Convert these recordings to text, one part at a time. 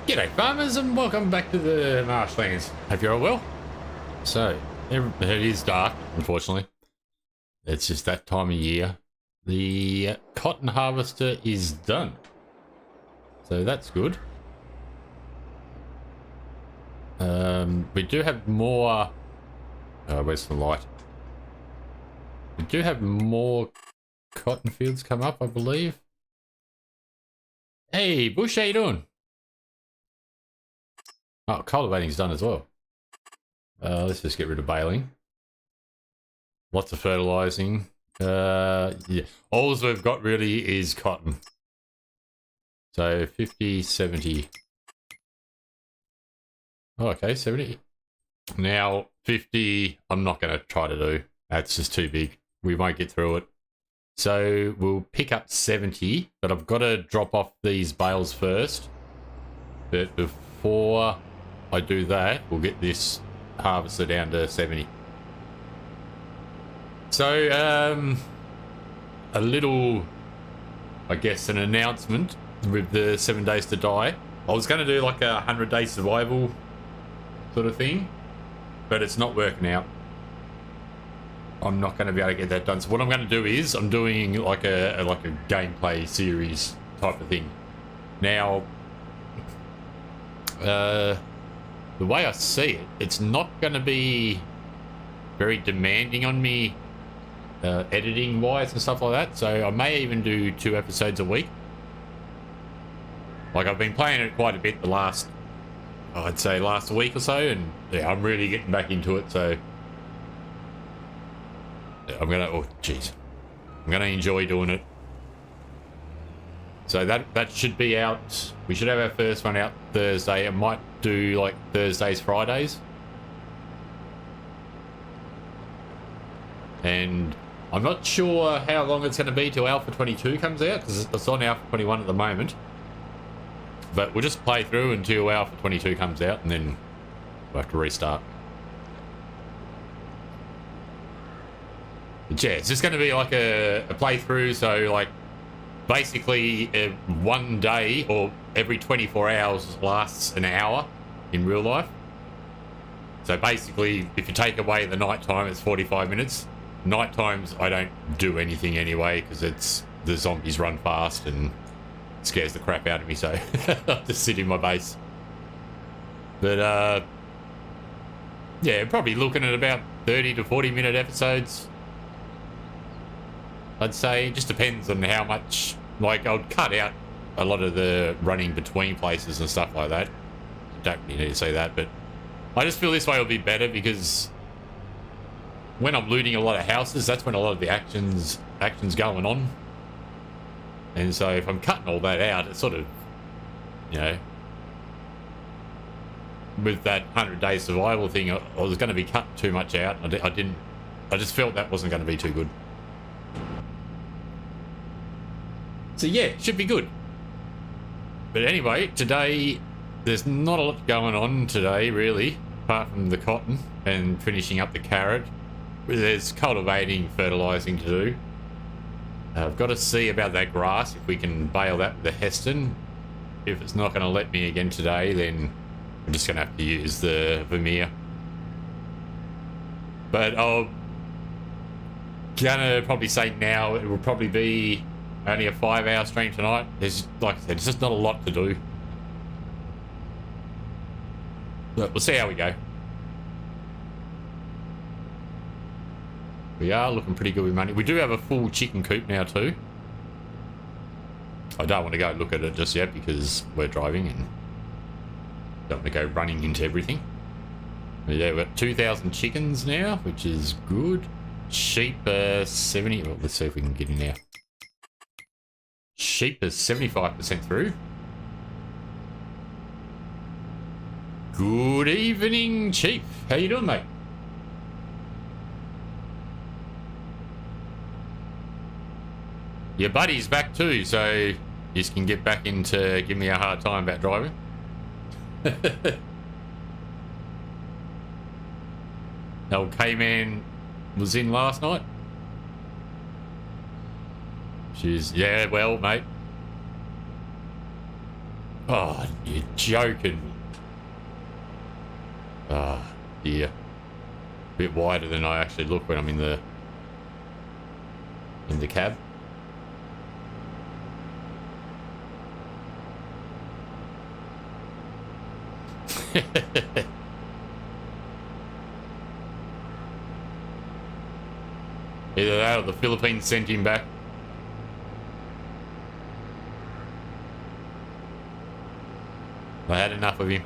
G'day farmers and welcome back to the marshlands. Hope you're all well. So, it is dark, unfortunately. It's just that time of year. The cotton harvester is done. So that's good. We do have more... where's the light? We do have more cotton fields come up, I believe. Hey, Bush, how you doing? Oh, cultivating's done as well. Let's just get rid of baling. Lots of fertilizing. Yeah, all we've got really is cotton. So 50, 70. Oh, okay, 70. Now 50, I'm not going to try to do. That's just too big. We won't get through it. So we'll pick up 70, but I've got to drop off these bales first. But before I do that, we'll get this harvester down to 70. So, a little, I guess, an announcement with the 7 days to die. I was going to do like a 100-day survival sort of thing, but it's not working out. I'm not going to be able to get that done. So what I'm going to do is I'm doing like a gameplay series type of thing. Now, the way I see it, it's not going to be very demanding on me editing wise and stuff like that. So I may even do 2 episodes a week. Like I've been playing it quite a bit the last, I'd say last week or so, and yeah, I'm really getting back into it. So yeah, I'm gonna, oh jeez, I'm gonna enjoy doing it. So that should be out. We should have our first one out Thursday. I might do like Thursdays, Fridays. And I'm not sure how long it's going to be till Alpha 22 comes out, because it's on Alpha 21 at the moment. But we'll just play through until Alpha 22 comes out, and then we'll have to restart. But yeah, it's just going to be like a playthrough, so like basically one day or every 24 hours lasts an hour in real life. So basically, if you take away the night time, it's 45 minutes. Night times, I don't do anything anyway, because it's the zombies run fast and it scares the crap out of me, so I just sit in my base. But yeah, probably looking at about 30 to 40 minute episodes, I'd say. It just depends on how much, like I'll cut out a lot of the running between places and stuff like that. Don't really need to say that, but I just feel this way will be better, because when I'm looting a lot of houses, that's when a lot of the action's going on. And so if I'm cutting all that out, it's sort of, you know, with that 100-day survival thing, I was going to be cutting too much out. I just felt that wasn't going to be too good. So yeah, should be good. But anyway, today, there's not a lot going on today, really, apart from the cotton and finishing up the carrot. There's cultivating, fertilizing to do. I've got to see about that grass, if we can bale that with the Heston. If it's not going to let me again today, then I'm just going to have to use the Vermeer. But I'm going to probably say now it will probably be only a 5-hour stream tonight. There's, like I said, there's just not a lot to do. But we'll see how we go. We are looking pretty good with money. We do have a full chicken coop now too. I don't want to go look at it just yet because we're driving and don't want to go running into everything. But yeah, we've got 2,000 chickens now, which is good. Sheep 70. Well, let's see if we can get in there. Sheep is 75% through. Good evening, Chief. How you doing, mate? Your buddy's back too, so you can get back into give me a hard time about driving. Old K-Man was in last night. Yeah, well, mate. Oh, you're joking. Ah, dear. A bit wider than I actually look when I'm in the cab. Either that or the Philippines sent him back. I had enough of him.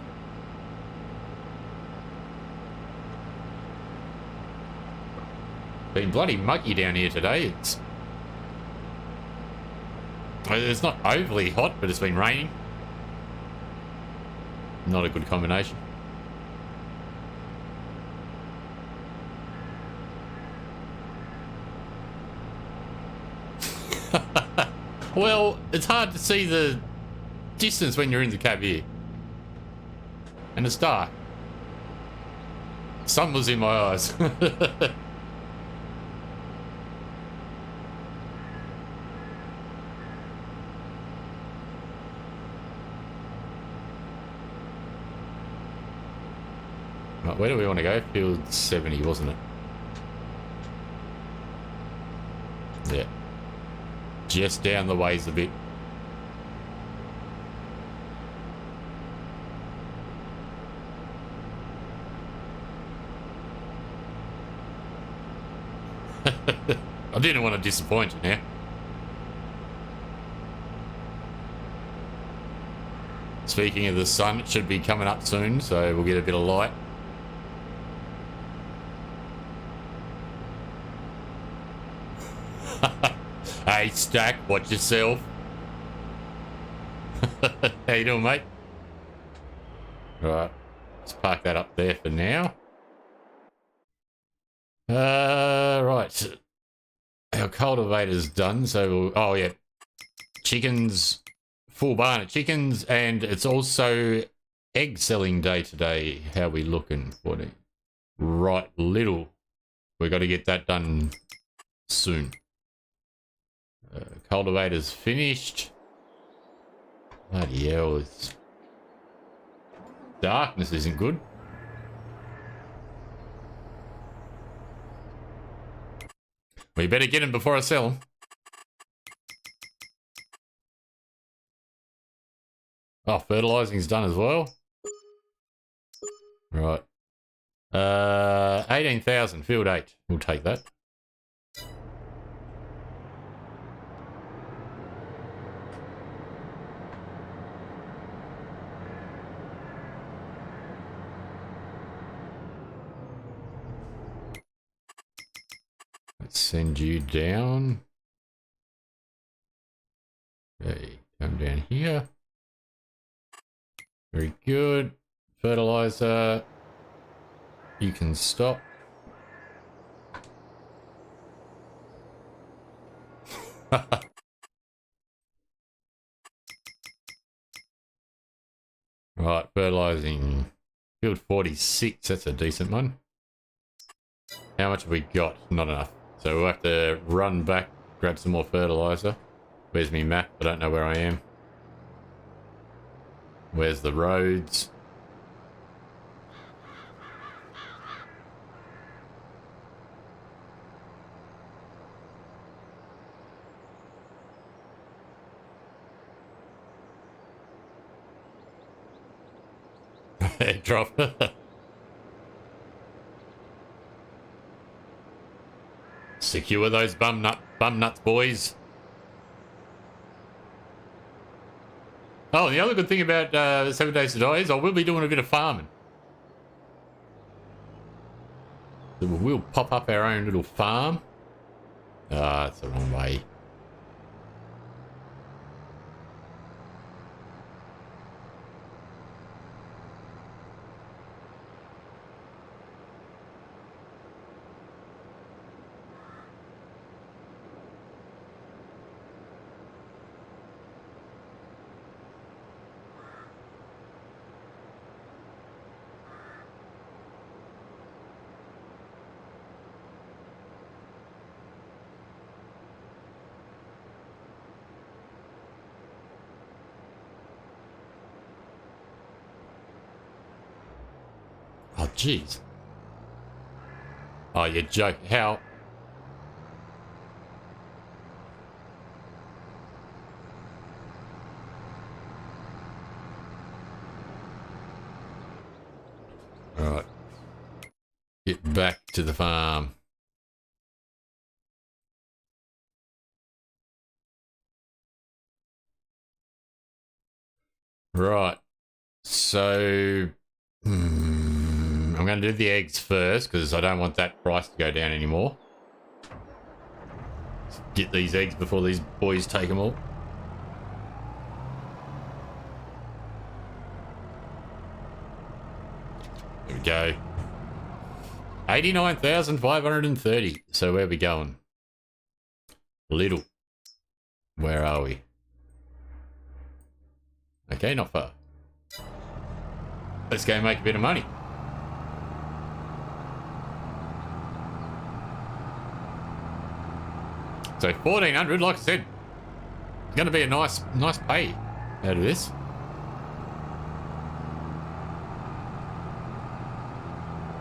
Been bloody muggy down here today. It's not overly hot, but it's been raining. Not a good combination. Well, it's hard to see the distance when you're in the cab here. And it's dark. Sun was in my eyes. Right, where do we want to go? Field 70, wasn't it? Yeah. Just down the ways a bit. I didn't want to disappoint you now. Speaking of the sun, it should be coming up soon, so we'll get a bit of light. Hey, Stack, watch yourself. How you doing, mate? Right, let's park that up there for now. Right. Our cultivator's done, so we'll, oh yeah. Chickens, full barn of chickens, and it's also egg selling day today. How we looking? What? Right, little. We got to get that done soon. Cultivator's finished. Bloody hell, it's... Darkness isn't good. We better get him before I sell him. Oh, fertilizing's done as well. Right. 18,000, field 8. We'll take that. Let's send you down. Okay, come down here. Very good. Fertilizer. You can stop. Right, fertilizing. Field 46, that's a decent one. How much have we got? Not enough. So we'll have to run back, grab some more fertilizer. Where's my map? I don't know where I am. Where's the roads? Drop. Secure those bum nuts, boys. Oh, the other good thing about 7 Days to Die is I will be doing a bit of farming. So we'll pop up our own little farm. Ah, that's the wrong way. Jeez. Oh, you joke. How? Alright. Get back to the farm. Right. So... I'm going to do the eggs first because I don't want that price to go down anymore. Let's get these eggs before these boys take them all. There we go. 89,530. So where are we going? Little. Where are we? Okay, not far. Let's go make a bit of money. So 1,400, like I said, it's going to be a nice pay out of this.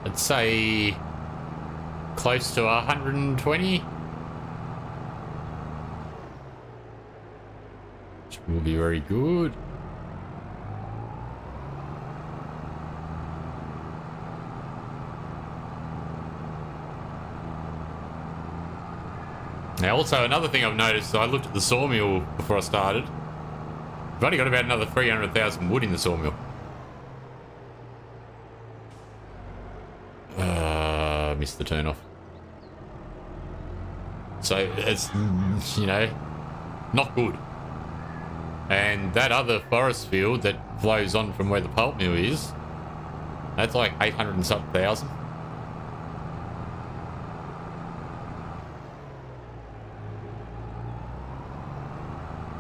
I'd say close to 120, which will be very good. Now, also another thing I've noticed, I looked at the sawmill before I started. We've only got about another 300,000 wood in the sawmill. Missed the turn off. So it's, you know, not good. And that other forest field that flows on from where the pulp mill is, that's like 800 and something thousand.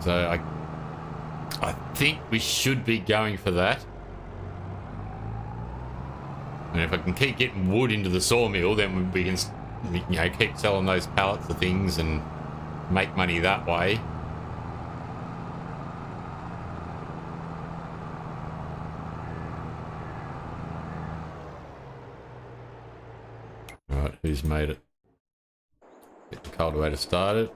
So I think we should be going for that. And if I can keep getting wood into the sawmill, then we can, you know, keep selling those pallets of things and make money that way. Right, who's made it? Get the cultivator started.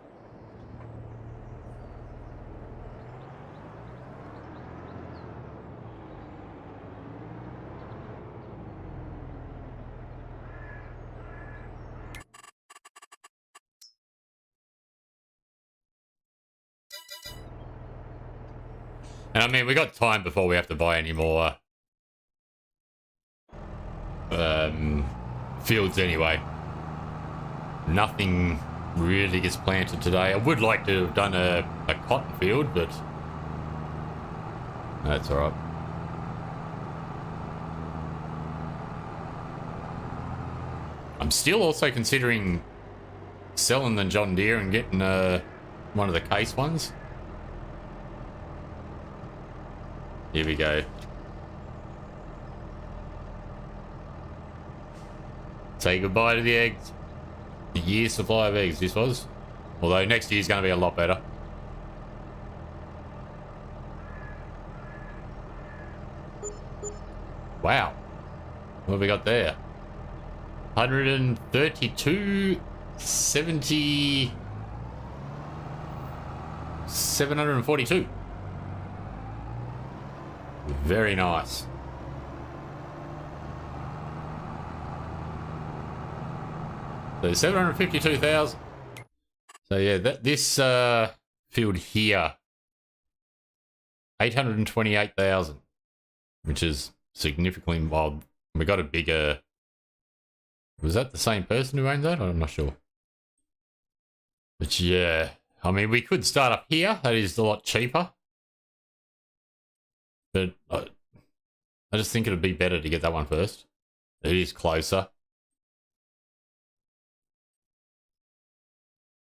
And I mean, we got time before we have to buy any more fields anyway. Nothing really gets planted today. I would like to have done a cotton field, but that's all right. I'm still also considering selling the John Deere and getting one of the case ones. Here we go. Say goodbye to the eggs. A year's supply of eggs, this was. Although next year's going to be a lot better. Wow. What have we got there? 132, 70, 742. Very nice. So 752,000. So yeah, this field here, 828,000, which is significantly wild. We got a bigger. Was that the same person who owned that? I'm not sure. But yeah, I mean, we could start up here. That is a lot cheaper. But I just think it'd be better to get that one first. It is closer.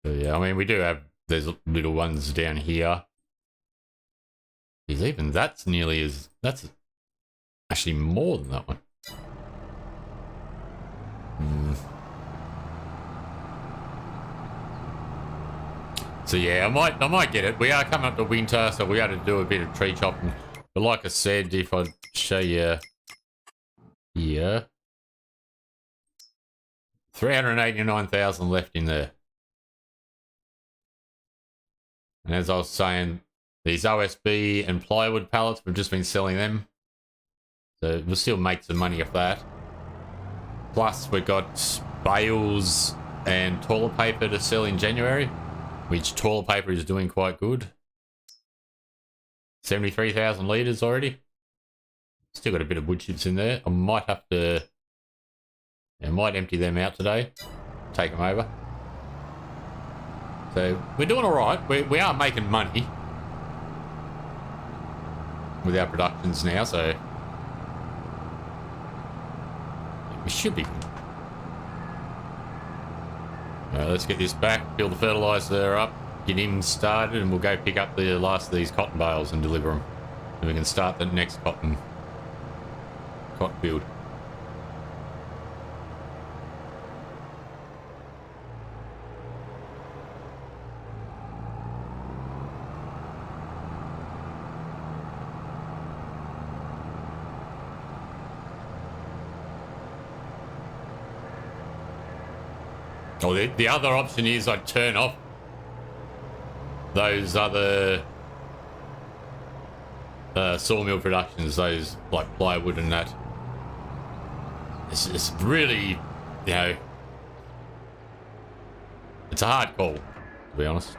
So yeah, I mean, we do have, there's little ones down here. Because even that's nearly as, that's actually more than that one. So yeah, I might get it. We are coming up to winter, so we got to do a bit of tree chopping. But like I said, if I show you here, 389,000 left in there. And as I was saying, these OSB and plywood pallets, we've just been selling them. So we'll still make some money off that. Plus, we've got bales and toilet paper to sell in January, which toilet paper is doing quite good. 73,000 litres already. Still got a bit of wood chips in there. I might have to... I might empty them out today. Take them over. So, we're doing alright. We are making money with our productions now, so... we should be good. Let's get this back, fill the fertiliser up, get him started, and we'll go pick up the last of these cotton bales and deliver them. And we can start the next cotton field. Oh, the other option is I'd turn off those other sawmill productions, those like plywood and that. It's really, you know, it's a hard call, to be honest.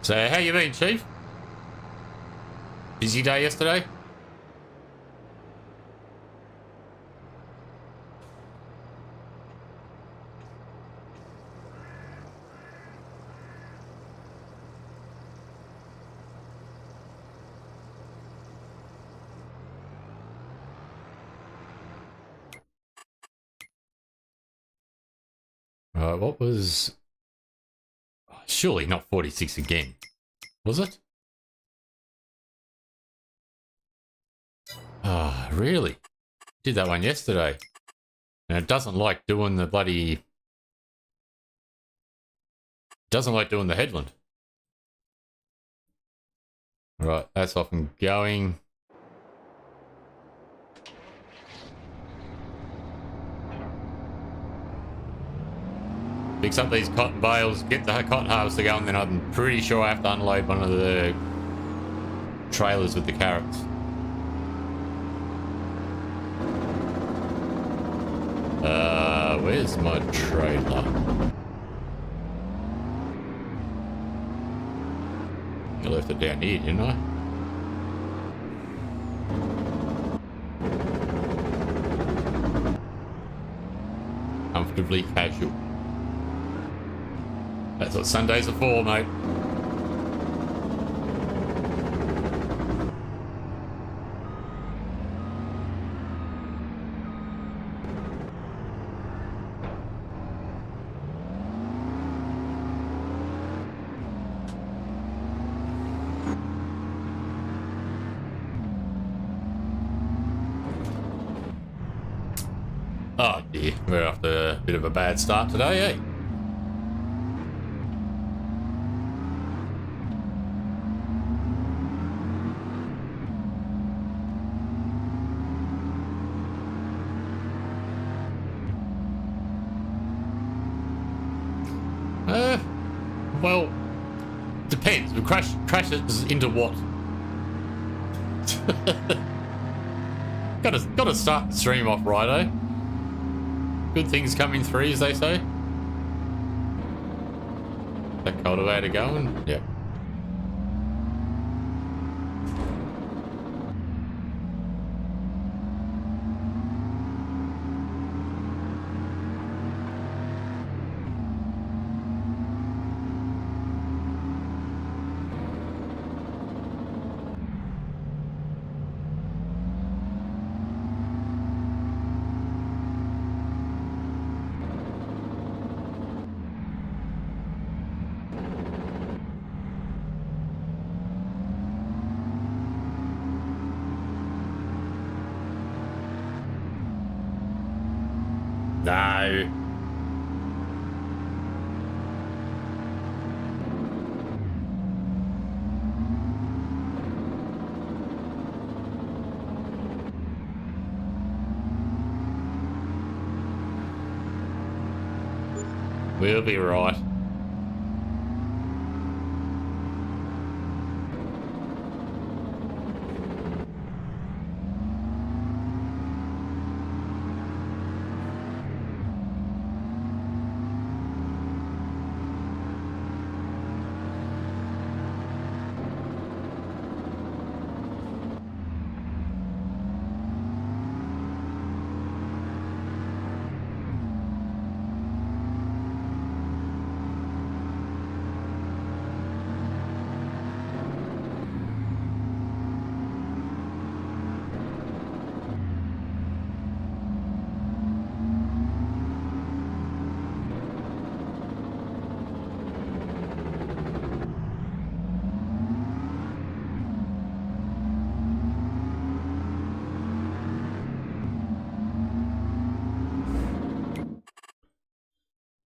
So, how you been, Chief? Busy day yesterday? What was... surely not 46 again, was it? Ah, really? Did that one yesterday. And it doesn't like doing the bloody... doesn't like doing the headland. Right, that's off and going. Fix up these cotton bales, get the cotton harvester going, then I'm pretty sure I have to unload one of the trailers with the carrots. Where's my trailer? I left it down here, didn't I? Comfortably casual. That's what Sundays are for, mate. Oh dear, we're off to a bit of a bad start today, eh? Well, depends. We crashes into what? Gotta start the stream off right, eh? Good things come in threes, they say. That cultivator going? Yep. No. We'll be right.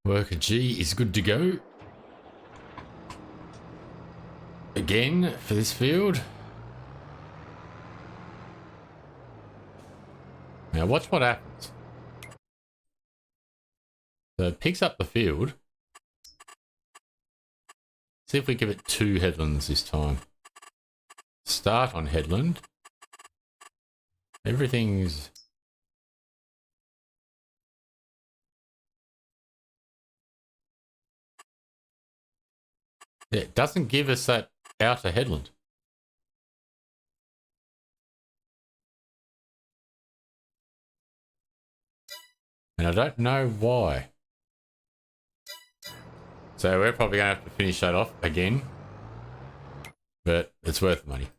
Worker G is good to go. Again for this field. Now watch what happens. So it picks up the field. See if we give it 2 headlands this time. Start on headland. Everything's... Yeah, it doesn't give us that outer headland. And I don't know why. So we're probably going to have to finish that off again. But it's worth the money.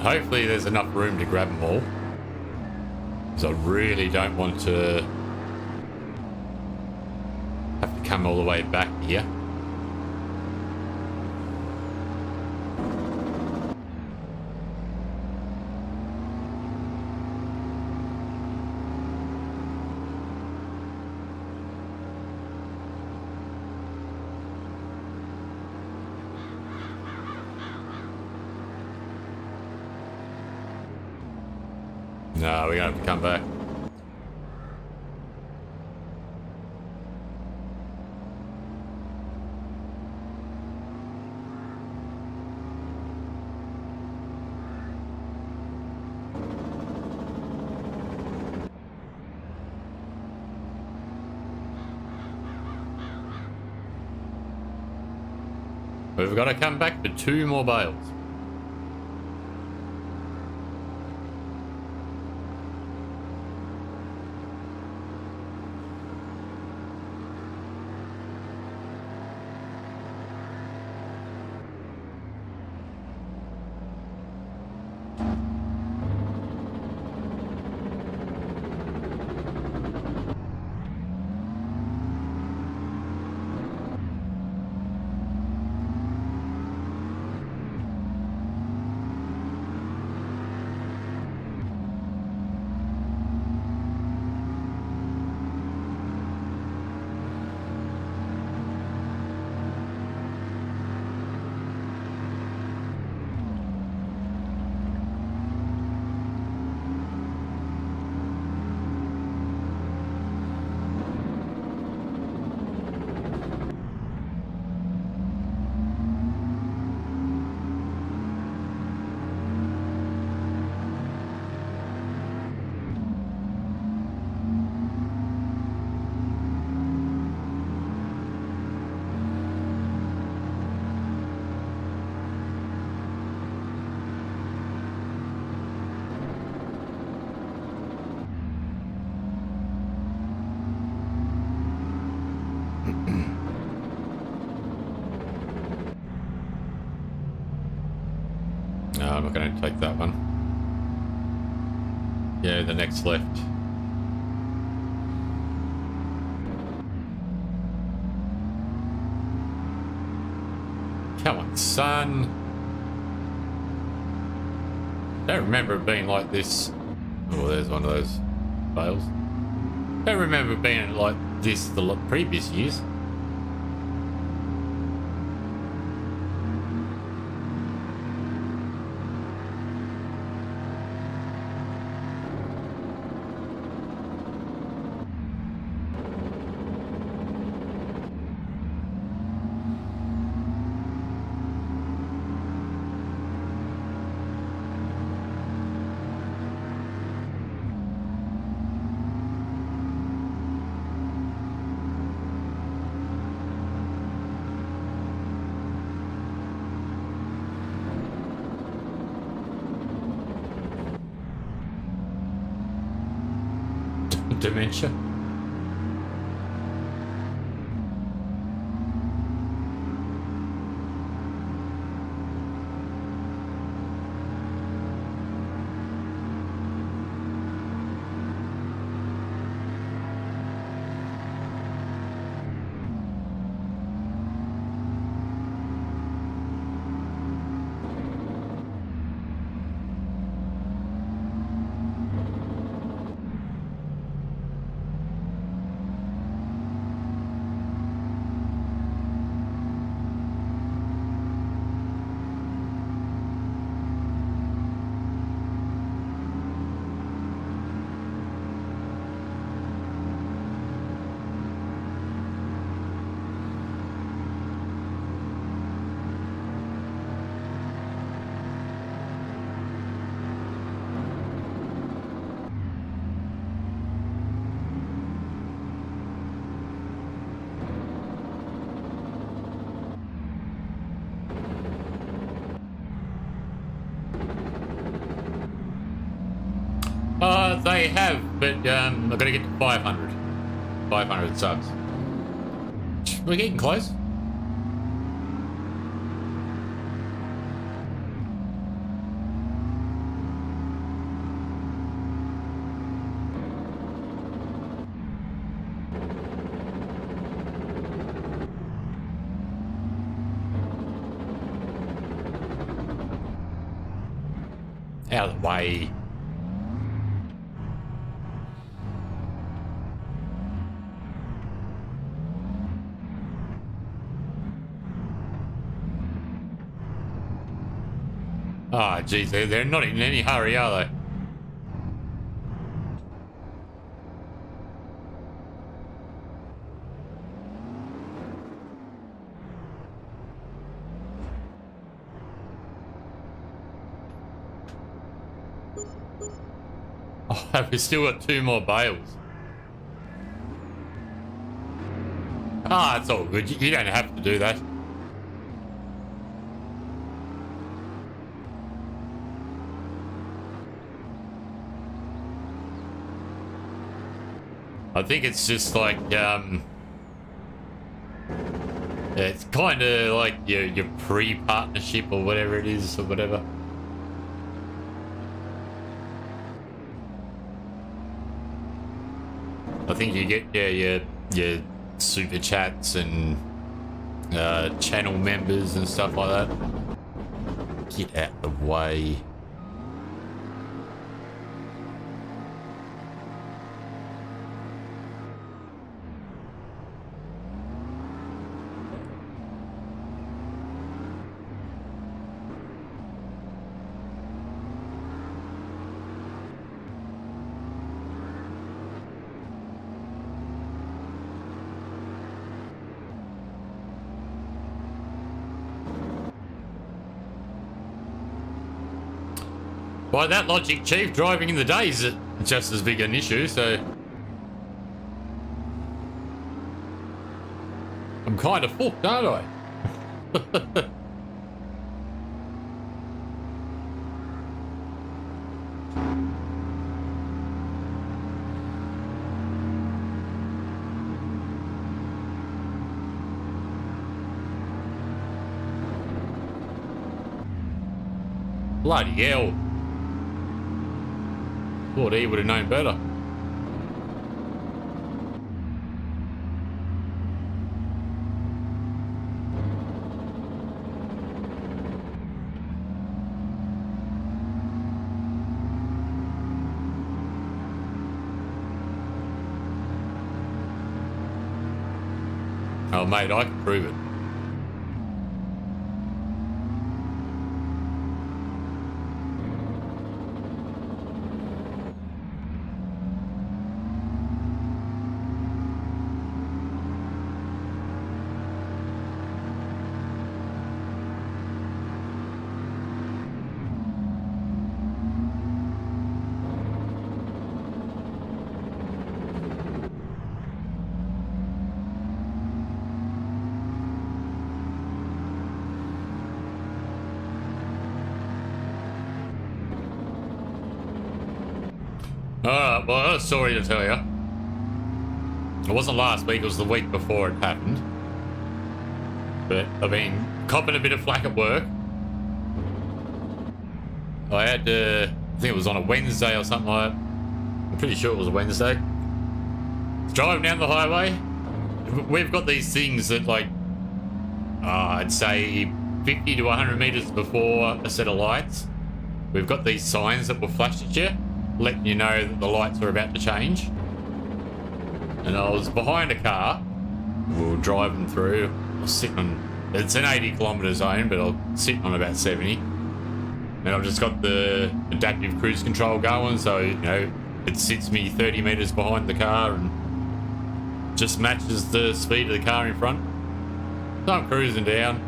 Hopefully there's enough room to grab them all. Because I really don't want to have to come all the way back here. No, we're gonna have to come back. We've got to come back for 2 more bales. I'm not going to take that one. Yeah, the next left. Come on, son. Don't remember it being like this. Oh, there's one of those fails. Don't remember it being like this the previous years. Dementia. They have, but I've got to get to 500. 500 subs. We're getting close. Out of the way. Ah, geez, they're not in any hurry, are they? Oh, we've still got 2 more bales. Ah, it's all good. You don't have to do that. I think it's just like, it's kind of like your pre-partnership or whatever it is or whatever. I think you get your super chats and channel members and stuff like that. Get out the way. By that logic, Chief, driving in the day is just as big an issue, so... I'm kind of fucked, aren't I? Bloody hell. Thought he would have known better. Oh, mate, I can prove it. Alright, well, sorry to tell you. It wasn't last week, it was the week before it happened. But I've been copping a bit of flack at work. I had, I think it was on a Wednesday or something like that. I'm pretty sure it was a Wednesday. Driving down the highway. We've got these things that, like, I'd say 50 to 100 meters before a set of lights, we've got these signs that will flash at you, letting you know that the lights are about to change. And I was behind a car. We were driving through. I was sitting on, it's an 80 kilometre zone, but I was sitting on about 70. And I've just got the adaptive cruise control going, so, you know, it sits me 30 metres behind the car and just matches the speed of the car in front. So I'm cruising down.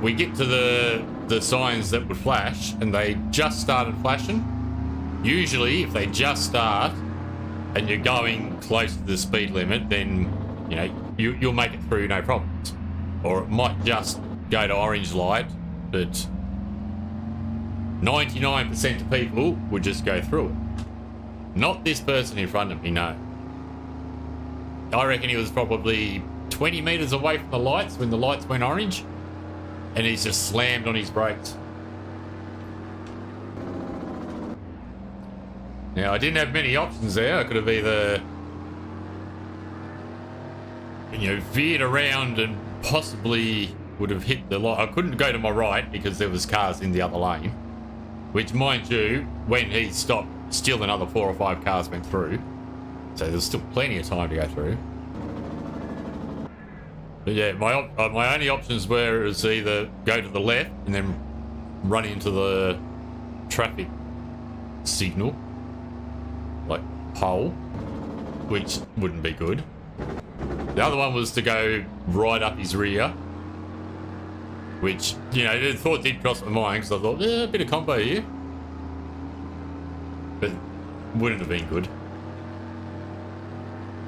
We get to the signs that would flash, and they just started flashing. Usually, if they just start and you're going close to the speed limit, then, you know, you'll make it through no problems. Or it might just go to orange light, but 99% of people would just go through it. Not this person in front of me, no. I reckon he was probably 20 metres away from the lights when the lights went orange, and he's just slammed on his brakes. Now, I didn't have many options there. I could have either, you know, veered around and possibly would have hit the light. I couldn't go to my right because there was cars in the other lane, which, mind you, when he stopped, still another 4 or 5 cars went through. So there's still plenty of time to go through. But yeah, my only options were is either go to the left and then run into the traffic signal, like pole, which wouldn't be good. The other one was to go right up his rear, which, you know, the thought did cross my mind because I thought, a bit of combo here. But wouldn't have been good.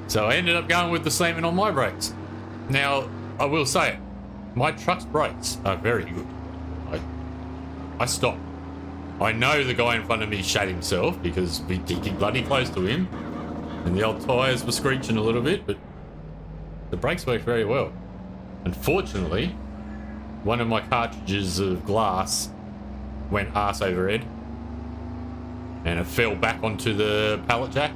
So I ended up going with the slamming on my brakes. Now, I will say it, my truck's brakes are very good. I stopped. I know the guy in front of me shat himself because we getting bloody close to him, and the old tyres were screeching a little bit, but the brakes worked very well. Unfortunately, one of my cartridges of glass went arse over head, and it fell back onto the pallet jack.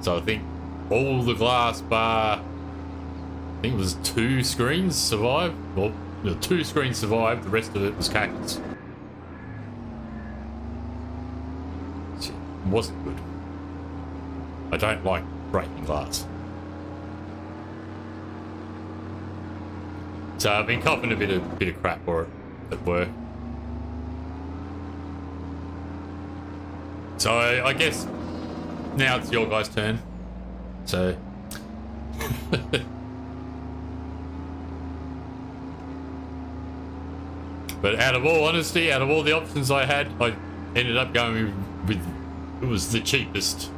So I think all the glass bar, I think it was 2 screens survived. Well, the 2 screens survived, the rest of it was cactus. It wasn't good. I don't like breaking glass. So I've been copping a bit of crap for it at work. So I guess now it's your guys' turn. So but out of all honesty, out of all the options I had, I ended up going with it was the cheapest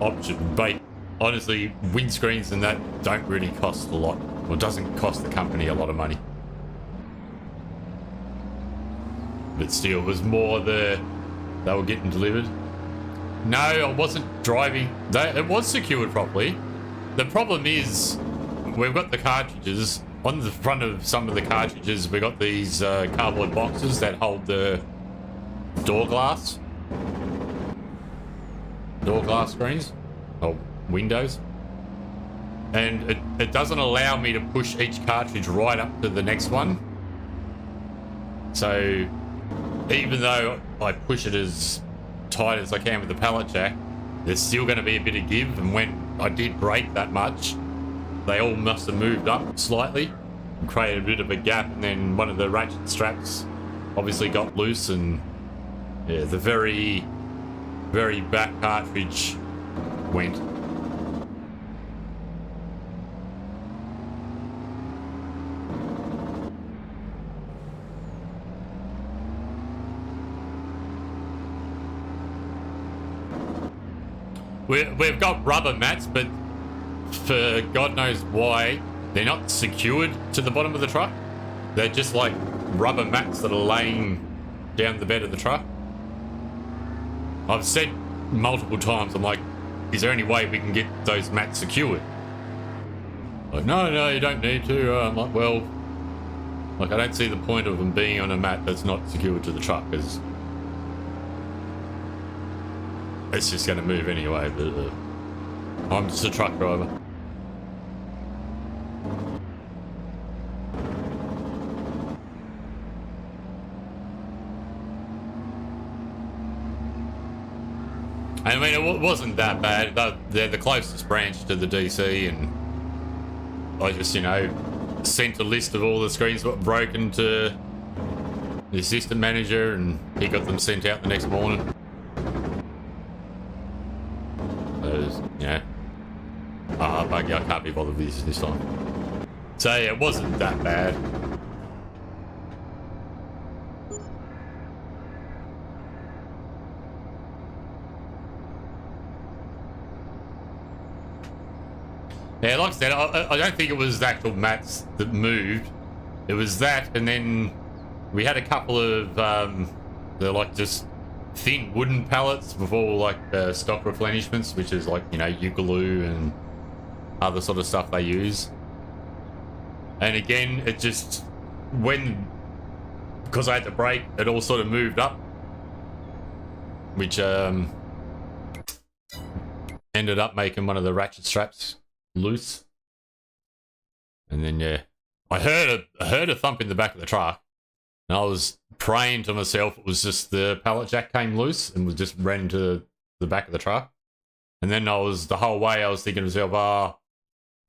option. But honestly, windscreens and that don't really cost a lot. Well, it doesn't cost the company a lot of money. But still, it was more they were getting delivered. No, I wasn't driving. It was secured properly. The problem is, we've got the cartridges on the front of some of the cartridges, we got these cardboard boxes that hold the door glass screens or windows, and it doesn't allow me to push each cartridge right up to the next one. So even though I push it as tight as I can with the pallet jack, there's still going to be a bit of give, and when I did break that much, they all must have moved up slightly and created a bit of a gap, and then one of the ratchet straps obviously got loose, and yeah, the very, very back cartridge went. We've got rubber mats, but for God knows why, they're not secured to the bottom of the truck. They're just like rubber mats that are laying down the bed of the truck. I've said multiple times, I'm like, is there any way we can get those mats secured? Like, no, you don't need to. I'm like, well, like, I don't see the point of them being on a mat that's not secured to the truck, because it's just going to move anyway. But I'm just a truck driver. I mean, it wasn't that bad. They're the closest branch to the DC, and I just, you know, sent a list of all the screens that were broken to the assistant manager, and he got them sent out the next morning. Yeah. Buggy, I can't be bothered with this time. So yeah, it wasn't that bad. Yeah, like I said, I don't think it was the actual mats that moved. It was that, and then we had a couple of they're like just thin wooden pallets before like stock replenishments, which is like, you know, Eucalyptus and other sort of stuff they use. And again, it just, because I had to brake, it all sort of moved up, which ended up making one of the ratchet straps loose. And then yeah, I heard a thump in the back of the truck, and I was praying to myself it was just the pallet jack came loose and was just ran into the back of the truck. And then the whole way I was thinking to myself, I've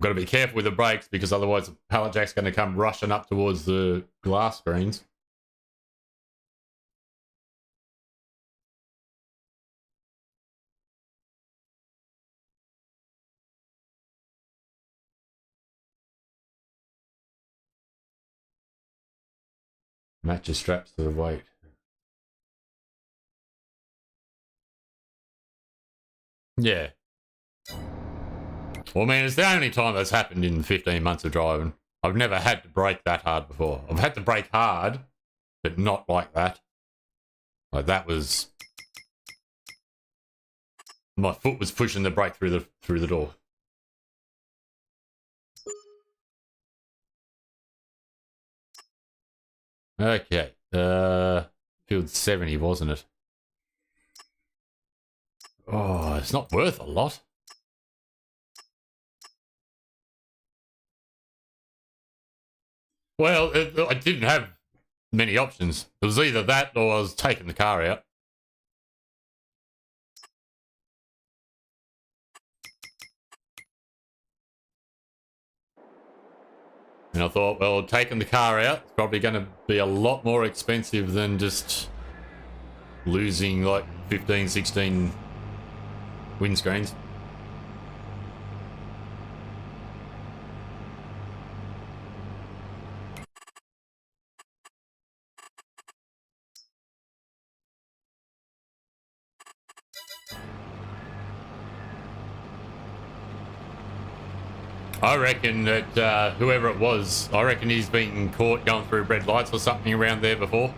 got to be careful with the brakes, because otherwise the pallet jack's going to come rushing up towards the glass screens. Match your straps to the weight. Yeah. Well, man, it's the only time that's happened in 15 months of driving. I've never had to brake that hard before. I've had to brake hard, but not like that. Like that was... my foot was pushing the brake through the door. Okay. Field 70, wasn't it? Oh, it's not worth a lot. Well, I didn't have many options. It was either that or I was taking the car out. And I thought, well, taking the car out is probably going to be a lot more expensive than just losing like 15, 16 windscreens. I reckon that whoever it was, I reckon he's been caught going through red lights or something around there before.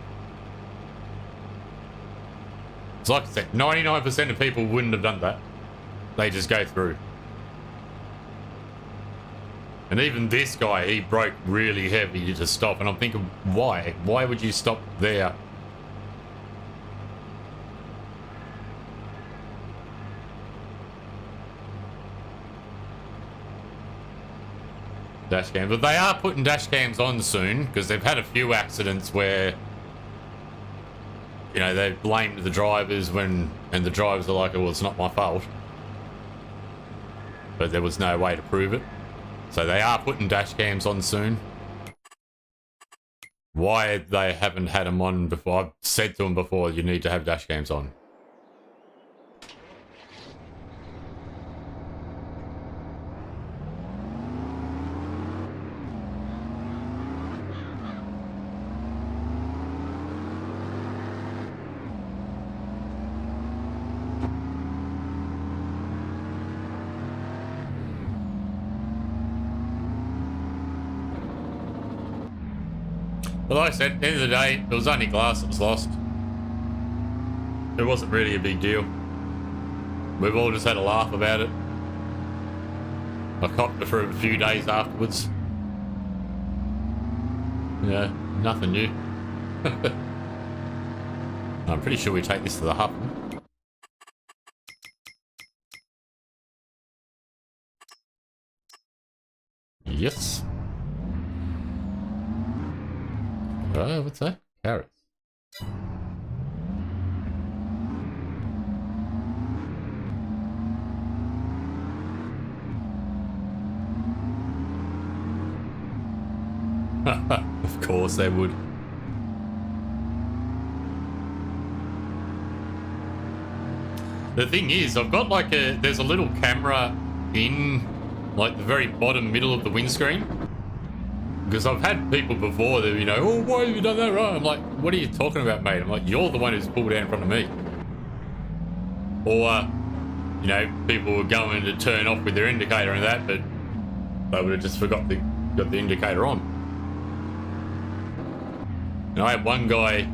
It's like I said, 99% of people wouldn't have done that. They just go through. And even this guy, he broke really heavy to stop. And I'm thinking, why? Why would you stop there? Dash cams. But they are putting dash cams on soon because they've had a few accidents where, you know, they blamed the drivers and the drivers are like, oh, well, it's not my fault. But there was no way to prove it. So they are putting dash cams on soon. Why they haven't had them on before, I've said to them before, you need to have dash cams on. But like I said, at the end of the day, it was only glass that was lost. It wasn't really a big deal. We've all just had a laugh about it. I copped it for a few days afterwards. Yeah, nothing new. I'm pretty sure we take this to the hub. Yes. What's that? Carrots. Of course they would. The thing is, I've got like there's a little camera in like the very bottom middle of the windscreen. Because I've had people before that, you know, oh, why have you done that right? I'm like, what are you talking about, mate? I'm like, you're the one who's pulled out in front of me. Or, you know, people were going to turn off with their indicator and that, but they would have just got the indicator on. And I had one guy,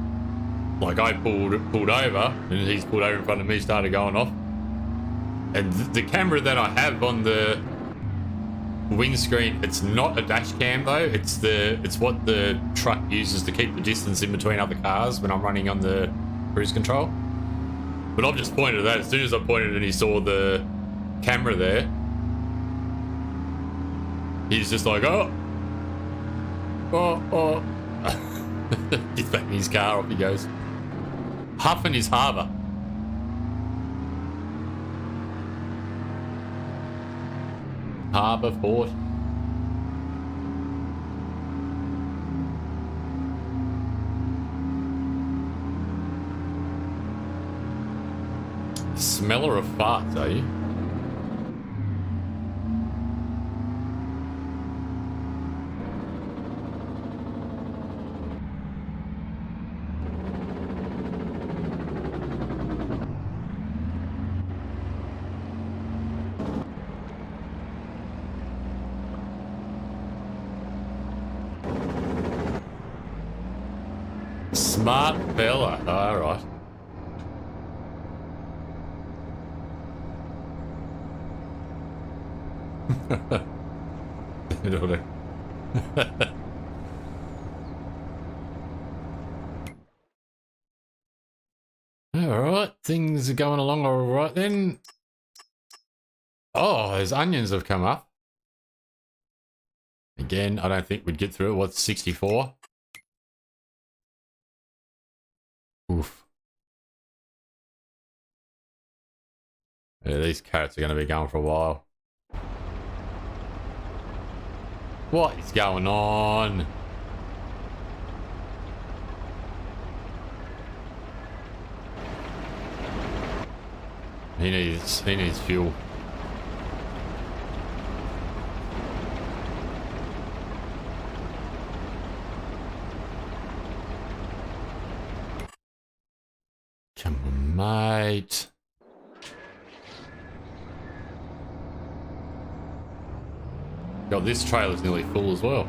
like I pulled over, and he's pulled over in front of me, started going off. And the camera that I have on the windscreen, it's not a dash cam though, it's what the truck uses to keep the distance in between other cars when I'm running on the cruise control. But I've just pointed at that. As soon as I pointed and he saw the camera there, he's just like, oh. He's back in his car, off he goes. Huffing his harbour. Harbour Port. Smeller of farts, are you? Smart fella. All right. All right, things are going along all right then. Oh, those onions have come up. Again, I don't think we'd get through it. What's 64? Oof. Yeah, these carrots are going to be going for a while. What is going on? He needs fuel. Come on, mate. God, this trailer's nearly full as well.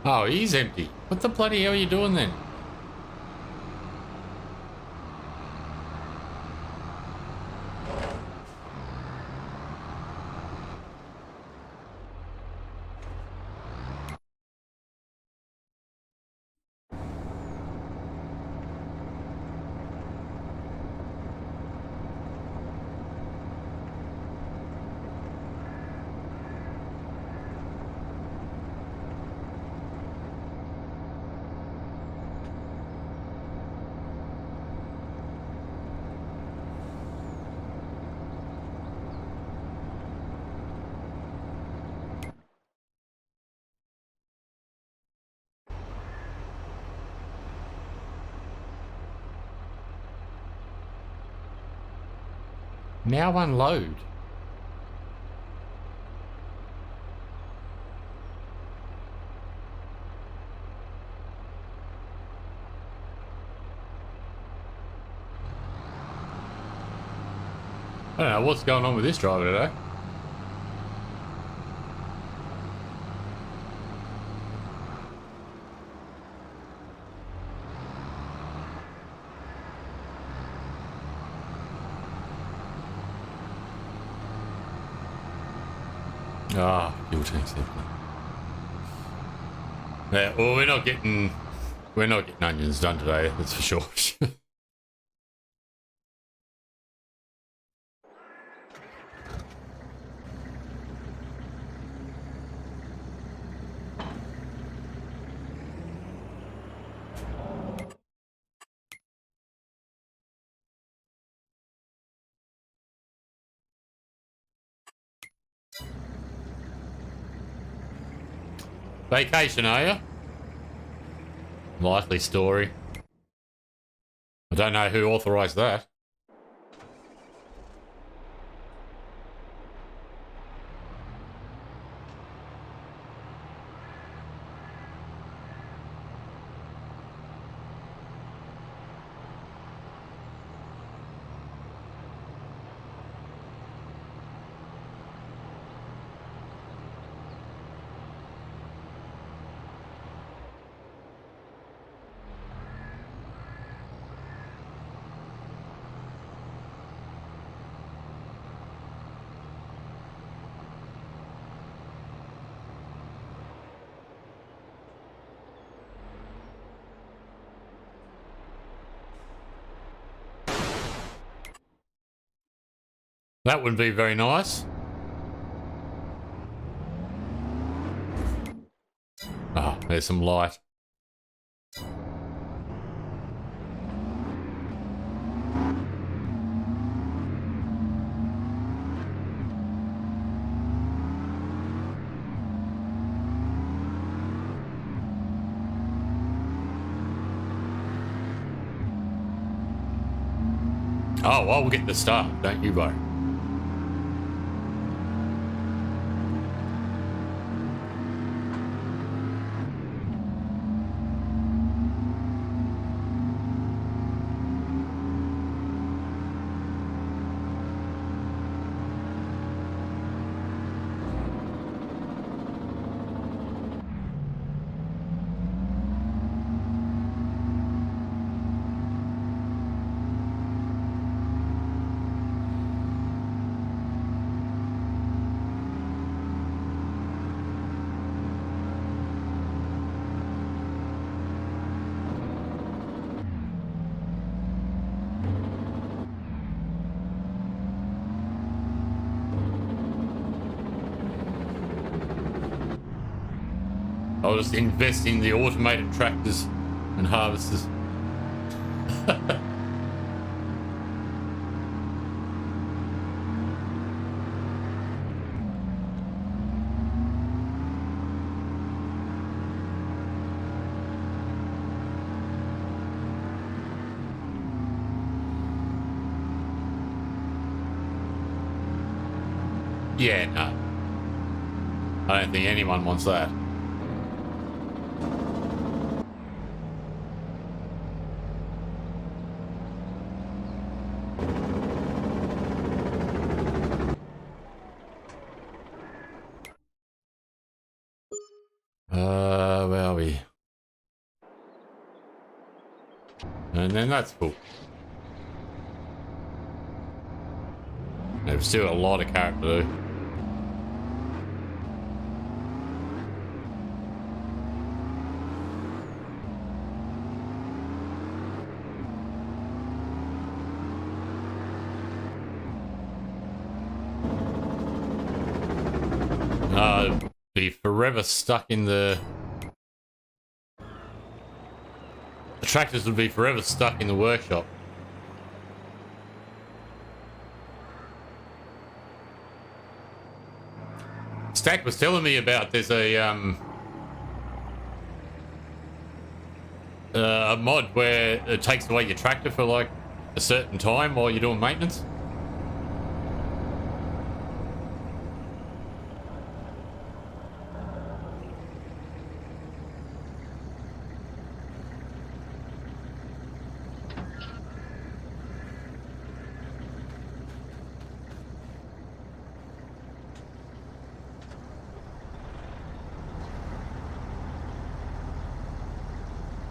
Oh, he's empty. What the bloody hell are you doing then? Now unload. I don't know what's going on with this driver today. Ah, fuel tank's empty. Yeah, well, we're not getting onions done today. That's for sure. Vacation, are you? Likely story. I don't know who authorised that. That wouldn't be very nice. Ah, there's some light. Oh, well, we'll get the start. Don't you worry. I'll just invest in the automated tractors and harvesters. Yeah, no. I don't think anyone wants that. Where are we? then that's full. They've still got a lot of character to do. Be forever stuck in the tractors would be forever stuck in the workshop. Stack was telling me about there's a mod where it takes away your tractor for like a certain time while you're doing maintenance.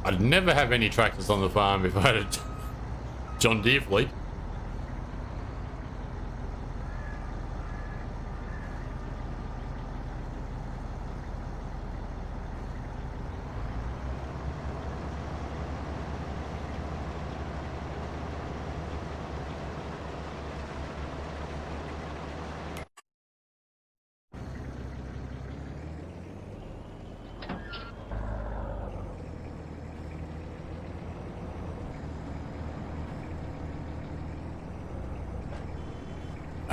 I'd never have any tractors on the farm if I had a John Deere fleet.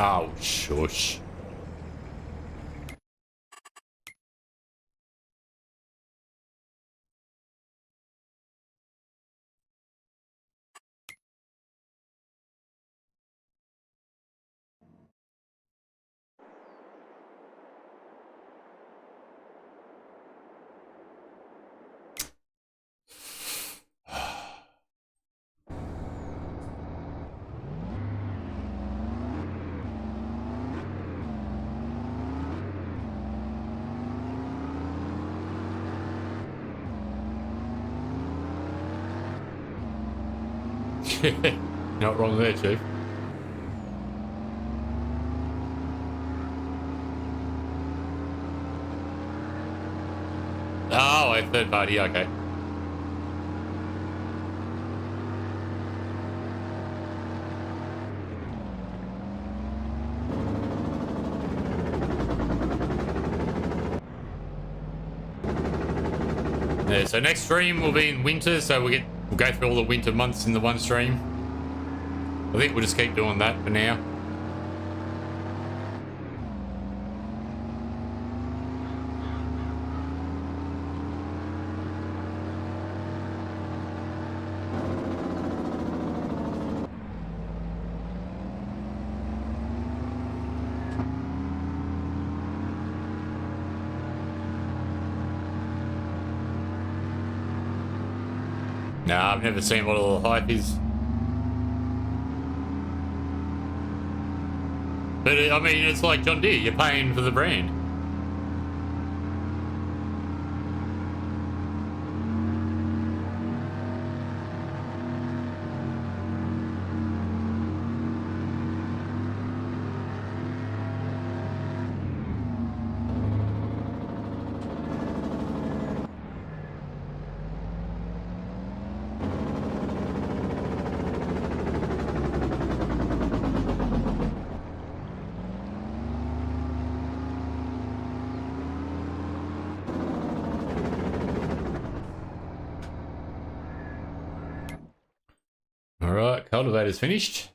Oh, shush. Not wrong there, Chief. Oh, a third party, okay. Yeah, so next stream will be in winter, so we'll go through all the winter months in the one stream. I think we'll just keep doing that for now. Nah, I've never seen what all the hype is. But, I mean, it's like John Deere, you're paying for the brand. Alright, cultivator's finished.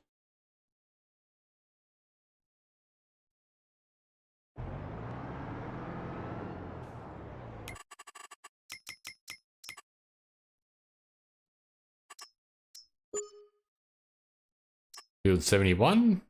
Field 71.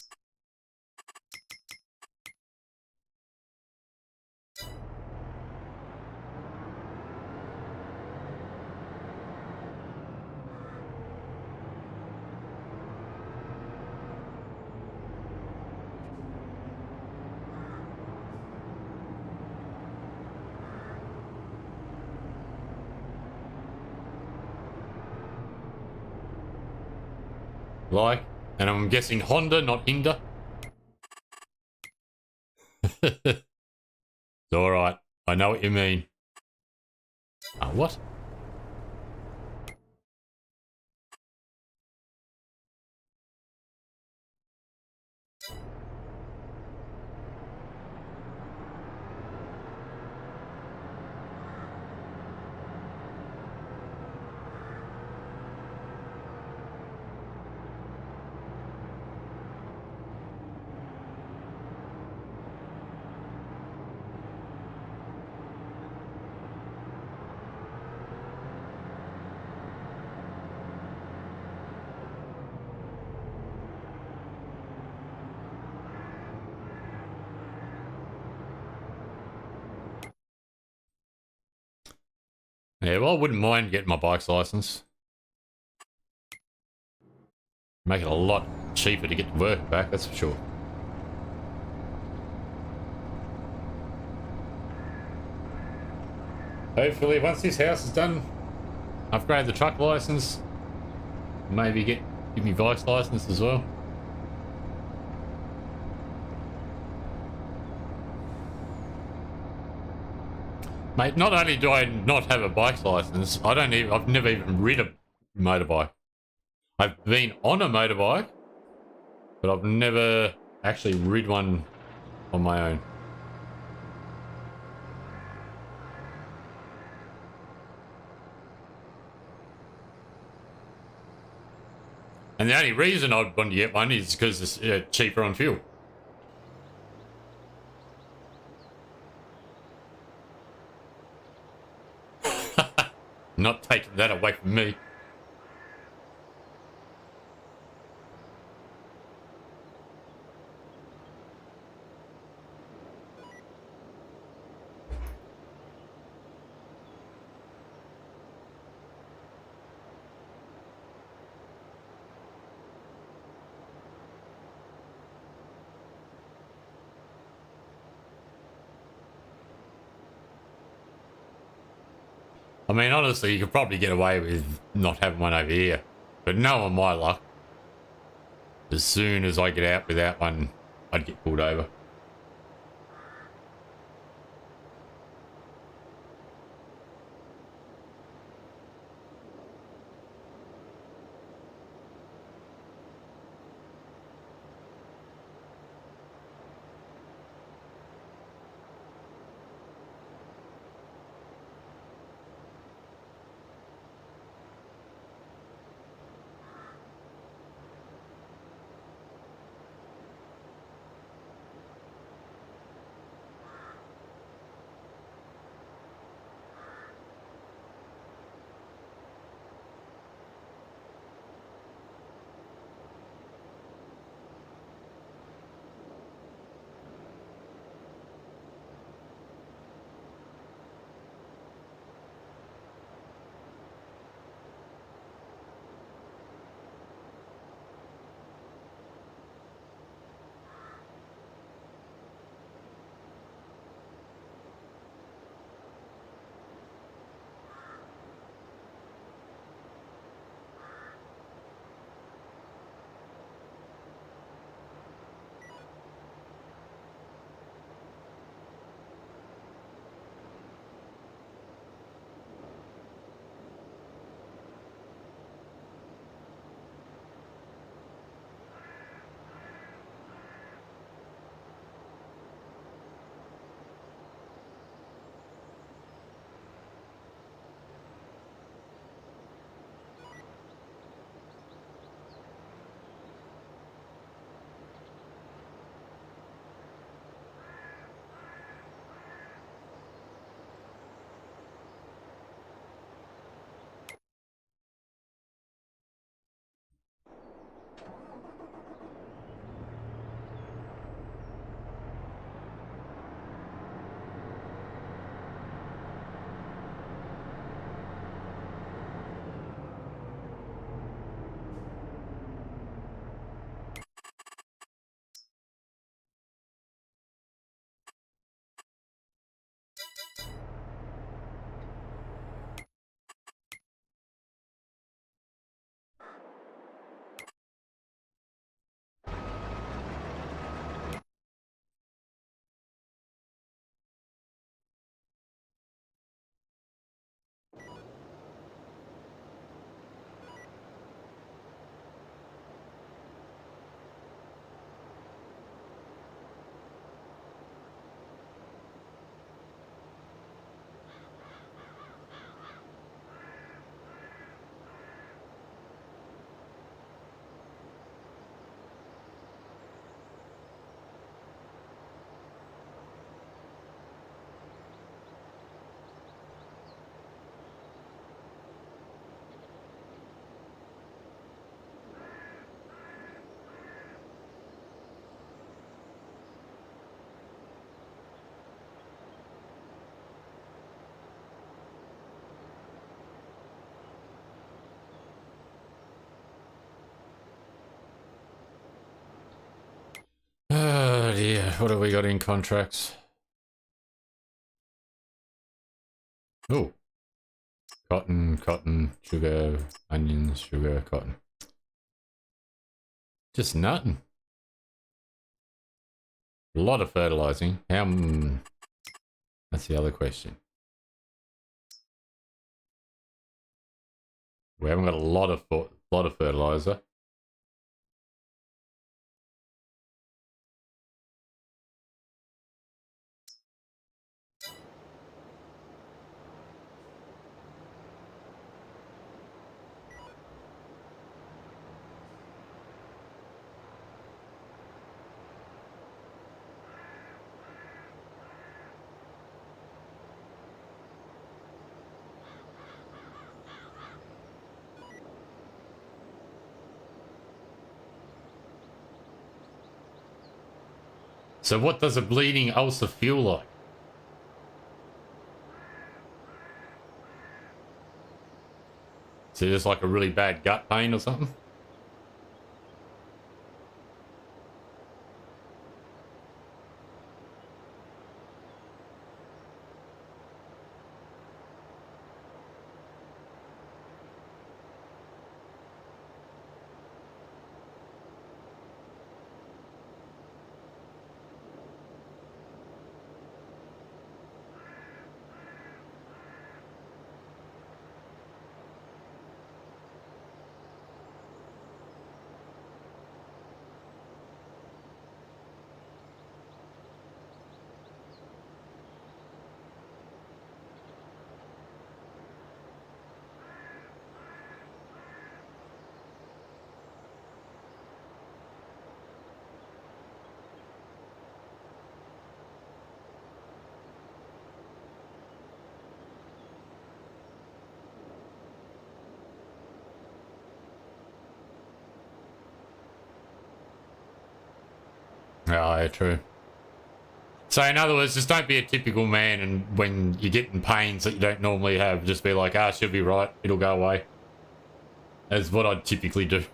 Like, and I'm guessing Honda, not Hinder. It's alright. I know what you mean. What? Yeah, well, I wouldn't mind getting my bike's license. Make it a lot cheaper to get to work back, that's for sure. Hopefully, once this house is done, upgrade the truck license. Maybe give me bike's license as well. Mate, not only do I not have a bike's license, I've never even ridden a motorbike. I've been on a motorbike, but I've never actually rid one on my own. And the only reason I'd want to get one is because it's cheaper on fuel. Not taking that away from me. I mean, honestly, you could probably get away with not having one over here. But knowing my luck, as soon as I get out without one, I'd get pulled over. see. What have we got in contracts? Oh. Cotton, sugar, onions, sugar, cotton. Just nothing. A lot of fertilizing. That's the other question. We haven't got a lot of fertilizer. So what does a bleeding ulcer feel like? Is it just like a really bad gut pain or something? Yeah, true. So in other words, just don't be a typical man, and when you're getting pains that you don't normally have, just be like, she'll be right, it'll go away. That's what I'd typically do.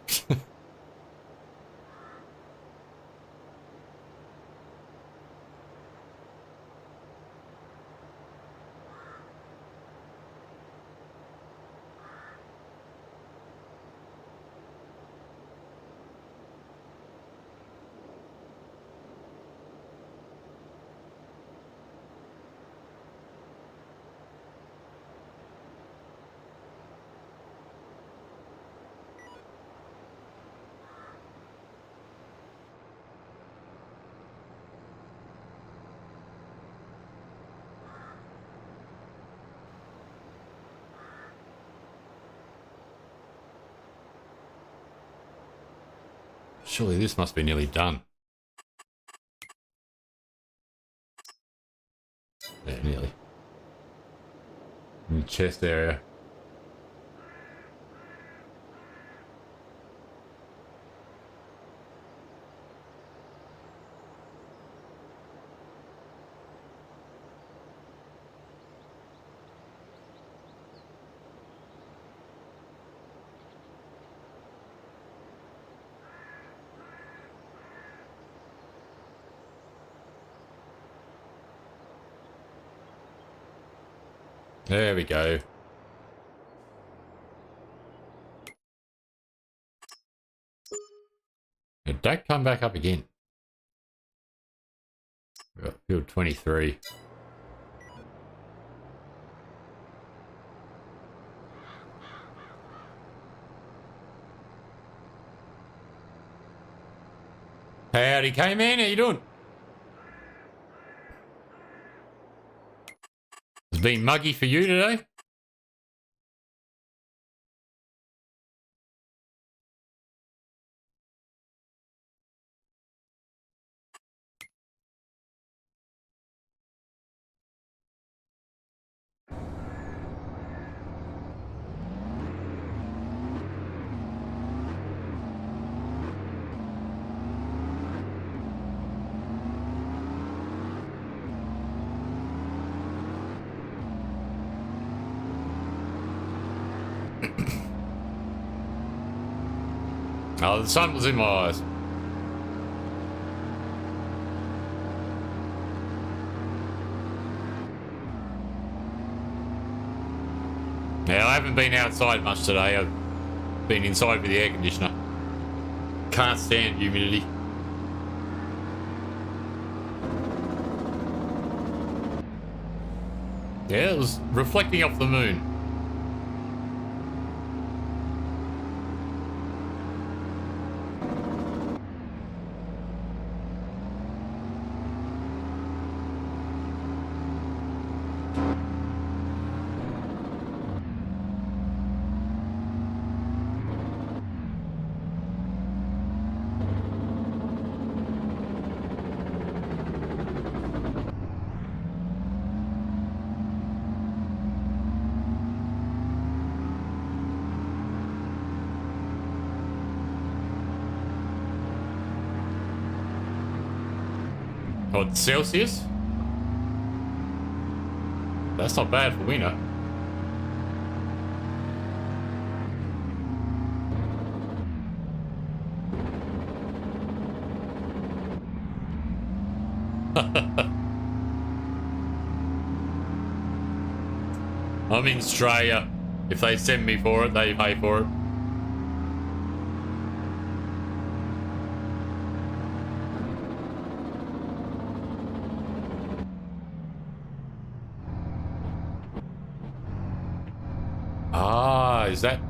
Surely this must be nearly done. Yeah, nearly. In the chest area. There we go. Yeah, don't come back up again. We've got field 23. Howdy, K-Man. How you doing? It's been muggy for you today? Oh, the sun was in my eyes. Now, I haven't been outside much today. I've been inside with the air conditioner. Can't stand humidity. Yeah, it was reflecting off the moon. Oh, Celsius? That's not bad for winter. I'm in Australia. If they send me for it, they pay for it. Ah, is that...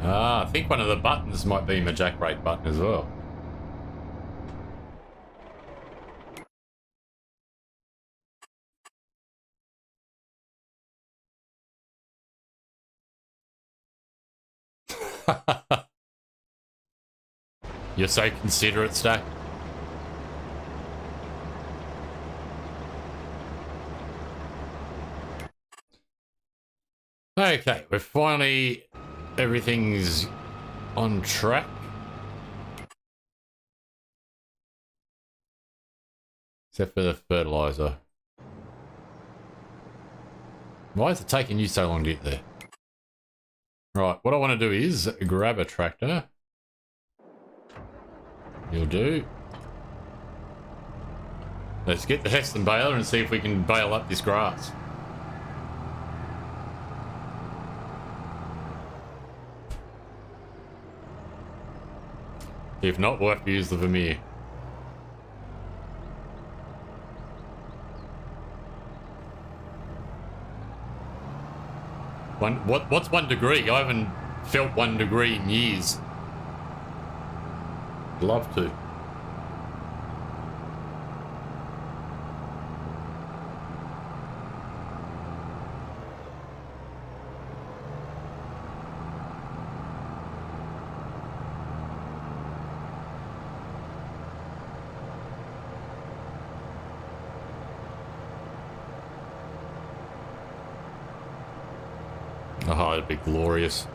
Ah, I think one of the buttons might be my jack brake button as well. You're so considerate, Stack. Okay, we're finally... Everything's on track. Except for the fertilizer. Why is it taking you so long to get there? Right, what I want to do is grab a tractor. You'll do. Let's get the Heston baler and see if we can bale up this grass. If not, we'll have to use the Vermeer. What's 1 degree? I haven't felt 1 degree in years. Love to. Oh, it'd be glorious.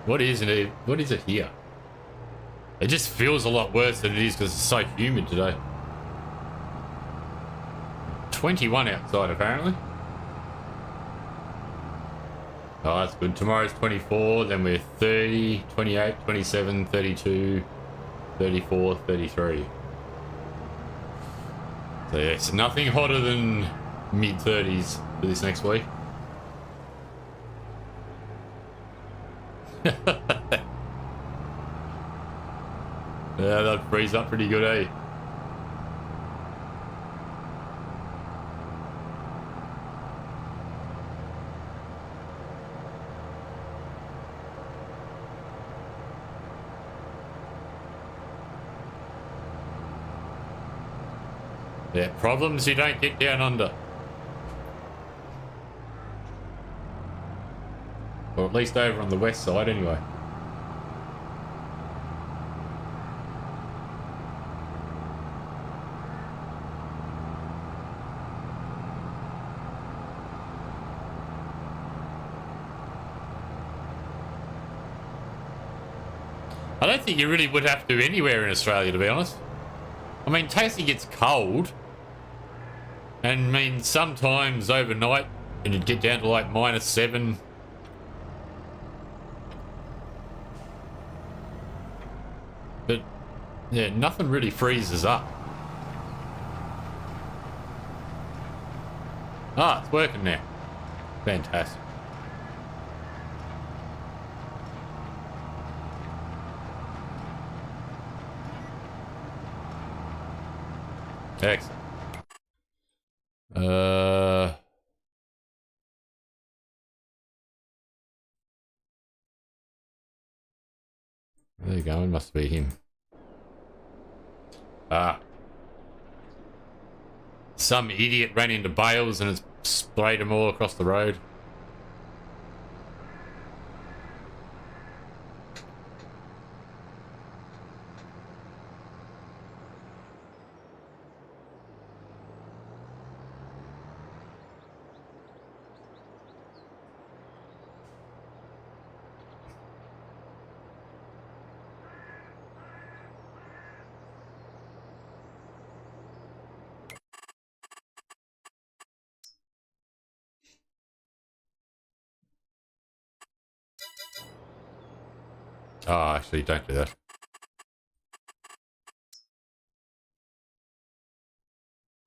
What is it? What is it here? It just feels a lot worse than it is because it's so humid today. 21 outside, apparently. Oh, that's good. Tomorrow's 24, then we're 30, 28, 27, 32, 34, 33. So yeah, it's nothing hotter than mid-30s for this next week. Yeah, that'd freeze up pretty good, eh? Yeah, problems you don't get down under. Or at least over on the west side, anyway. I don't think you really would have to anywhere in Australia, to be honest. I mean, Tassie gets cold. And I mean, sometimes overnight, it'd get down to like -7. Yeah, nothing really freezes up. Ah, it's working now. Fantastic. Excellent. There you go. It must be him. Ah. Some idiot ran into bales and has sprayed them all across the road. Oh, actually, don't do that.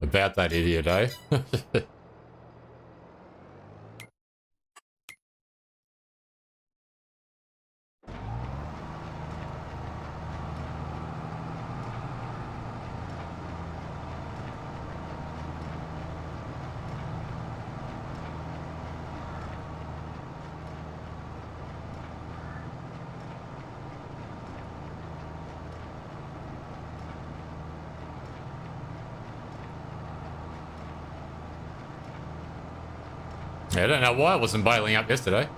About that idiot, eh? Yeah, I don't know why I wasn't bailing up yesterday.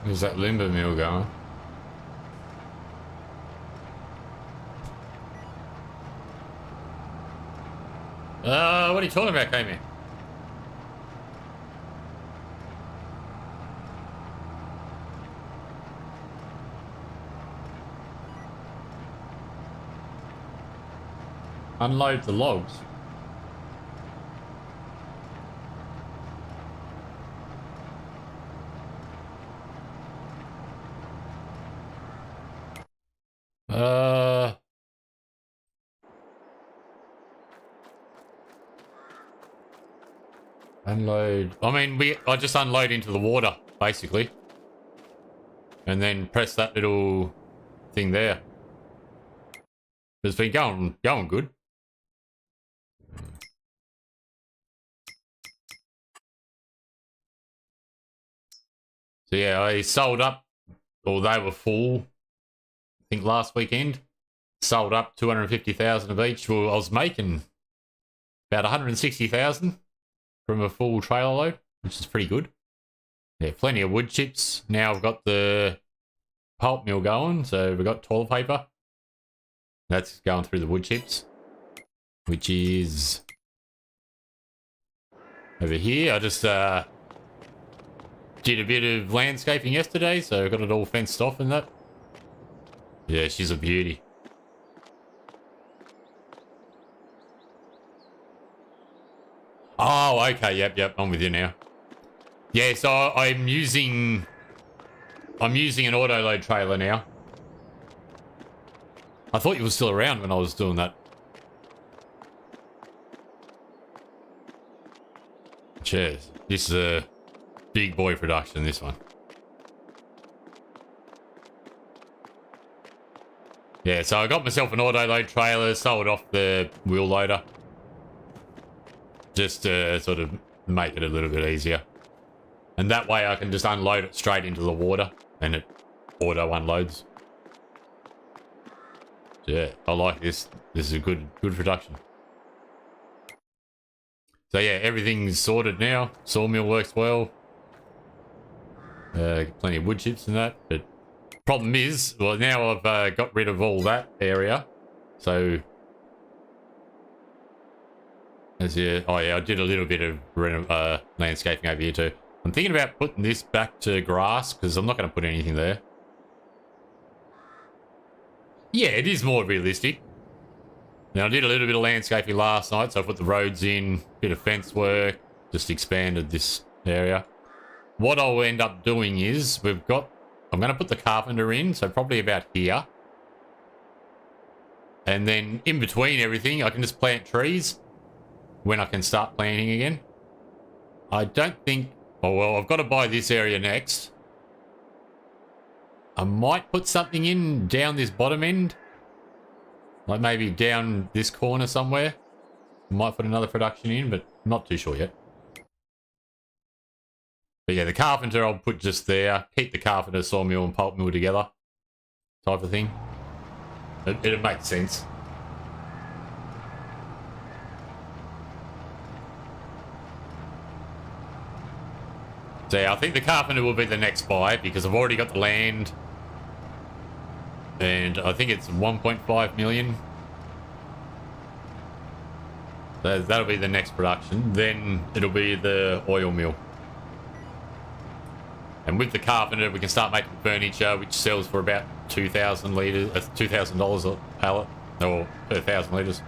There's that limber mill going. What are you talking about, Kame? Unload the logs. Unload. I mean, I just unload into the water, basically. And then press that little thing there. It's been going good. So yeah, I sold up, or they were full, I think last weekend. Sold up 250,000 of each. Well, I was making about 160,000 from a full trailer load, which is pretty good. Yeah, plenty of wood chips. Now I've got the pulp mill going, so we've got toilet paper. That's going through the wood chips, which is over here. I just did a bit of landscaping yesterday, so I got it all fenced off and that. Yeah, she's a beauty. Oh, okay, yep, I'm with you now. Yeah, so I'm using an auto load trailer now. I thought you were still around when I was doing that. Cheers. This is a big boy production, this one. Yeah, so I got myself an auto load trailer, sold off the wheel loader. Just to sort of make it a little bit easier. And that way I can just unload it straight into the water and it auto unloads. So yeah, I like this. This is a good production. So yeah, everything's sorted now. Sawmill works well. Plenty of wood chips and that. But problem is, well, now I've got rid of all that area. So, as you, oh yeah, I did a little bit of landscaping over here too. I'm thinking about putting this back to grass because I'm not going to put anything there. Yeah, it is more realistic. Now, I did a little bit of landscaping last night, so I put the roads in, bit of fence work, just expanded this area. What I'll end up doing is, I'm going to put the carpenter in, so probably about here. And then in between everything, I can just plant trees when I can start planting again. I don't think, oh well, I've got to buy this area next. I might put something in down this bottom end. Like maybe down this corner somewhere. Might put another production in, but not too sure yet. But yeah, the carpenter I'll put just there. Keep the carpenter, sawmill and pulp mill together. Type of thing. It'll make sense. So yeah, I think the carpenter will be the next buy because I've already got the land. And I think it's 1.5 million. So that'll be the next production. Then it'll be the oil mill. And with the carpenter, we can start making furniture, which sells for about 2,000 litres, $2,000 a pallet, or per 1,000 litres.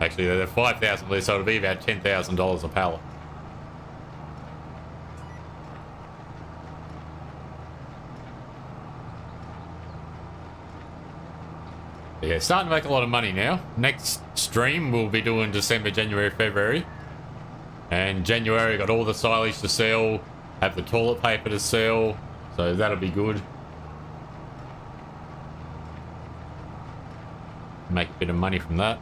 Actually, they're 5,000 litres, so it'll be about $10,000 a pallet. Yeah, starting to make a lot of money now. Next stream we'll be doing December, January, February. And January got all the silage to sell, have the toilet paper to sell, so that'll be good. Make a bit of money from that.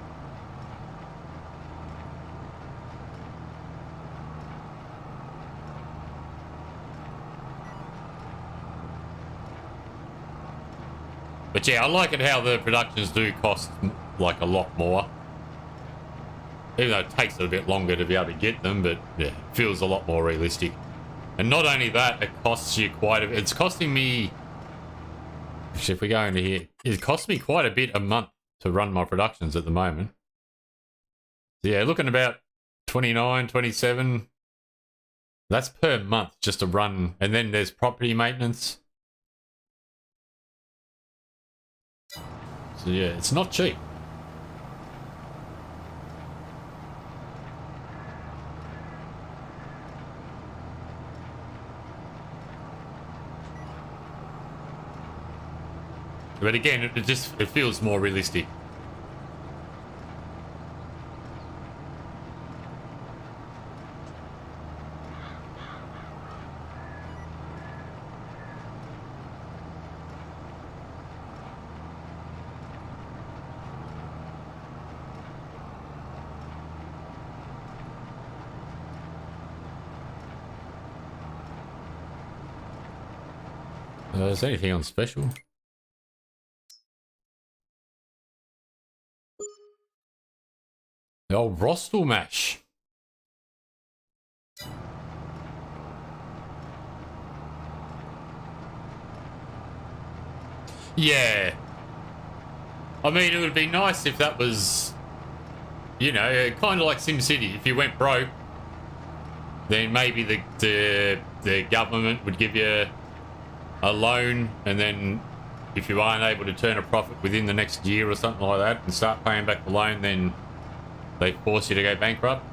But yeah, I like it how the productions do cost like a lot more. Even though it takes a bit longer to be able to get them, but yeah, it feels a lot more realistic. And not only that, it costs you quite a bit. It's costing me, if we go into here, it costs me quite a bit a month to run my productions at the moment. So yeah, looking about 29, 27. That's per month just to run. And then there's property maintenance. So yeah, it's not cheap. But again, it feels more realistic. Is there anything on special? The old Rostel mash. Yeah. I mean, it would be nice if that was, you know, kind of like SimCity. If you went broke, then maybe the government would give you a loan, and then if you aren't able to turn a profit within the next year or something like that and start paying back the loan, then they force you to go bankrupt.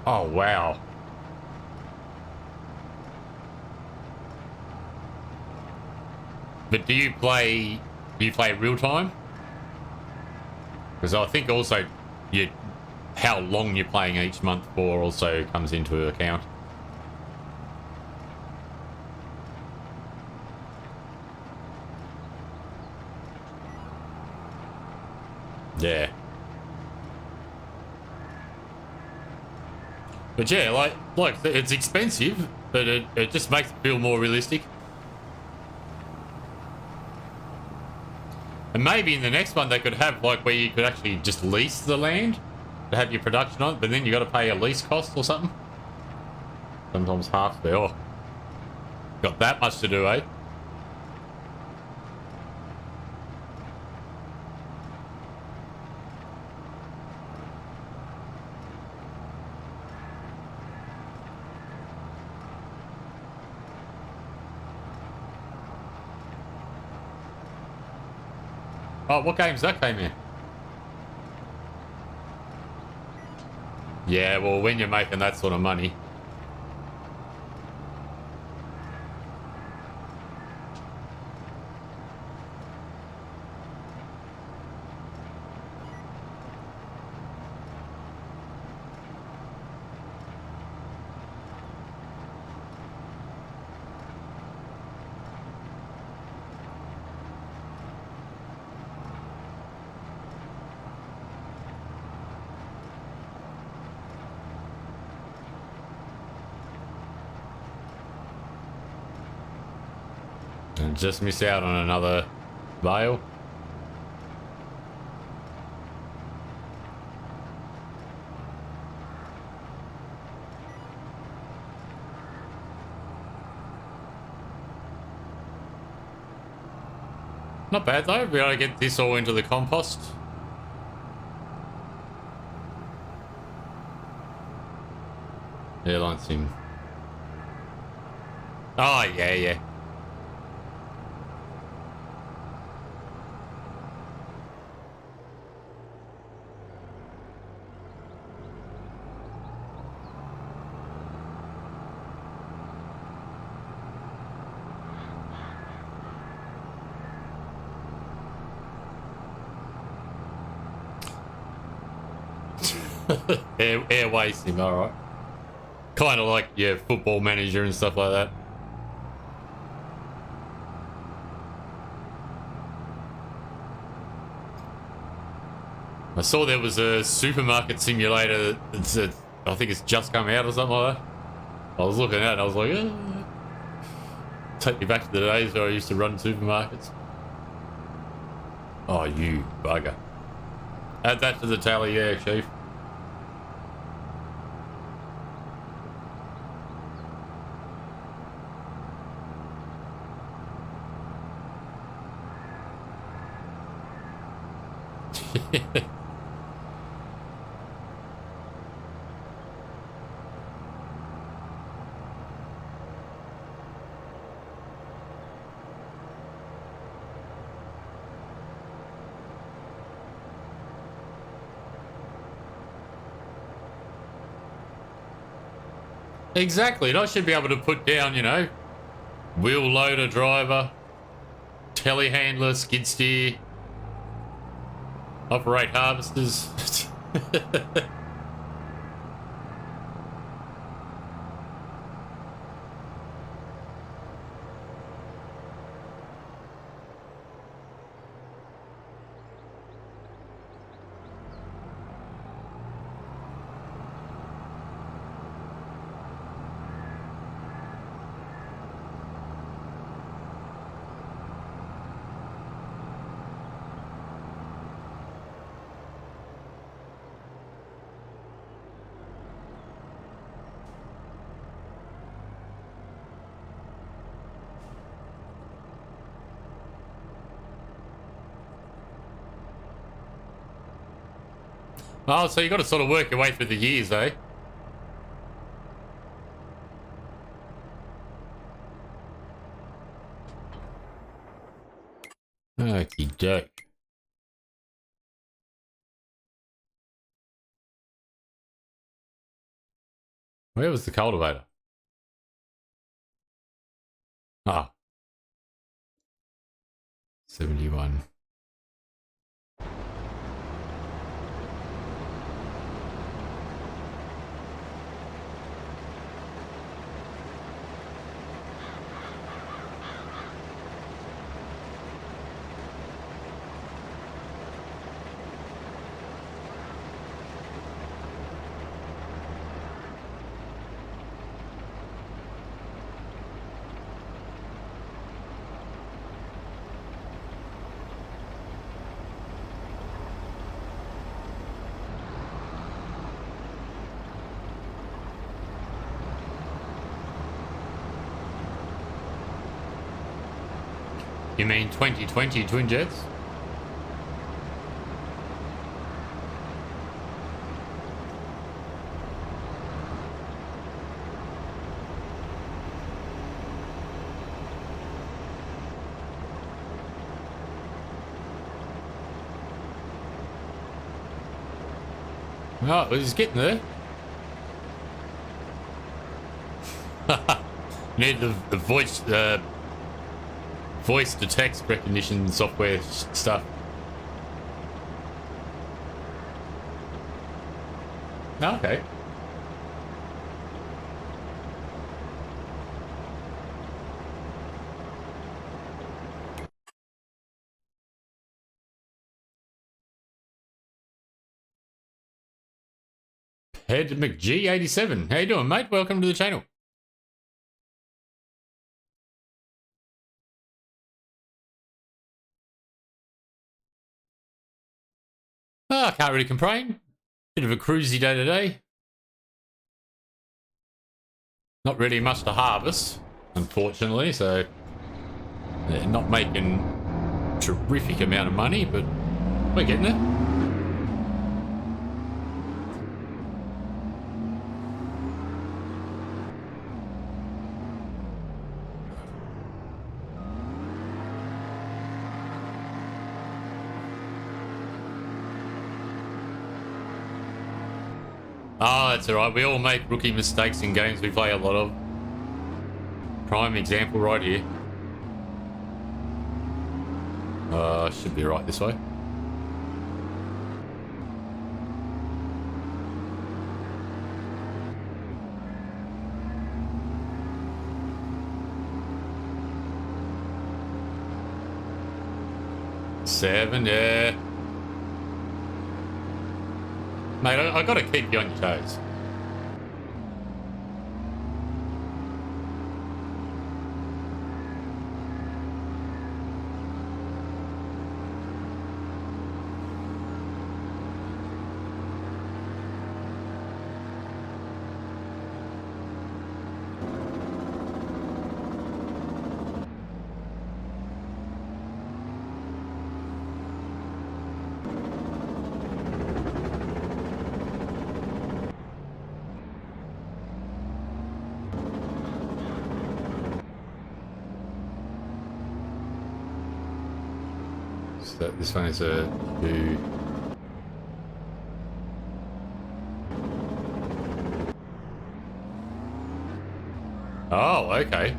Oh, wow. But do you play real time? Because I think also how long you're playing each month for also comes into account. Yeah. But yeah, like it's expensive, but it just makes it feel more realistic. And maybe in the next one they could have like where you could actually just lease the land to have your production on, but then you got to pay a lease cost or something. Sometimes half there. Oh, got that much to do, eh? Oh, what games that came in? Yeah, well, when you're making that sort of money. And just miss out on another bale. Not bad though. We gotta get this all into the compost. Airline sim. Oh yeah, yeah. Airway sim, alright. Kind of like your football manager and stuff like that. I saw there was a supermarket simulator that's I think it's just come out or something like that. I was looking at it and I was like, take me back to the days where I used to run supermarkets. Oh, you bugger. Add that to the tally, yeah, Chief. Exactly, and I should be able to put down, you know, wheel loader driver, telehandler, skid steer, operate harvesters. Oh, so you got to sort of work your way through the years, eh? Okie doke. Where was the cultivator? Ah. 71. You mean 2020 twin jets? Oh, he's getting there. Need the voice to text recognition software stuff. Okay. Head McG87. How you doing, mate? Welcome to the channel. Can't really complain. Bit of a cruisy day today. Not really much to harvest, unfortunately, so not making a terrific amount of money, but we're getting there. Oh, that's all right. We all make rookie mistakes in games we play a lot of. Prime example right here. Should be right this way. Seven, yeah. Mate, I gotta keep you on your toes. So this one is a 2. Oh, okay.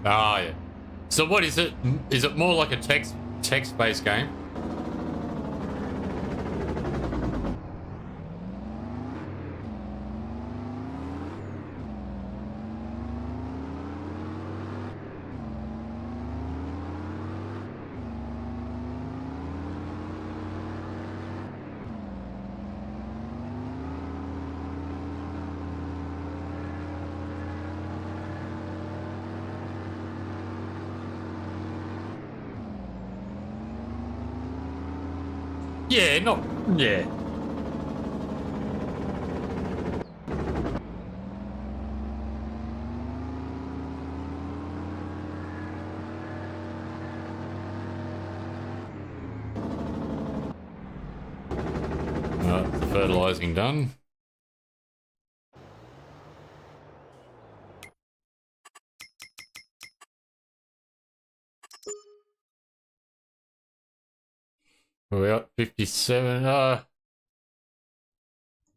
Ah, yeah. So what is it? Is it more like a text-based game? Yeah, not... Yeah. The fertilizing done. We're at 57.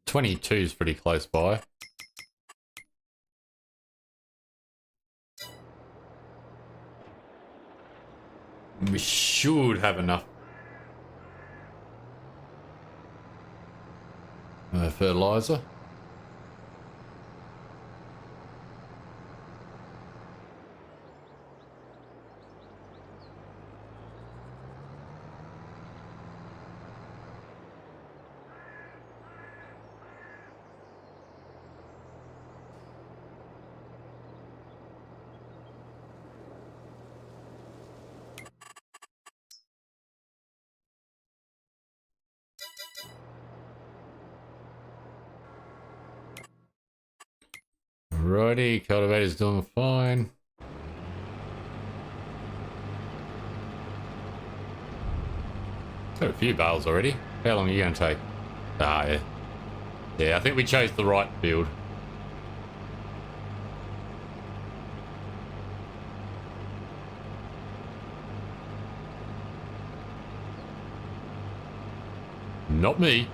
22 is pretty close by. We should have enough fertilizer. Alrighty, cultivator's doing fine. Got a few bales already. How long are you going to take? Ah, yeah. Yeah, I think we chose the right field. Not me.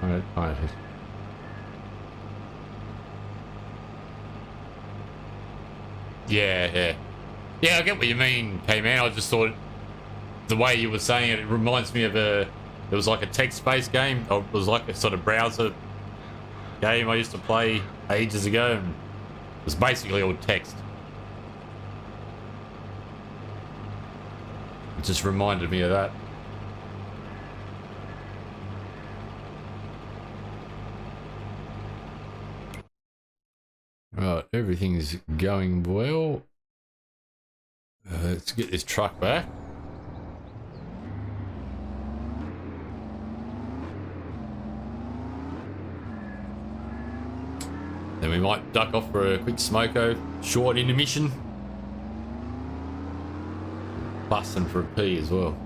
Alright. Yeah. Yeah, I get what you mean, K-Man. I just thought the way you were saying it, it reminds me of it was like a text-based game. Or it was like a sort of browser game I used to play ages ago, and it was basically all text. It just reminded me of that. Right, everything's going well. Let's get this truck back. Then we might duck off for a quick smoko, short intermission. Busting for a pee as well.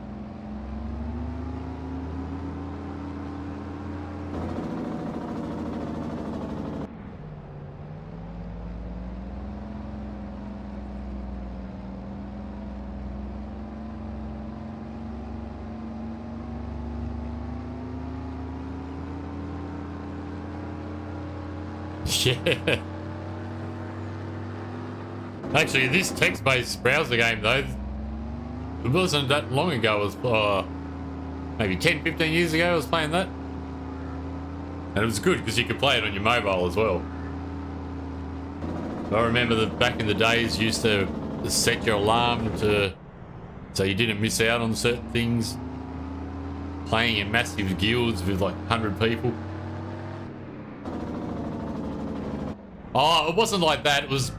Yeah. Actually, this text-based browser game, though, it wasn't that long ago. It was maybe 10, 15 years ago I was playing that. And it was good because you could play it on your mobile as well. I remember that back in the days you used to set your alarm so you didn't miss out on certain things. Playing in massive guilds with like 100 people. Oh, it wasn't like that. It was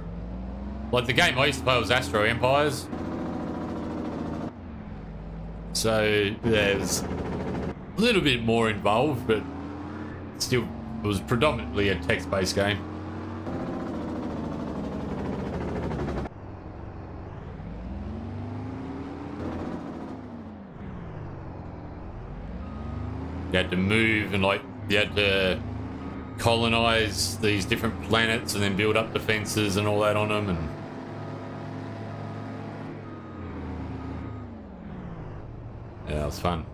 like the game I used to play was Astro Empires. So there was a little bit more involved, but still it was predominantly a text-based game. You had to move and like you had to colonize these different planets and then build up defenses and all that on them, and yeah, it was fun.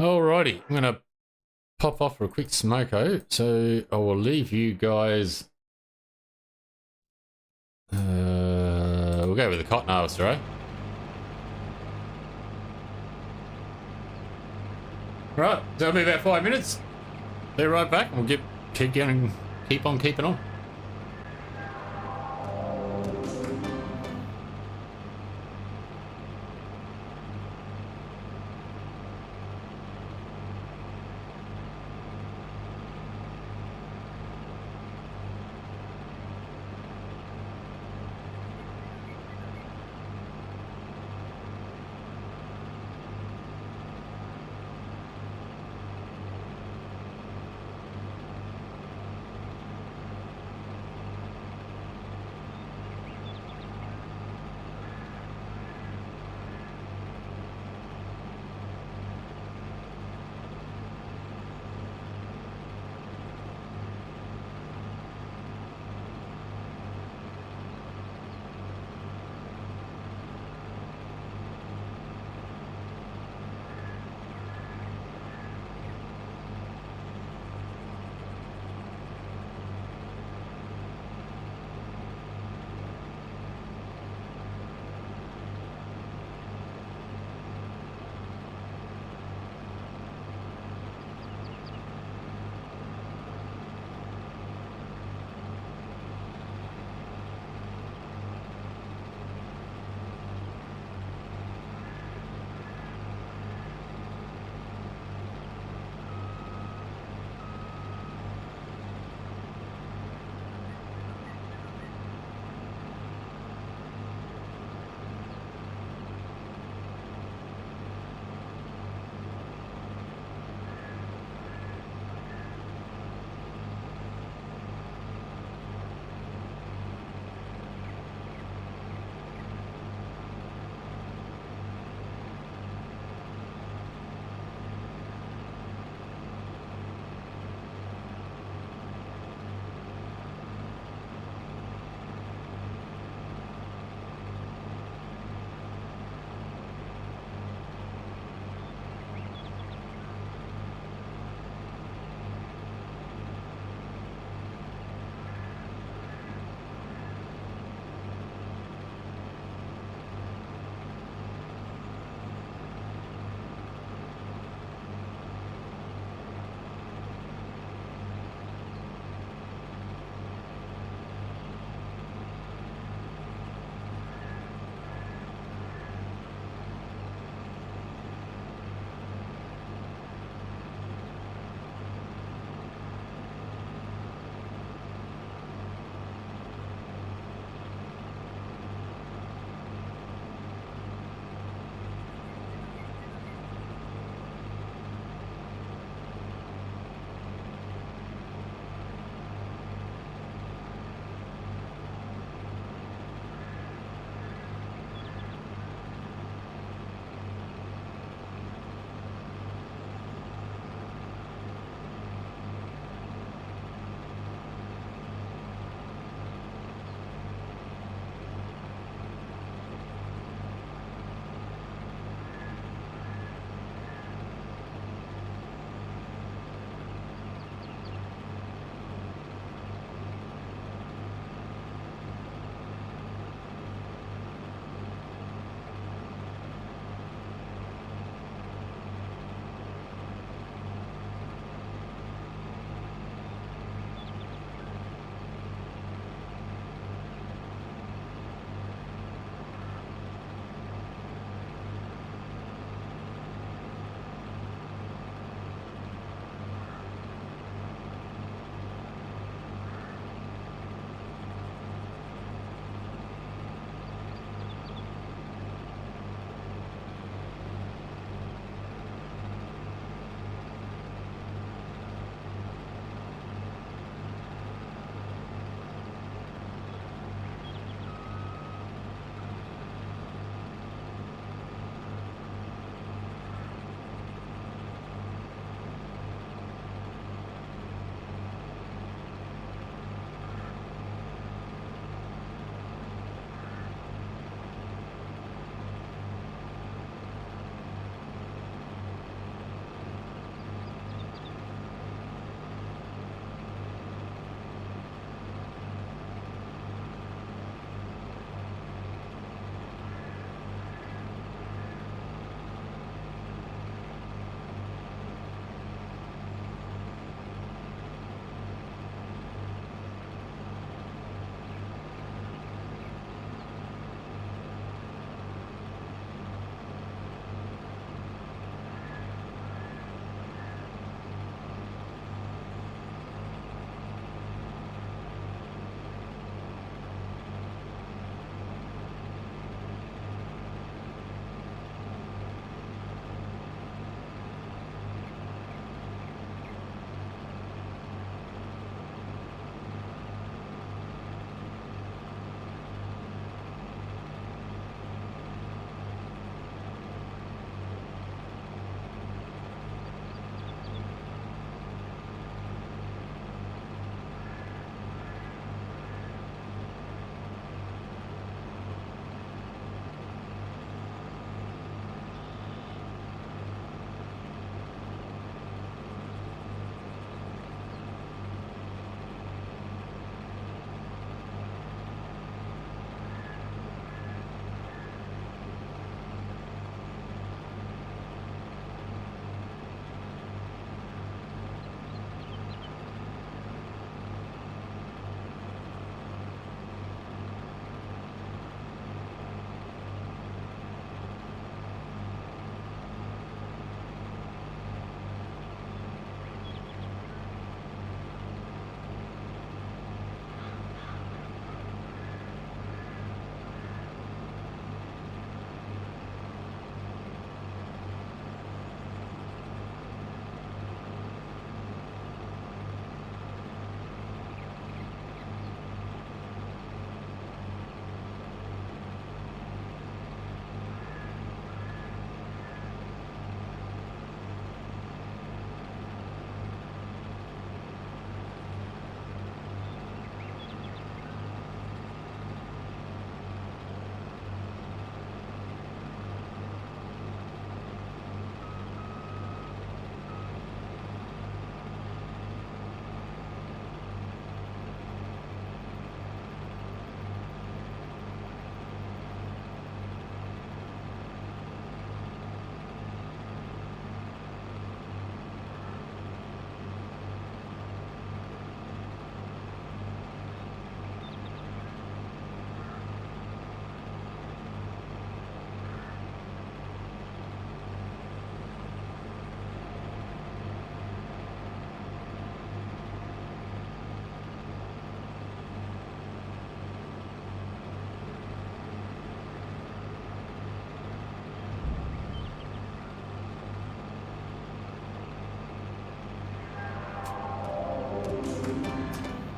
Alrighty, I'm gonna pop off for a quick smoko, so I will leave you guys. We'll go with the cotton harvester, eh? Right, so it'll be about 5 minutes. Be right back, and we'll keep going, keep on keeping on.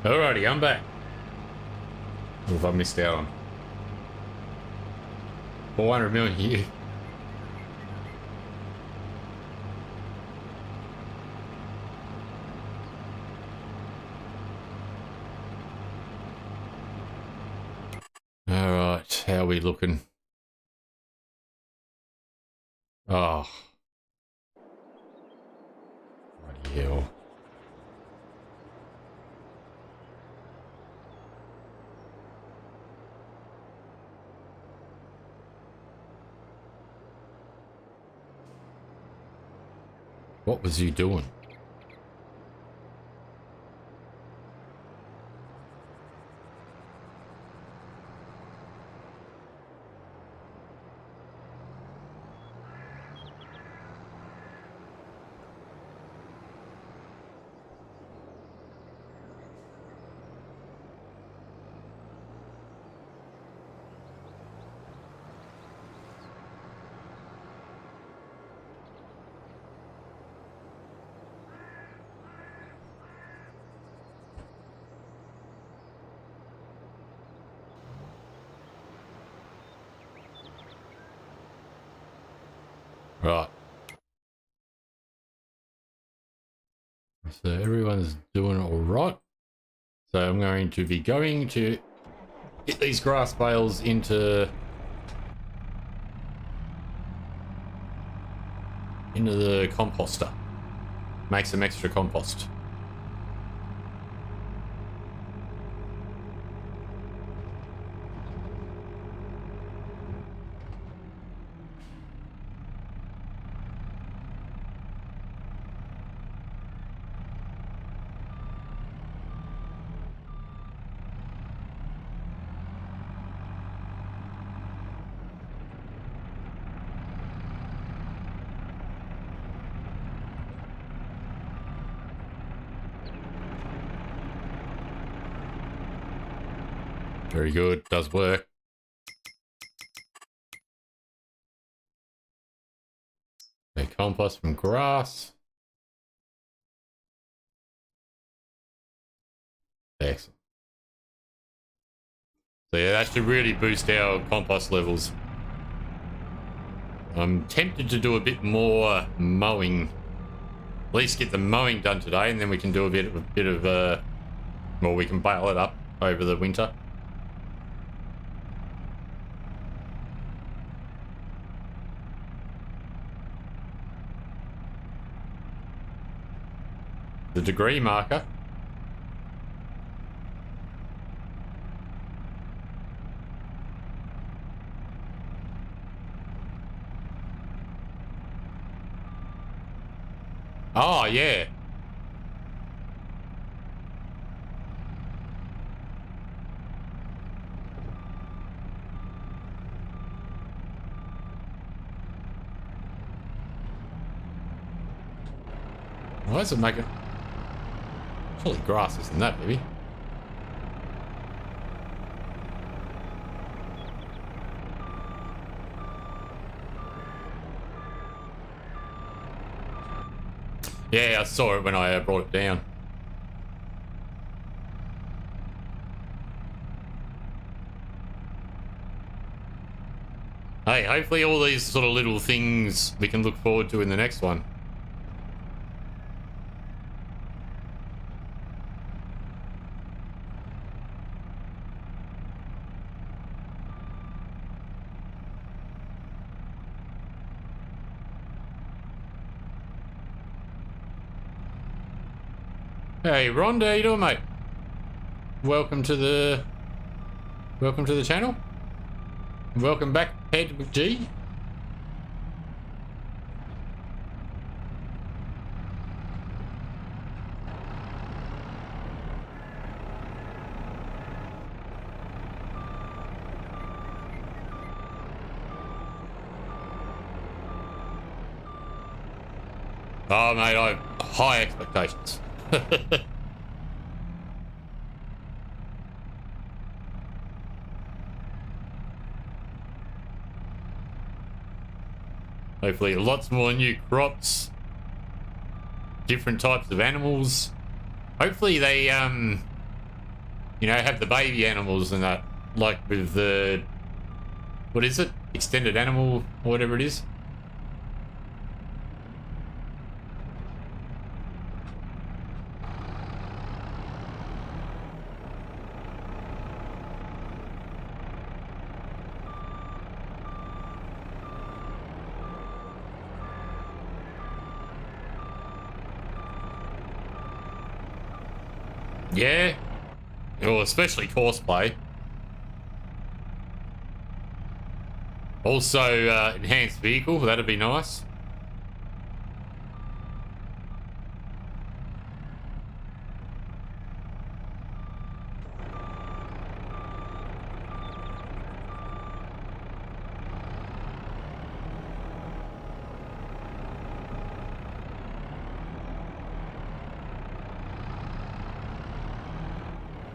Alrighty, I'm back. What have I missed out on? 400 million here. Alright, how are we looking? Oh. Bloody hell. What was you doing? Right. So everyone's doing all right. So I'm going to be going to get these grass bales into the composter. Make some extra compost. Very good, does work. Okay, compost from grass. Excellent. So yeah, that should really boost our compost levels. I'm tempted to do a bit more mowing. At least get the mowing done today, and then we can do a bit of well, we can bale it up over the winter. The degree marker. Oh, yeah. Why does it make it? Holy grass, isn't that, baby? Yeah, I saw it when I brought it down. Hey, hopefully all these sort of little things we can look forward to in the next one. Hey, Rhonda, how you doing, mate? Welcome to the channel. Welcome back, Head G. Oh, mate, I have high expectations. Hopefully lots more new crops, different types of animals. Hopefully they You know, have the baby animals and that, like with the, what is it? Extended animal, or whatever it is. Yeah, well, especially courseplay. Also, enhanced vehicle, that'd be nice.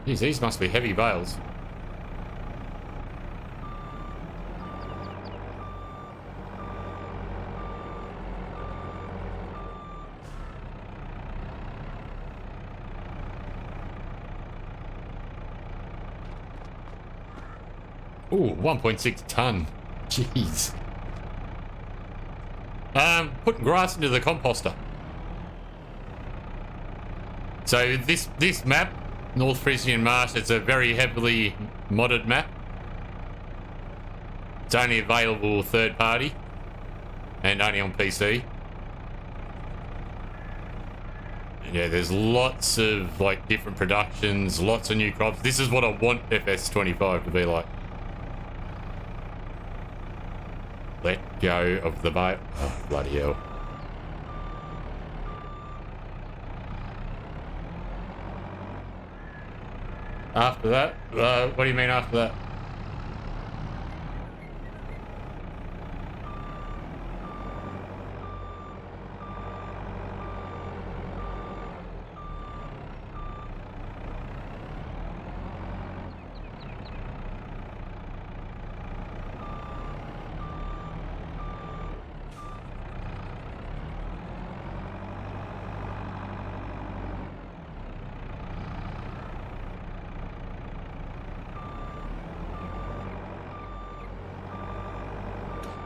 Jeez, these must be heavy bales. Ooh, 1.6 ton. Jeez. Putting grass into the composter. So this map, North Frisian Marsch, it's a very heavily modded map. It's only available third party and only on PC. Yeah, there's lots of like different productions, lots of new crops. This is what I want FS25 to be like. Let go of the boat. Oh, bloody hell. After that? What do you mean after that?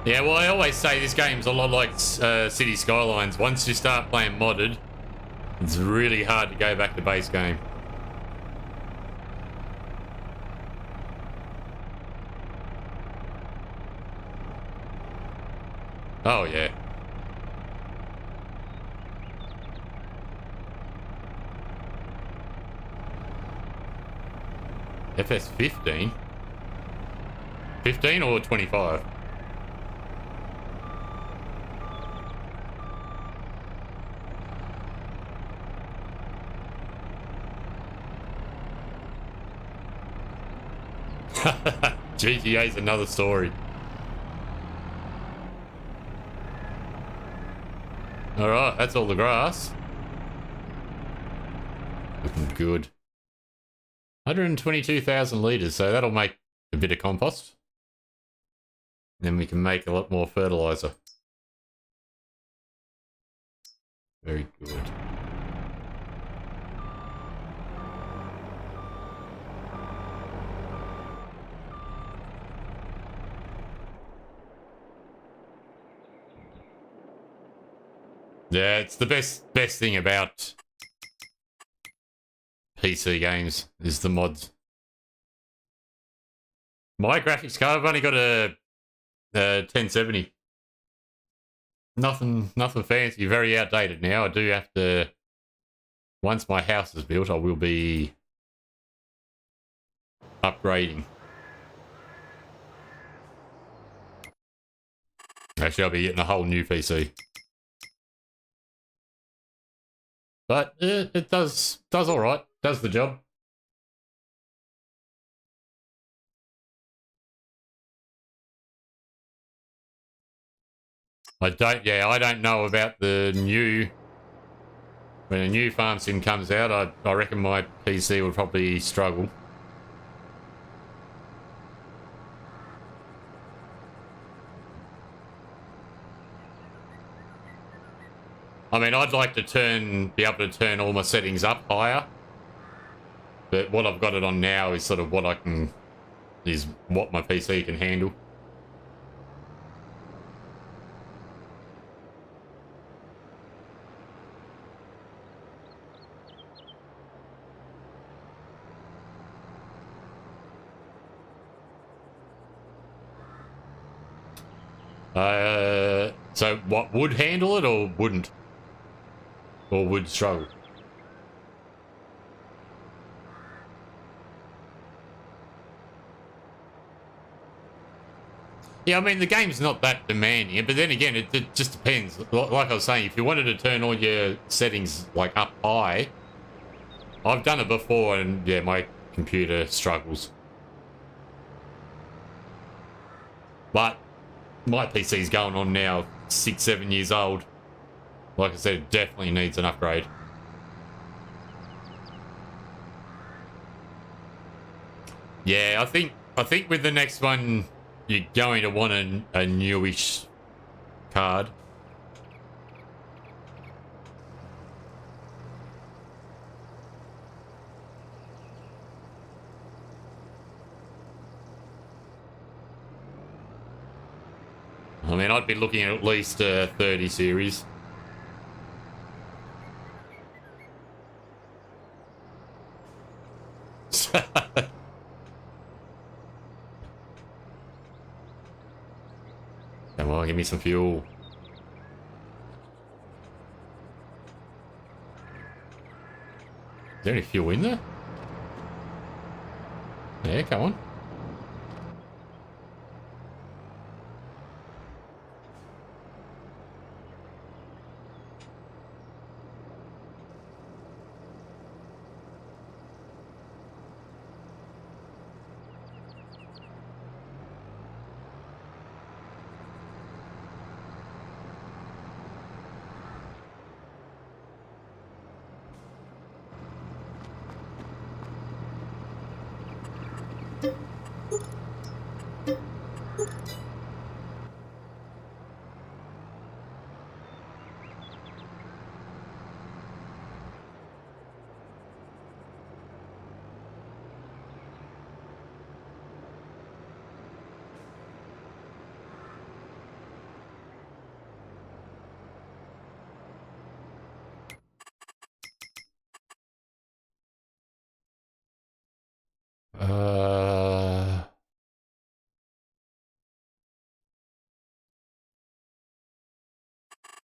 Yeah, well, I always say this game's a lot like City Skylines. Once you start playing modded, it's really hard to go back to base game. Oh, yeah. FS 15? 15 or 25? GTA's another story. Alright, that's all the grass. Looking good. 122,000 litres, so that'll make a bit of compost. Then we can make a lot more fertiliser. Very good. Yeah, it's the best thing about PC games is the mods. My graphics card, I've only got a 1070. Nothing fancy, very outdated now. I do have to, once my house is built, I will be upgrading. Actually, I'll be getting a whole new PC. But it does all right. Does the job. I don't know about the new. When a new farm sim comes out, I reckon my PC would probably struggle. I mean, I'd like to be able to turn all my settings up higher. But what I've got it on now is sort of what is what my PC can handle. So what, would handle it or wouldn't? Or would struggle? Yeah, I mean, the game's not that demanding, but then again, it just depends. Like I was saying, if you wanted to turn all your settings, like, up high, I've done it before, and, yeah, my computer struggles. But my PC's going on now 6-7 years old. Like I said, it definitely needs an upgrade. Yeah, I think with the next one, you're going to want a newish card. I mean, I'd be looking at least a 30 series. Come on, give me some fuel. Is there any fuel in there? Yeah, come on.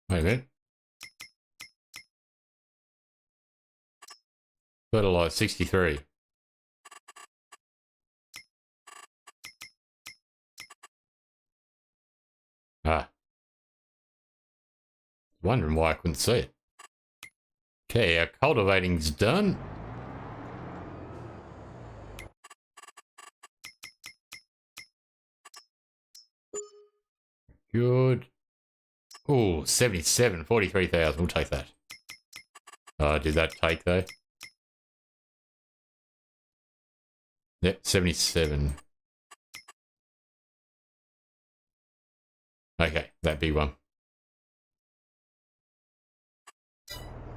Wait a minute. Fertilize 63. Ah. Wondering why I couldn't see it. Okay, our cultivating's done. Good. Oh, 77, 43,000. We'll take that. Did that take though? Yep, 77. Okay, that big one.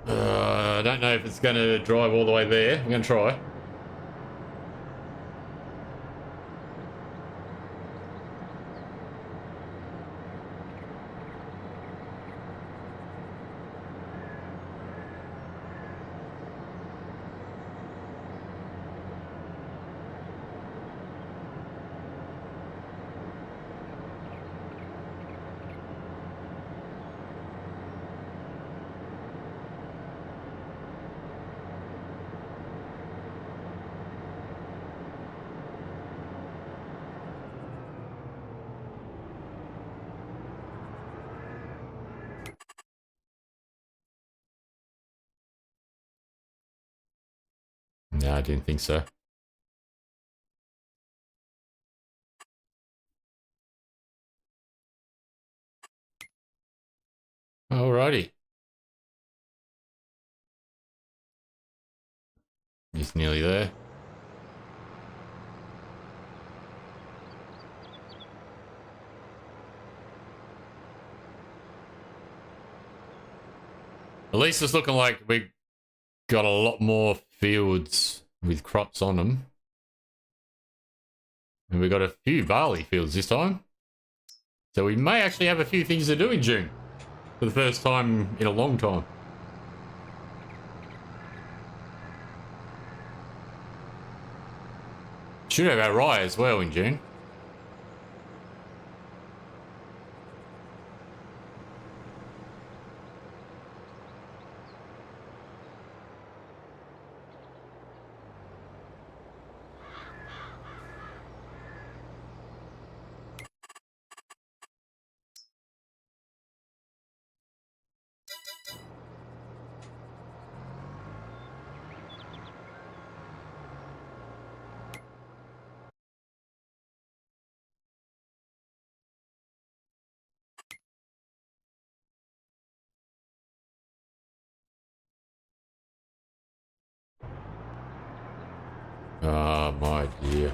I don't know if it's going to drive all the way there. I'm going to try. No, I didn't think so. Alrighty. Just nearly there. At least it's looking like we got a lot more fields with crops on them. And we've got a few barley fields this time. So we may actually have a few things to do in June. For the first time in a long time. Should have our rye as well in June. Oh, my dear.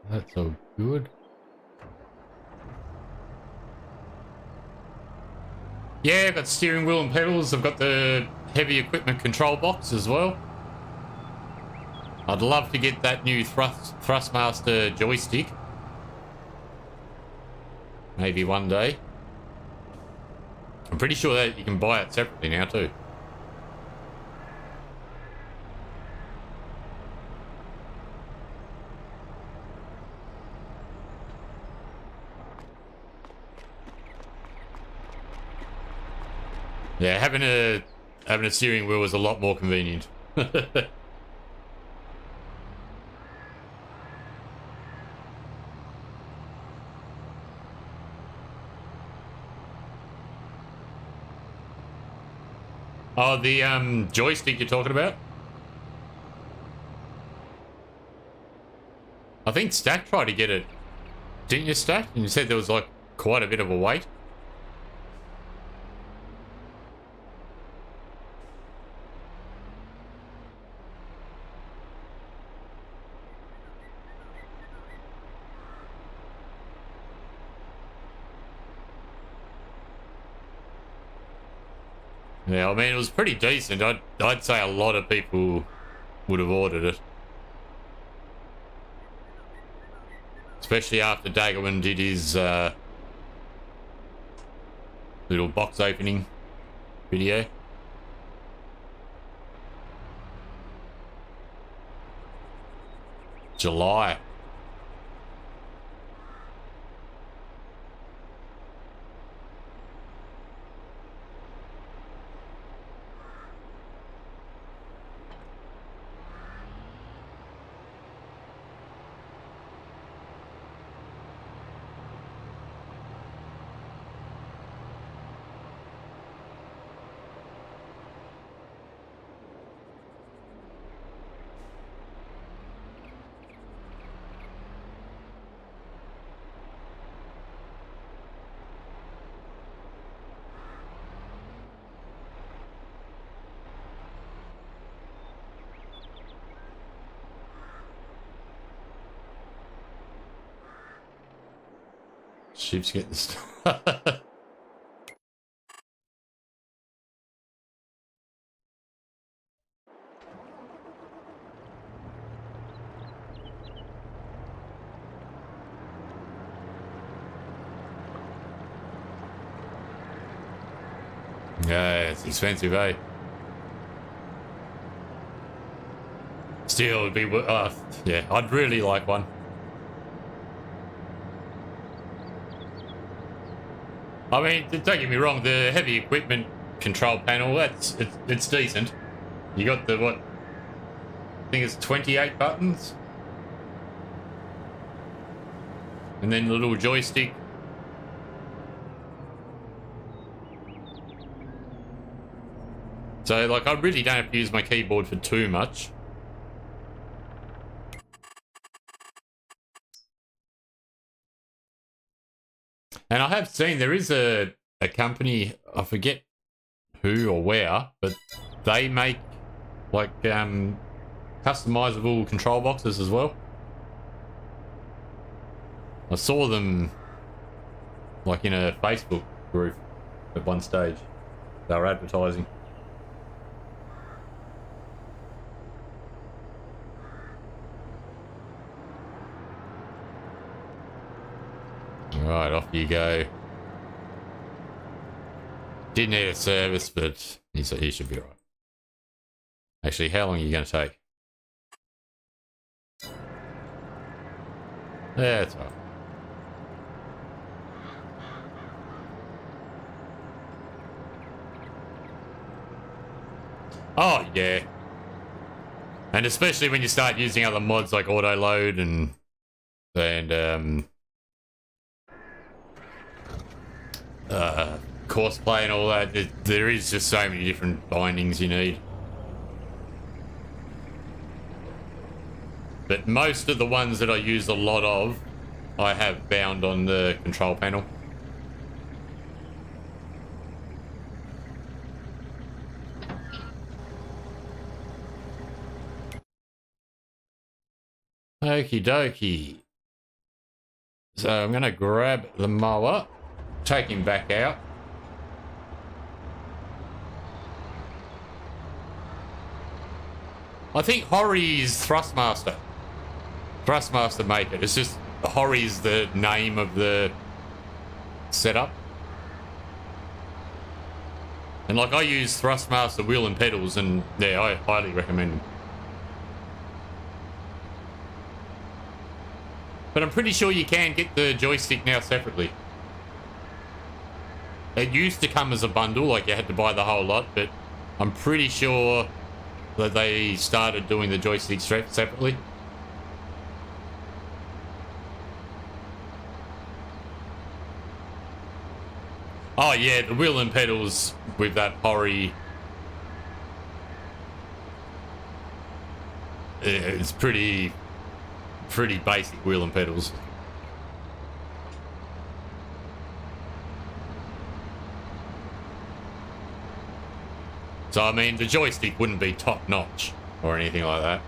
That's all good. Yeah, I've got steering wheel and pedals. I've got the heavy equipment control box as well. I'd love to get that new Thrustmaster joystick. Maybe one day. I'm pretty sure that you can buy it separately now too. Yeah, having a steering wheel is a lot more convenient. Oh, the joystick you're talking about? I think Stack tried to get it. Didn't you, Stack? And you said there was like quite a bit of a wait. Yeah, I mean, it was pretty decent. I'd say a lot of people would have ordered it. Especially after Daggerman did his little box opening video. July. Sheep's getting stuff. Yeah, it's expensive, eh? Still, it'd be... yeah, I'd really like one. I mean, don't get me wrong, the heavy equipment control panel, it's decent. You got the, what? I think it's 28 buttons. And then the little joystick. So, like, I really don't have to use my keyboard for too much. And I have seen there is a company, I forget who or where, but they make like customizable control boxes as well. I saw them like in a Facebook group at one stage. They were advertising. Right, off you go. Did need a service, but he should be right. Actually, how long are you going to take? Yeah, it's all right. Oh, yeah. And especially when you start using other mods like auto load and course play and all that, there is just so many different bindings you need. But most of the ones that I use a lot of, I have bound on the control panel. Okie dokie. So I'm going to grab the mower, take him back out. I think Hori's Thrustmaster. Thrustmaster make it. It's just Hori's the name of the setup. And like I use Thrustmaster wheel and pedals, and yeah, I highly recommend them. But I'm pretty sure you can get the joystick now separately. It used to come as a bundle, like you had to buy the whole lot, but I'm pretty sure that they started doing the joystick separately. Oh yeah, the wheel and pedals with that Hori. It's pretty basic wheel and pedals. So I mean, the joystick wouldn't be top notch or anything like that.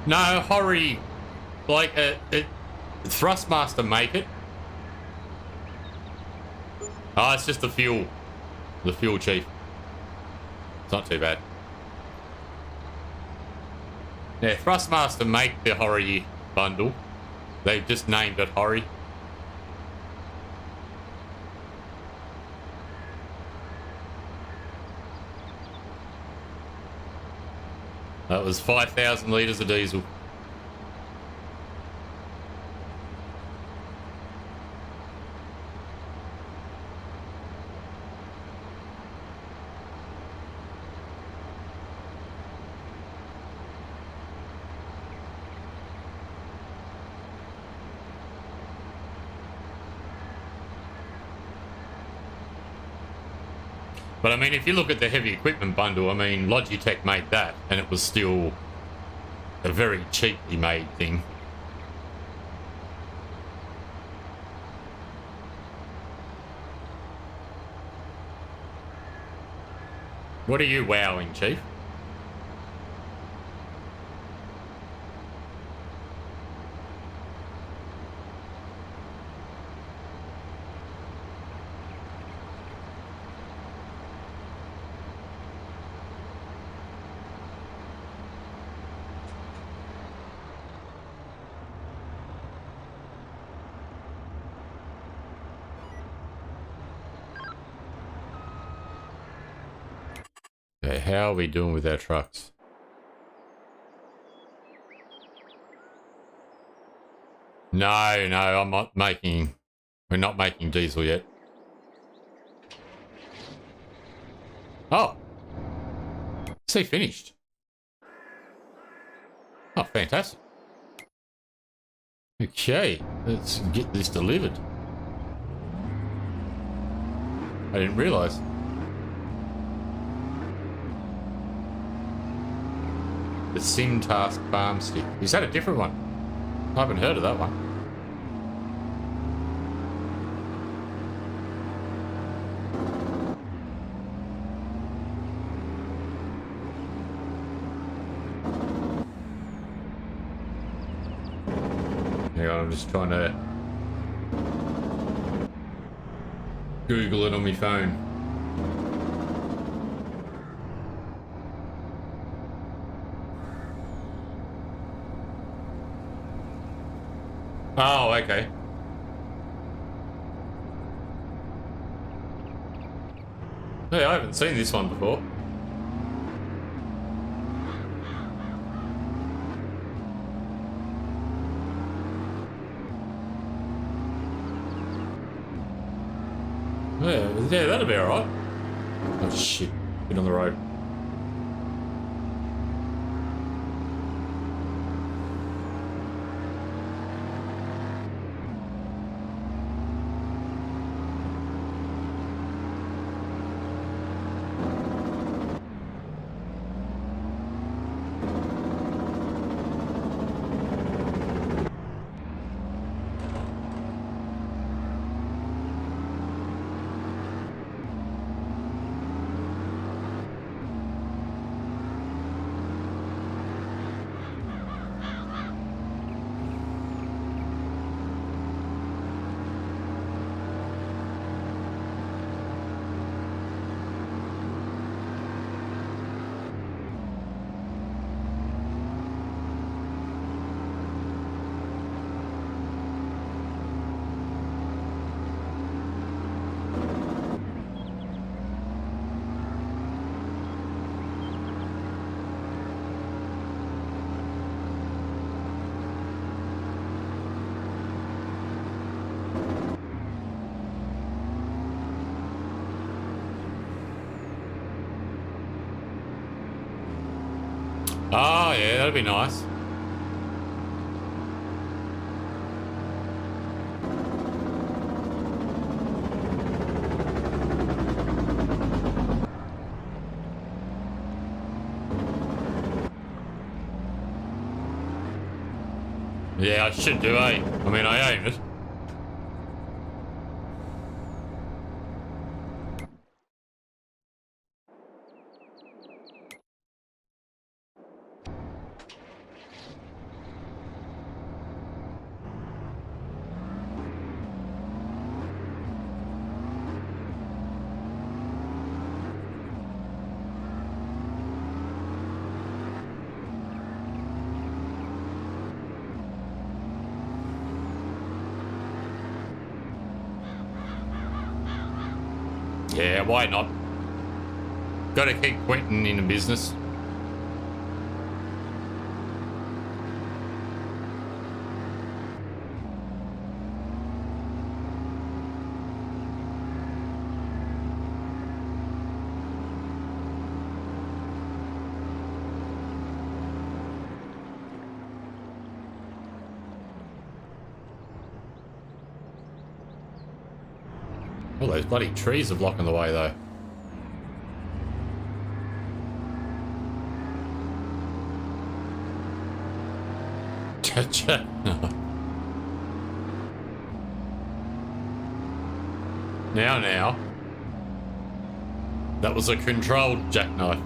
No, Hori, like Thrustmaster make it. Oh, it's just the fuel chief. It's not too bad. Yeah, Thrustmaster make the Hori bundle. They've just named it Hori. That was 5,000 litres of diesel. But I mean, if you look at the heavy equipment bundle, I mean, Logitech made that, and it was still a very cheaply made thing. What are you wowing, Chief? Okay, how are we doing with our trucks? No, I'm not making... We're not making diesel yet. Oh! See, finished. Oh, fantastic. Okay, let's get this delivered. I didn't realise. the Sim Task Farm Stick. Is that a different one? I haven't heard of that one. Hang on, I'm just trying to Google it on my phone. Oh, okay. Hey, I haven't seen this one before. Yeah, that'll be alright. Oh shit, get on the road. Oh, yeah, that'd be nice. Yeah, I should do, eh? I mean, I own it. Yeah, why not? Gotta keep Quentin in the business. All those bloody trees are blocking the way, though. Now. That was a controlled jackknife.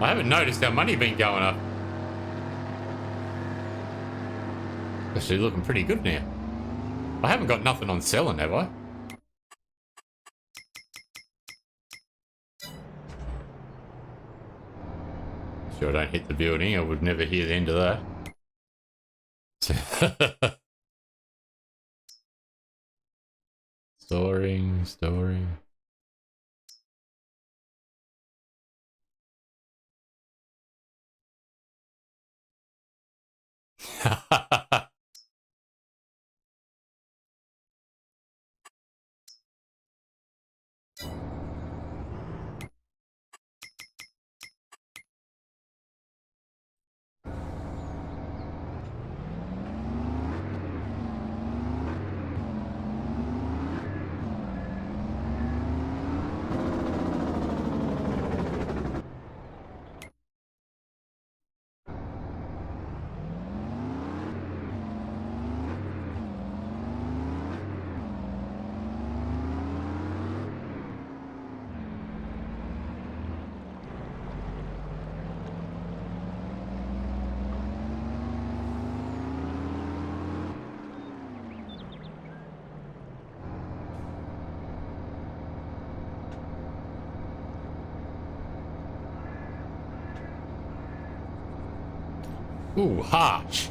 I haven't noticed our money been going up. Actually looking pretty good now. I haven't got nothing on selling, have I? Sure I don't hit the building. I would never hear the end of that. Storing. Ooh, harsh.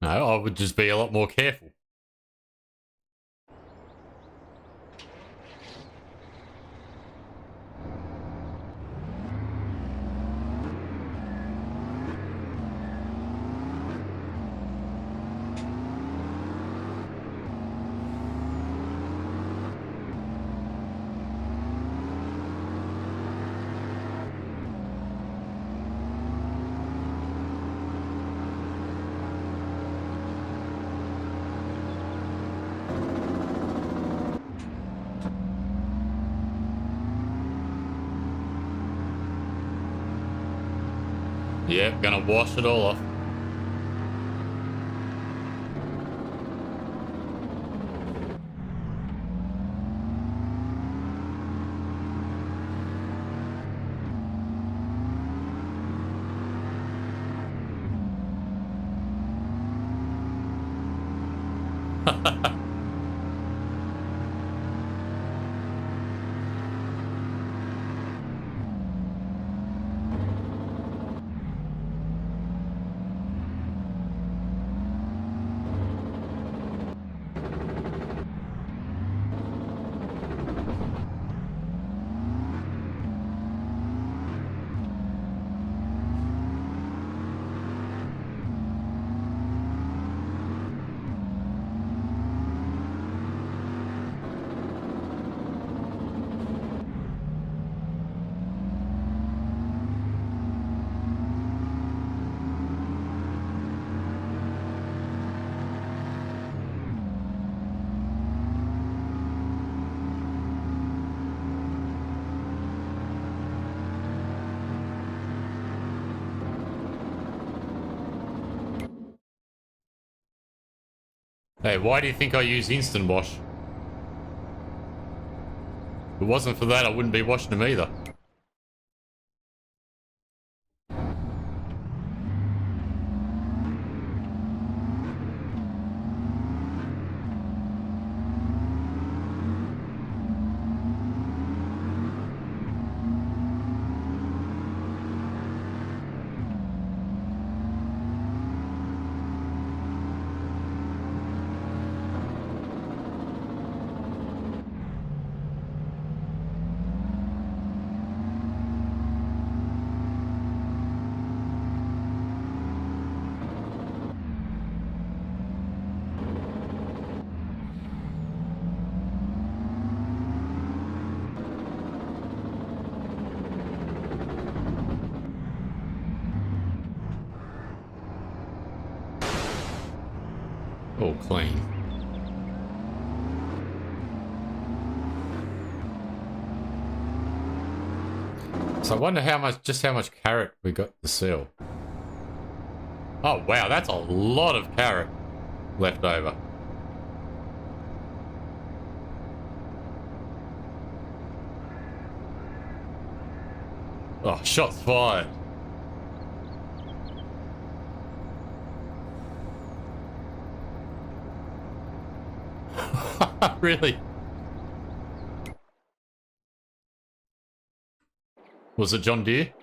No, I would just be a lot more careful. Yep, gonna wash it all off. Hey, why do you think I use instant wash? If it wasn't for that, I wouldn't be washing them either. All clean. So I wonder just how much carrot we got to sell. Oh wow, that's a lot of carrot left over. Oh, shots fired. Really? Was it John Deere?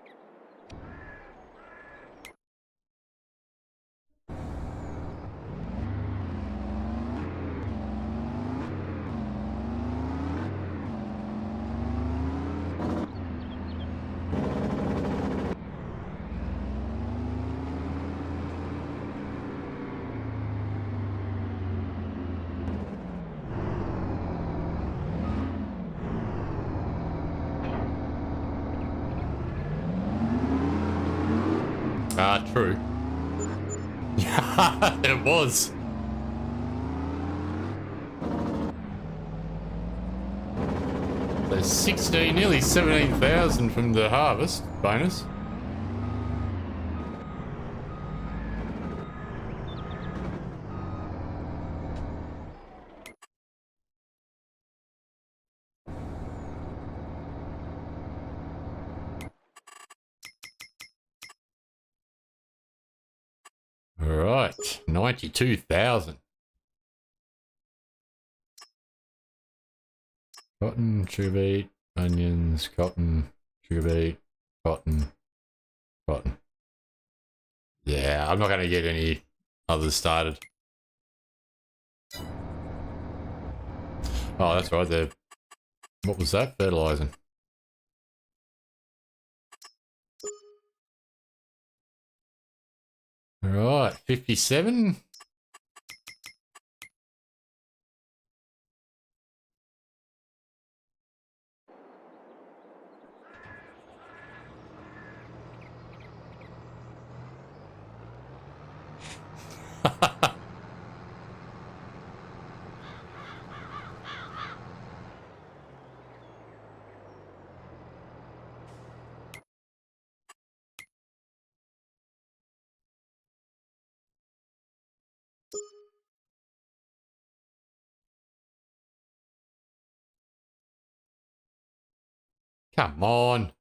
True. It was. So 16, nearly 17,000 from the harvest bonus. All right, 92,000. Cotton, sugar beet, onions, cotton, sugar beet, cotton, cotton. Yeah, I'm not going to get any others started. Oh, that's right. What was that? Fertilizing. All right, 57. Come on.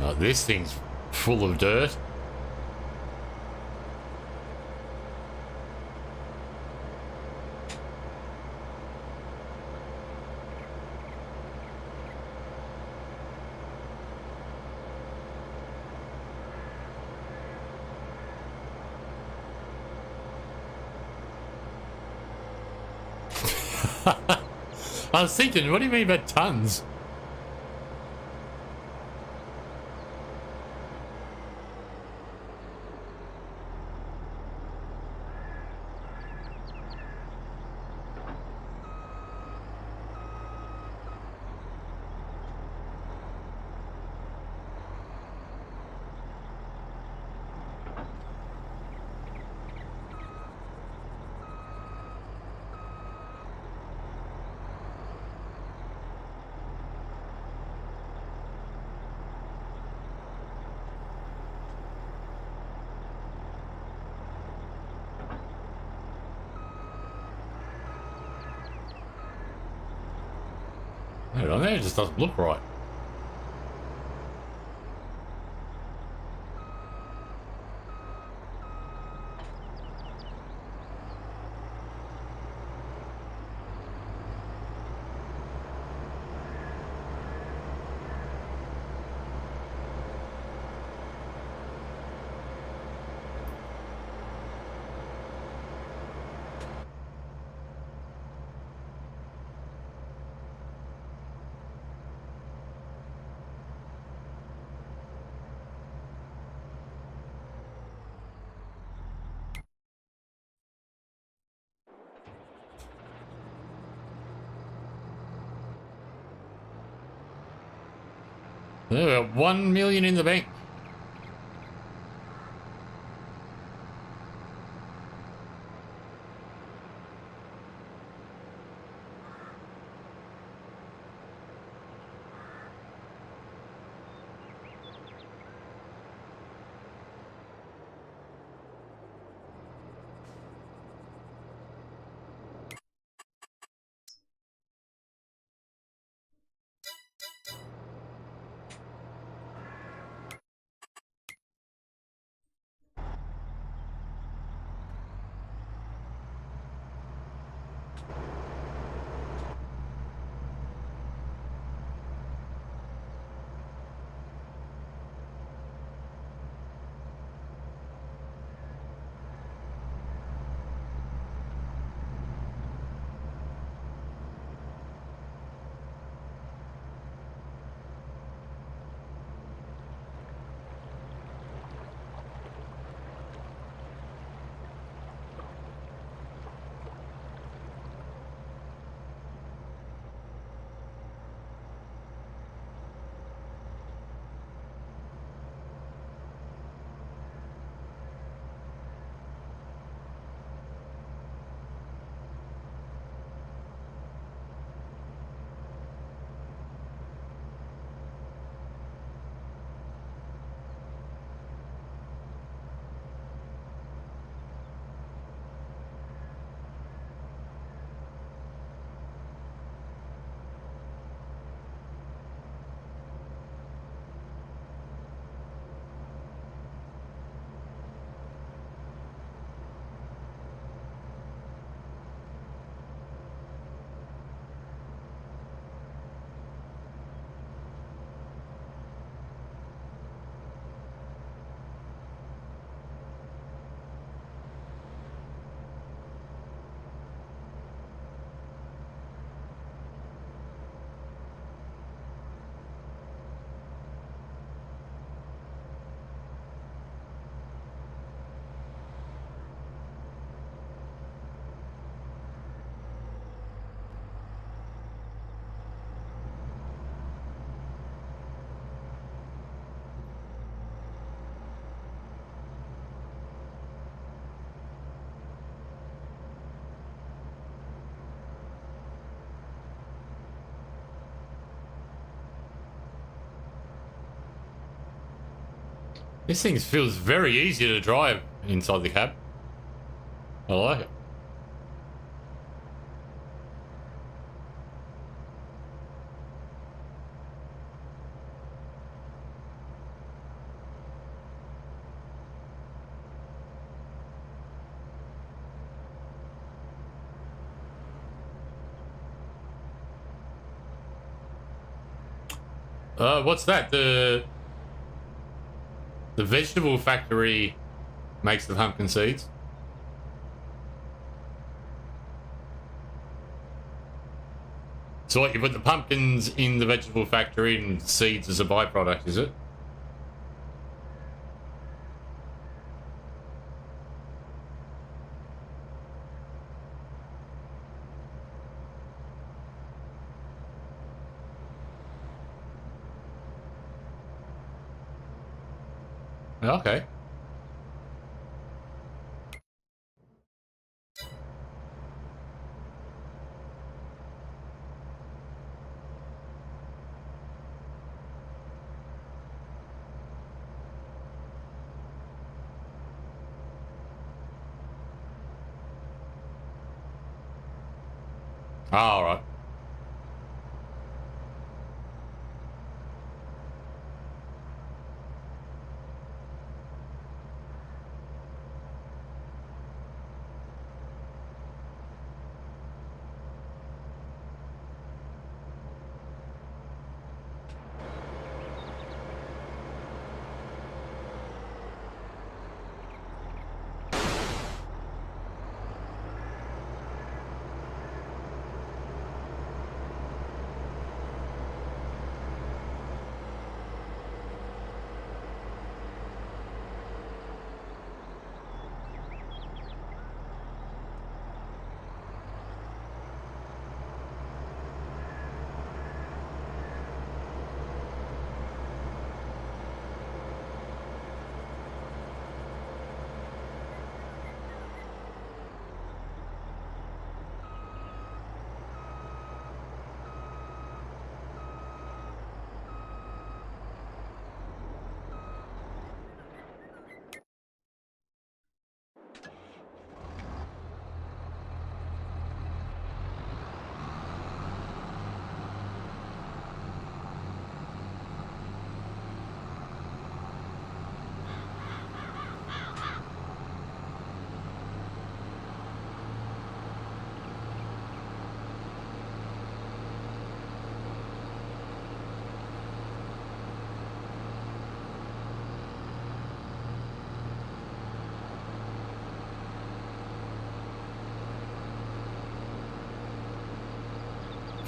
Oh, this thing's full of dirt. I was thinking, what do you mean about tons? I don't know, it just doesn't look right. There we got 1 million in the bank. This thing feels very easy to drive inside the cab. I like it. What's that? The vegetable factory makes the pumpkin seeds. So what, you put the pumpkins in the vegetable factory and seeds as a byproduct, is it? Okay. All right.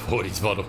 Forty's bottle.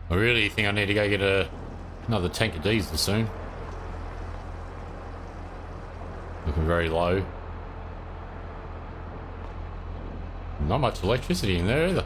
I really think I need to go get another tank of diesel soon. Looking very low. Not much electricity in there either.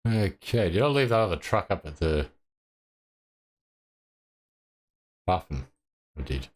Okay, did I leave that other truck up at the Buffen? I did.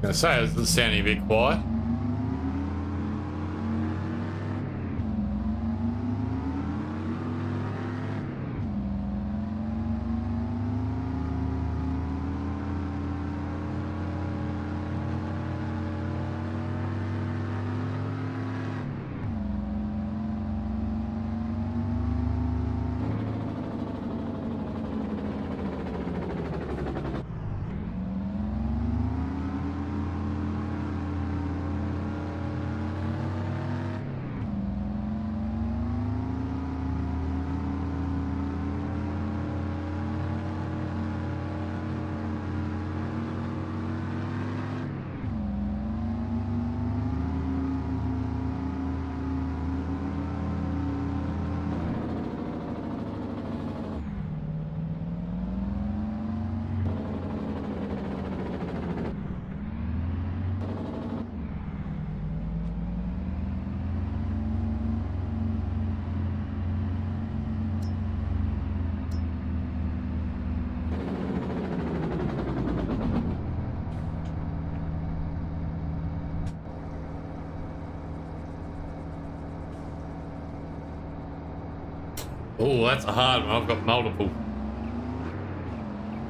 I was gonna say, it was sounding a bit quiet. Oh, that's a hard one. I've got multiple.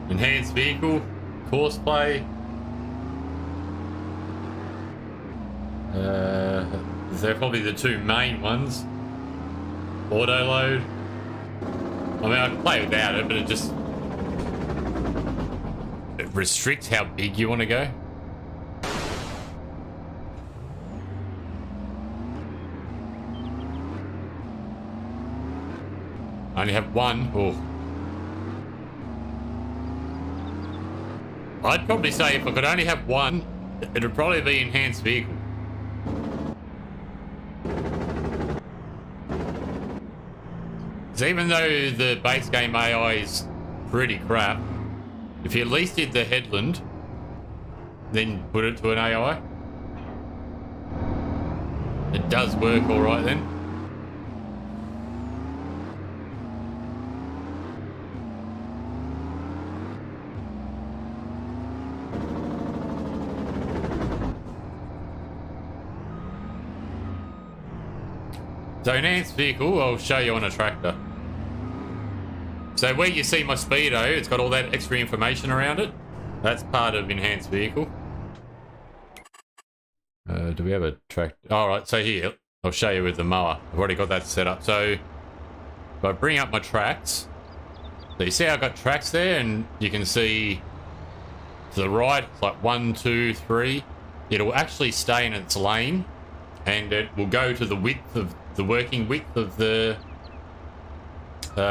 Enhanced vehicle, course play. They're probably the two main ones. Auto load. I mean, I can play without it, but it restricts how big you want to go. I only have one. Oh. I'd probably say if I could only have one, it would probably be enhanced vehicle. Because even though the base game AI is pretty crap, if you at least did the headland, then put it to an AI, it does work all right then. So enhanced vehicle, I'll show you on a tractor. So where you see my speedo, it's got all that extra information around it. That's part of enhanced vehicle. Do we have a tractor? All right, so here, I'll show you with the mower. I've already got that set up. So if I bring up my tracks, so you see I've got tracks there, and you can see to the right, it's like 1, 2, 3. It'll actually stay in its lane, and it will go to the width of the working width of the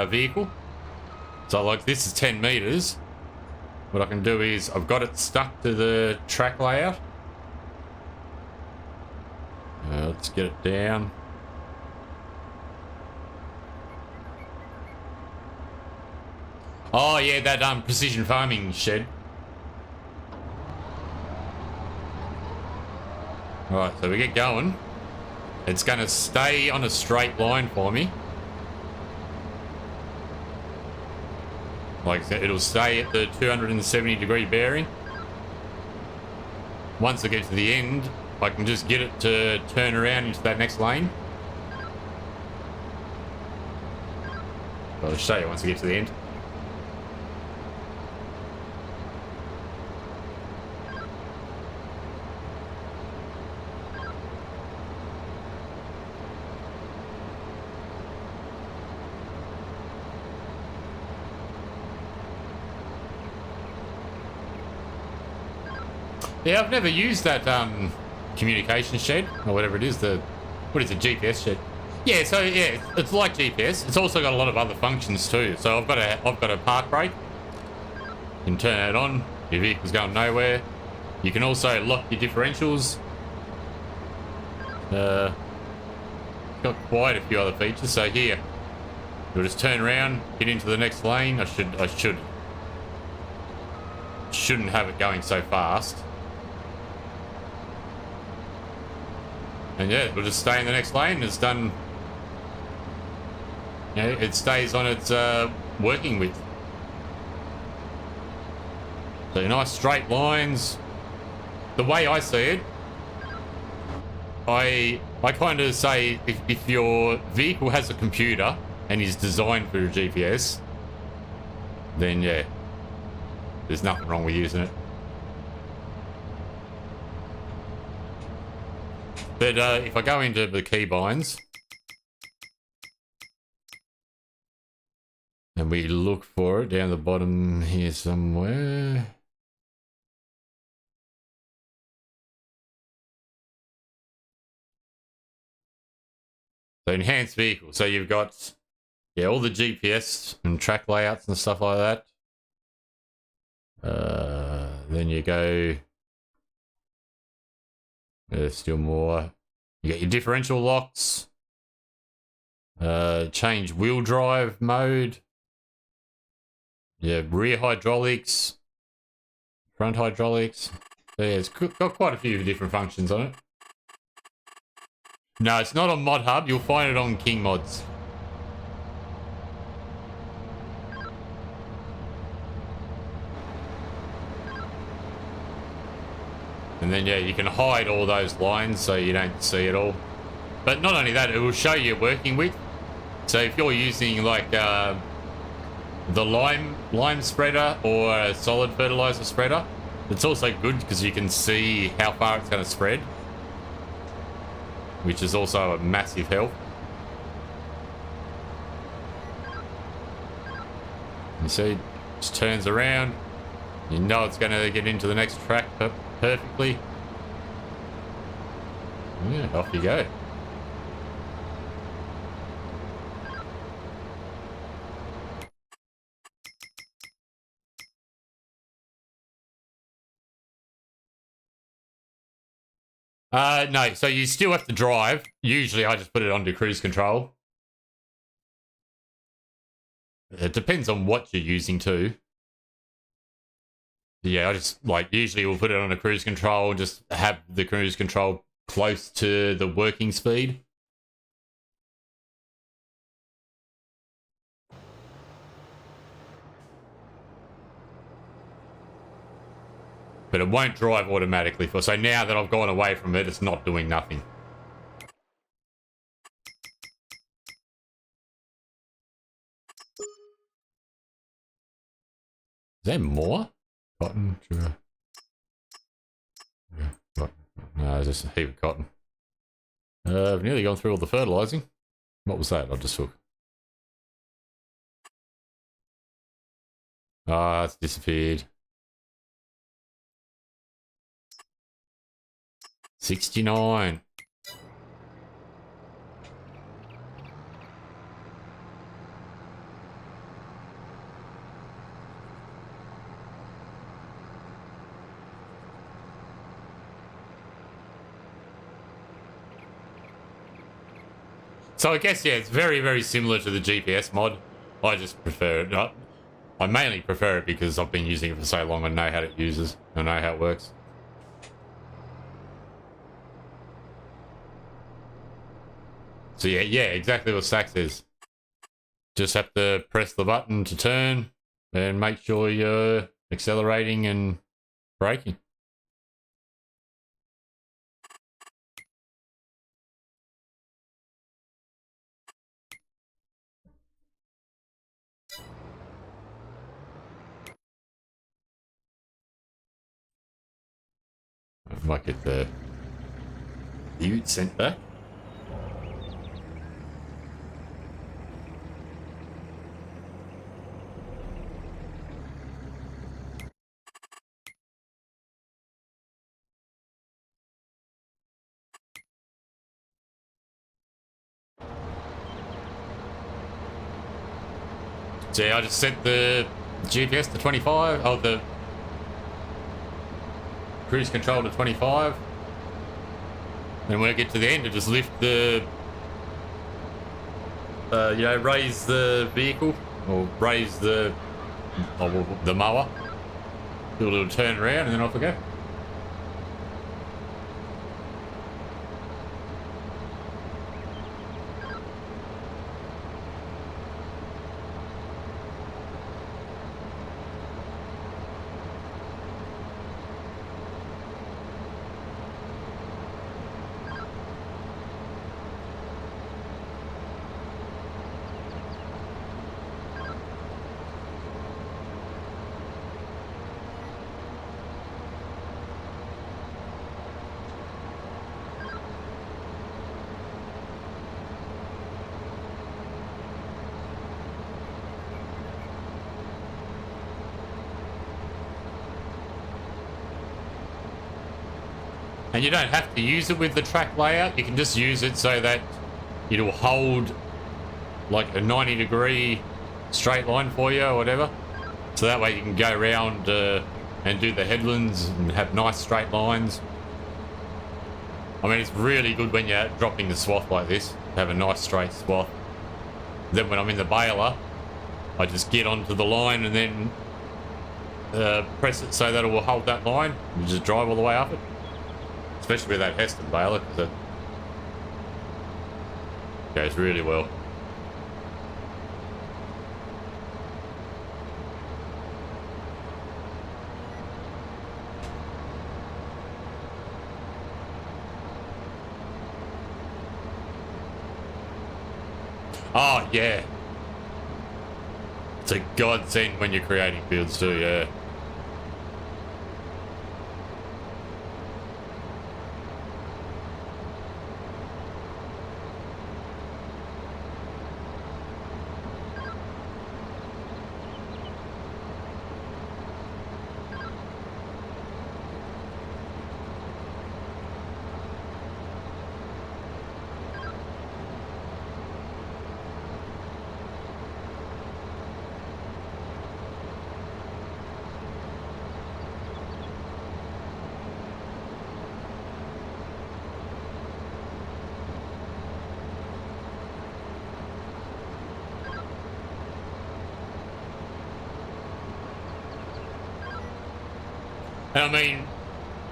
vehicle. So like this is 10 meters. What I can do is I've got it stuck to the track layout. Let's get it down. Oh yeah, that precision farming shed. Right, so we get going. It's going to stay on a straight line for me. Like I said, it'll stay at the 270-degree bearing. Once I get to the end, I can just get it to turn around into that next lane. I'll show you once I get to the end. Yeah, I've never used that communication shed or whatever it is. What is it, GPS shed? Yeah, so yeah, it's like GPS. It's also got a lot of other functions too. So I've got a park brake. You can turn that on. Your vehicle's going nowhere. You can also lock your differentials. Got quite a few other features. So here, you'll just turn around, get into the next lane. I shouldn't have it going so fast. And yeah, we'll just stay in the next lane. It's done. You know, it stays on its working width. So nice straight lines. The way I see it, I kind of say if your vehicle has a computer and is designed for a GPS, then yeah, there's nothing wrong with using it. But if I go into the keybinds and we look for it down the bottom here somewhere. So enhanced vehicle. So you've got, yeah, all the GPS and track layouts and stuff like that. Then you go, there's still more. You got your differential locks. Change wheel drive mode. Yeah, rear hydraulics. Front hydraulics. So yeah, it's got quite a few different functions on it. No, it's not on Mod Hub. You'll find it on King Mods. And then, yeah, you can hide all those lines so you don't see it all. But not only that, it will show you working width. So if you're using like the lime spreader or a solid fertilizer spreader, it's also good because you can see how far it's going to spread, which is also a massive help. You see, it just turns around. You know it's going to get into the next track perfectly. Yeah, off you go. No, so you still have to drive. Usually I just put it onto cruise control. It depends on what you're using too. Yeah, I just, like, usually we'll put it on a cruise control, just have the cruise control close to the working speed. But it won't drive automatically. So now that I've gone away from it, it's not doing nothing. there more? Cotton, sugar. Yeah, cotton. No, there's just a heap of cotton. I've nearly gone through all the fertilising. What was that I just took? Ah, it's disappeared. 69. So I guess, yeah, it's very, very similar to the GPS mod. I just prefer it. I mainly prefer it because I've been using it for so long and know how it uses. I know how it works. So yeah, exactly what Stack says. Just have to press the button to turn and make sure you're accelerating and braking. I might get the Ute sent back. So yeah, I just set the GPS to 25, oh, the cruise control to 25. And when I get to the end, I just lift the, raise the vehicle, or raise the mower, do a little turn around, and then off I go. And you don't have to use it with the track layout. You can just use it so that it'll hold like a 90-degree straight line for you or whatever. So that way you can go around and do the headlands and have nice straight lines. I mean, it's really good when you're dropping the swath like this, have a nice straight swath. Then when I'm in the baler, I just get onto the line and then press it so that it will hold that line and just drive all the way up it. Especially with that Heston baler, because it goes really well. Oh, yeah. It's a godsend when you're creating fields too, yeah. And I mean,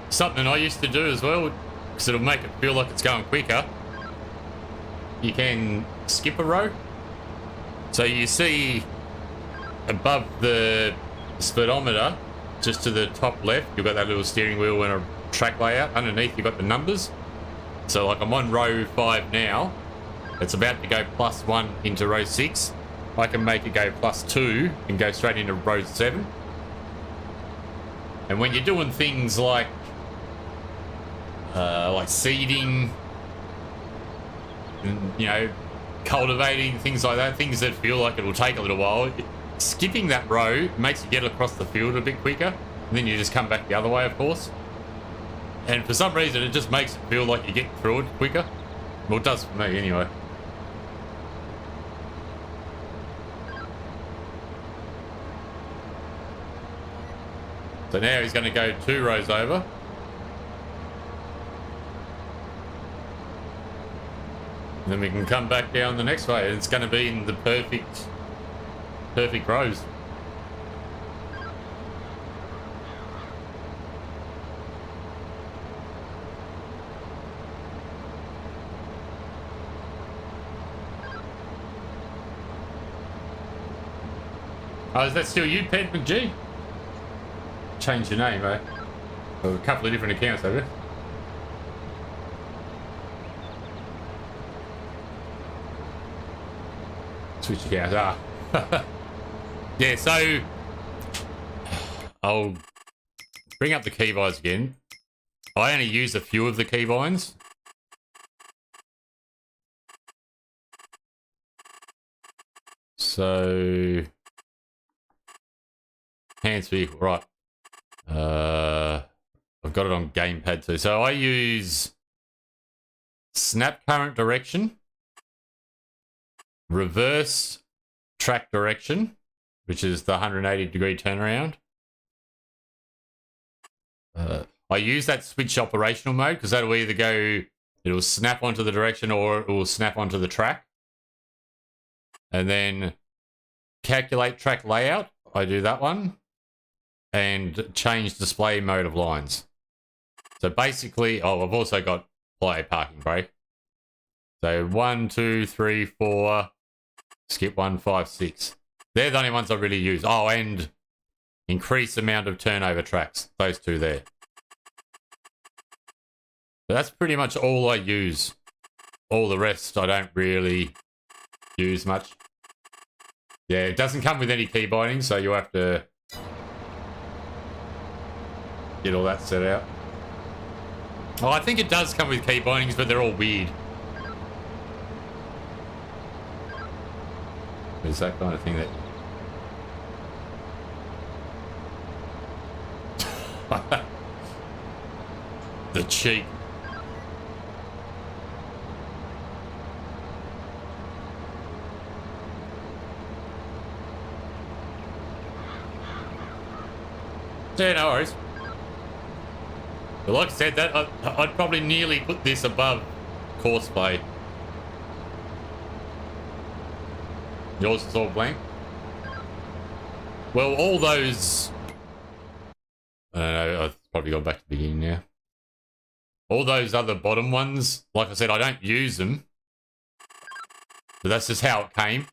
something I used to do as well, because it'll make it feel like it's going quicker, you can skip a row. So you see above the speedometer, just to the top left, you've got that little steering wheel and a track layout. Underneath, you've got the numbers. So like I'm on row 5 now. It's about to go +1 into row 6. I can make it go +2 and go straight into row 7. And when you're doing things like seeding, and, you know, cultivating, things like that, things that feel like it will take a little while, skipping that row makes you get across the field a bit quicker, and then you just come back the other way, of course. And for some reason, it just makes it feel like you get through it quicker. Well, it does for me, anyway. So now he's going to go 2 rows over. And then we can come back down the next way. It's going to be in the perfect rows. Oh, is that still you, Ped McGee? Change your name, eh? Well, a couple of different accounts over. Switch accounts, yeah, so I'll bring up the keybinds again. I only use a few of the keybinds. So hands vehicle, right. I've got it on gamepad too. So I use snap current direction, reverse track direction, which is the 180-degree turnaround. I use that switch operational mode because that'll either go, it'll snap onto the direction or it will snap onto the track. And then calculate track layout, I do that one. And change display mode of lines. So basically, oh, I've also got play parking brake. So 1, 2, 3, 4, skip 1, 5, 6. They're the only ones I really use. Oh, and increase amount of turnover tracks. Those two there. But that's pretty much all I use. All the rest I don't really use much. Yeah, it doesn't come with any key bindings, so you have to get all that set out. Oh, I think it does come with key bindings, but they're all weird. There's that kind of thing that... The cheek. Yeah, no worries. But like I said, that I'd probably nearly put this above course play. Yours is all blank. Well, all those... I don't know, I've probably gone back to the beginning now. All those other bottom ones, like I said, I don't use them. But that's just how it came.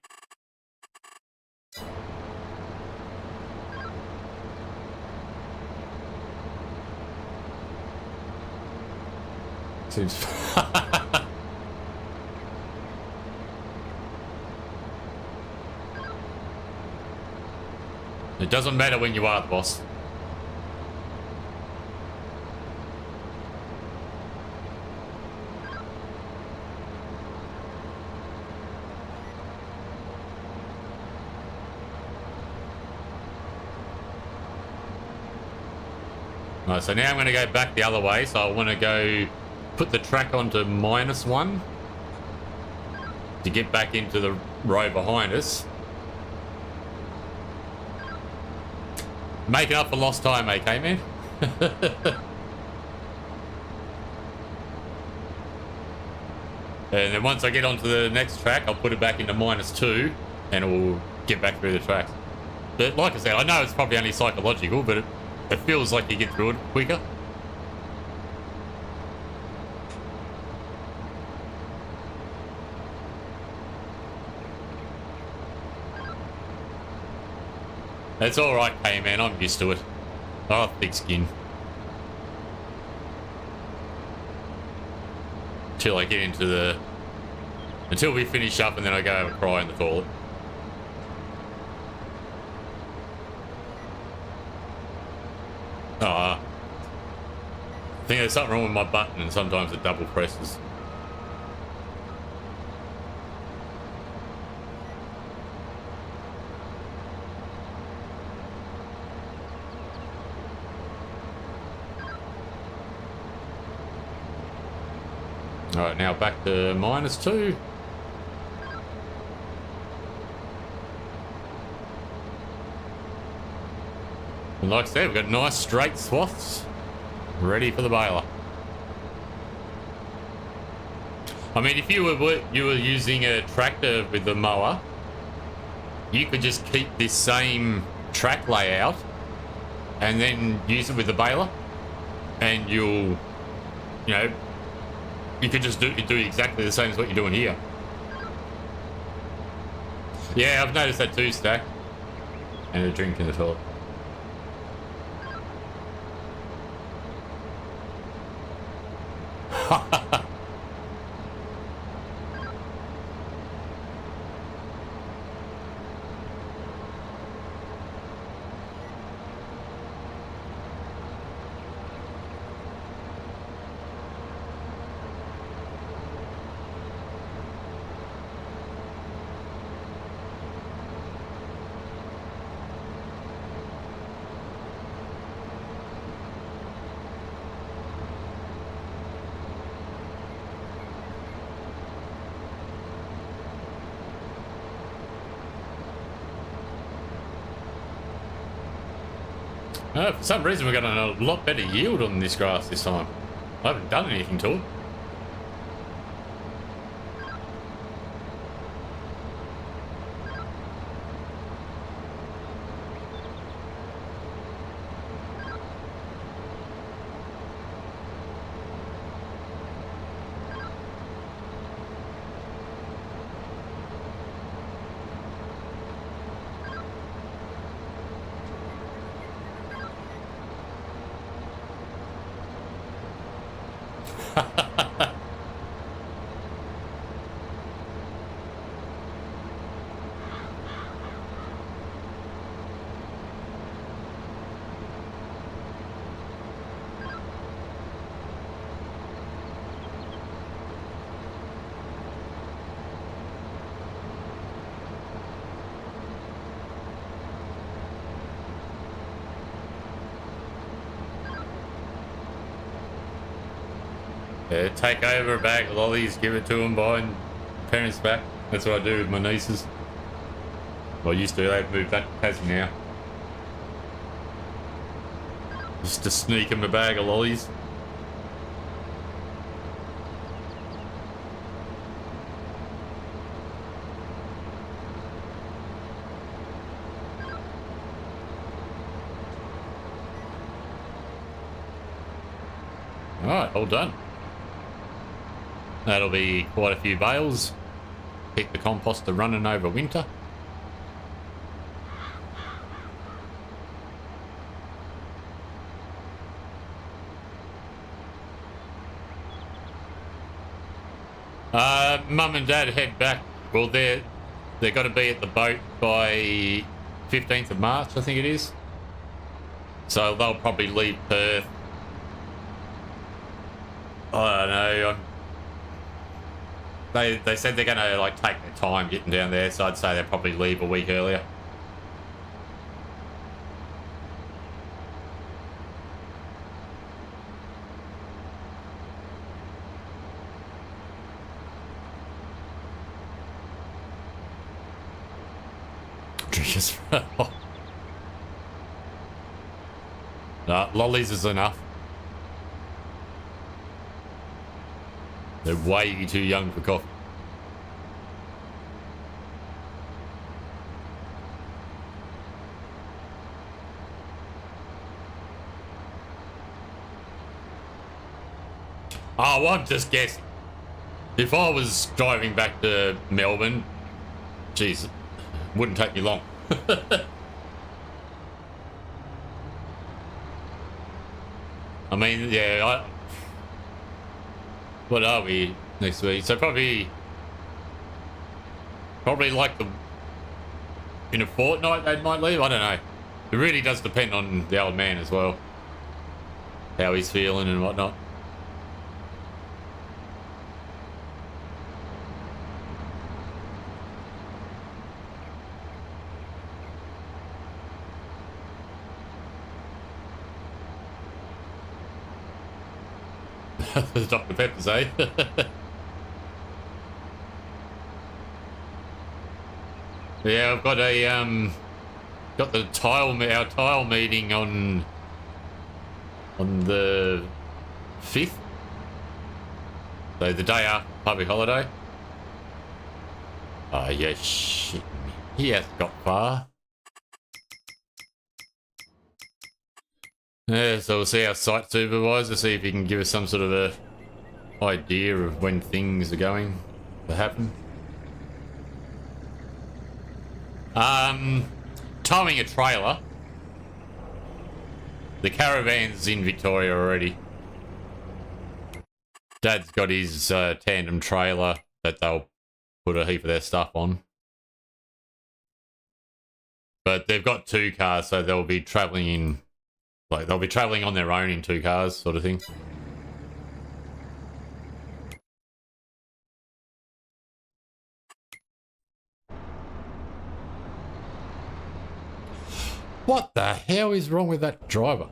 Seems... It doesn't matter when you are the boss. Right, so now I'm going to go back the other way. So I want to go put the track onto -1 to get back into the row behind us. Making up for lost time, okay, man? And then once I get onto the next track, I'll put it back into -2 and it will get back through the tracks. But like I said, I know it's probably only psychological, but it feels like you get through it quicker. It's alright, hey man, I'm used to it. Oh, thick skin. Until I get into the... Until we finish up and then I go have a cry in the toilet. I think there's something wrong with my button and sometimes it double presses. Alright, now back to -2. And like I said, we've got nice straight swaths ready for the baler. I mean, if you were using a tractor with the mower, you could just keep this same track layout and then use it with the baler, and you could just do exactly the same as what you're doing here. Yeah, I've noticed that too, Stack. And a drink in the toilet. For some reason, we've got a lot better yield on this grass this time. I haven't done anything to it. Yeah, take over a bag of lollies, give it to them, buying parents back. That's what I do with my nieces. Well, I used to. They've moved that to Tassie now. Just to sneak them a bag of lollies. Alright, all done. That'll be quite a few bales. Keep the composter running over winter. Mum and Dad head back. Well, they're got to be at the boat by 15th of March, I think it is. So they'll probably leave Perth. I don't know. They said they're going to like take their time getting down there, so I'd say they'll probably leave a week earlier. No, lollies is enough. They're way too young for coffee. Oh, well, I'm just guessing. If I was driving back to Melbourne, geez, it wouldn't take me long. I mean, yeah, what are we next week? So probably like in a fortnight they might leave. I don't know. It really does depend on the old man as well. how he's feeling and whatnot. The Dr. Peppers, eh? Yeah, I've got a got the our tile meeting on the 5th, so the day after public holiday. Oh yeah, shit, he hasn't got far. Yeah, so we'll see our site supervisor, see if he can give us some sort of a idea of when things are going to happen. Towing a trailer. The caravan's in Victoria already. Dad's got his tandem trailer that they'll put a heap of their stuff on. But they've got 2 cars, so they'll be travelling in... Like, they'll be travelling on their own in 2 cars, sort of thing. What the hell is wrong with that driver?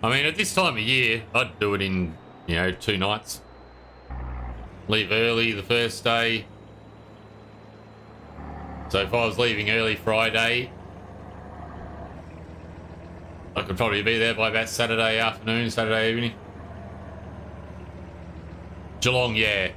I mean, at this time of year, I'd do it in, 2 nights. Leave early the first day. So if I was leaving early Friday, I could probably be there by about Saturday afternoon, Saturday evening. Geelong, yeah.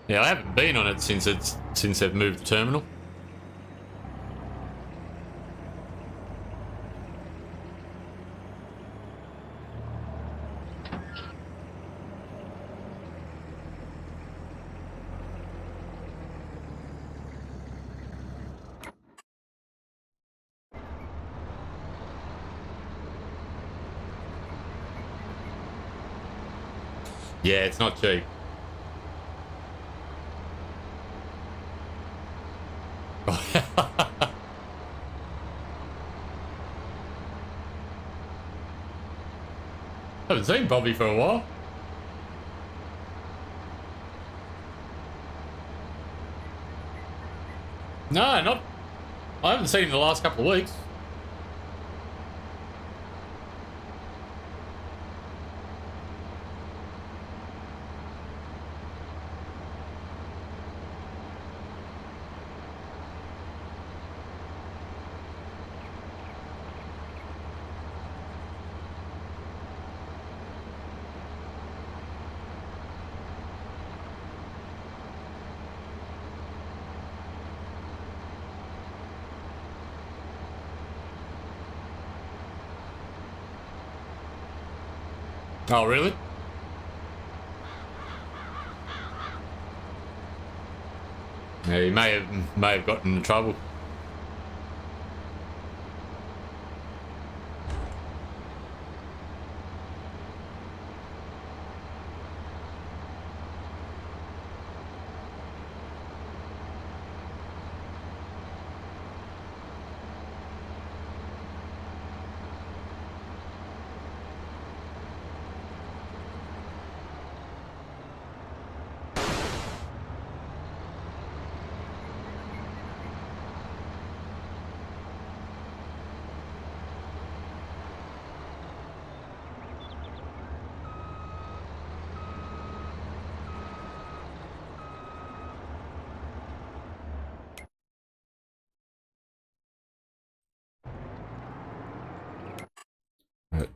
Yeah, I haven't been on it since they've moved the terminal. Yeah, it's not cheap. Haven't seen Bobby for a while. No, not. I haven't seen him the last couple of weeks. Oh, really? Yeah, he may have gotten in trouble.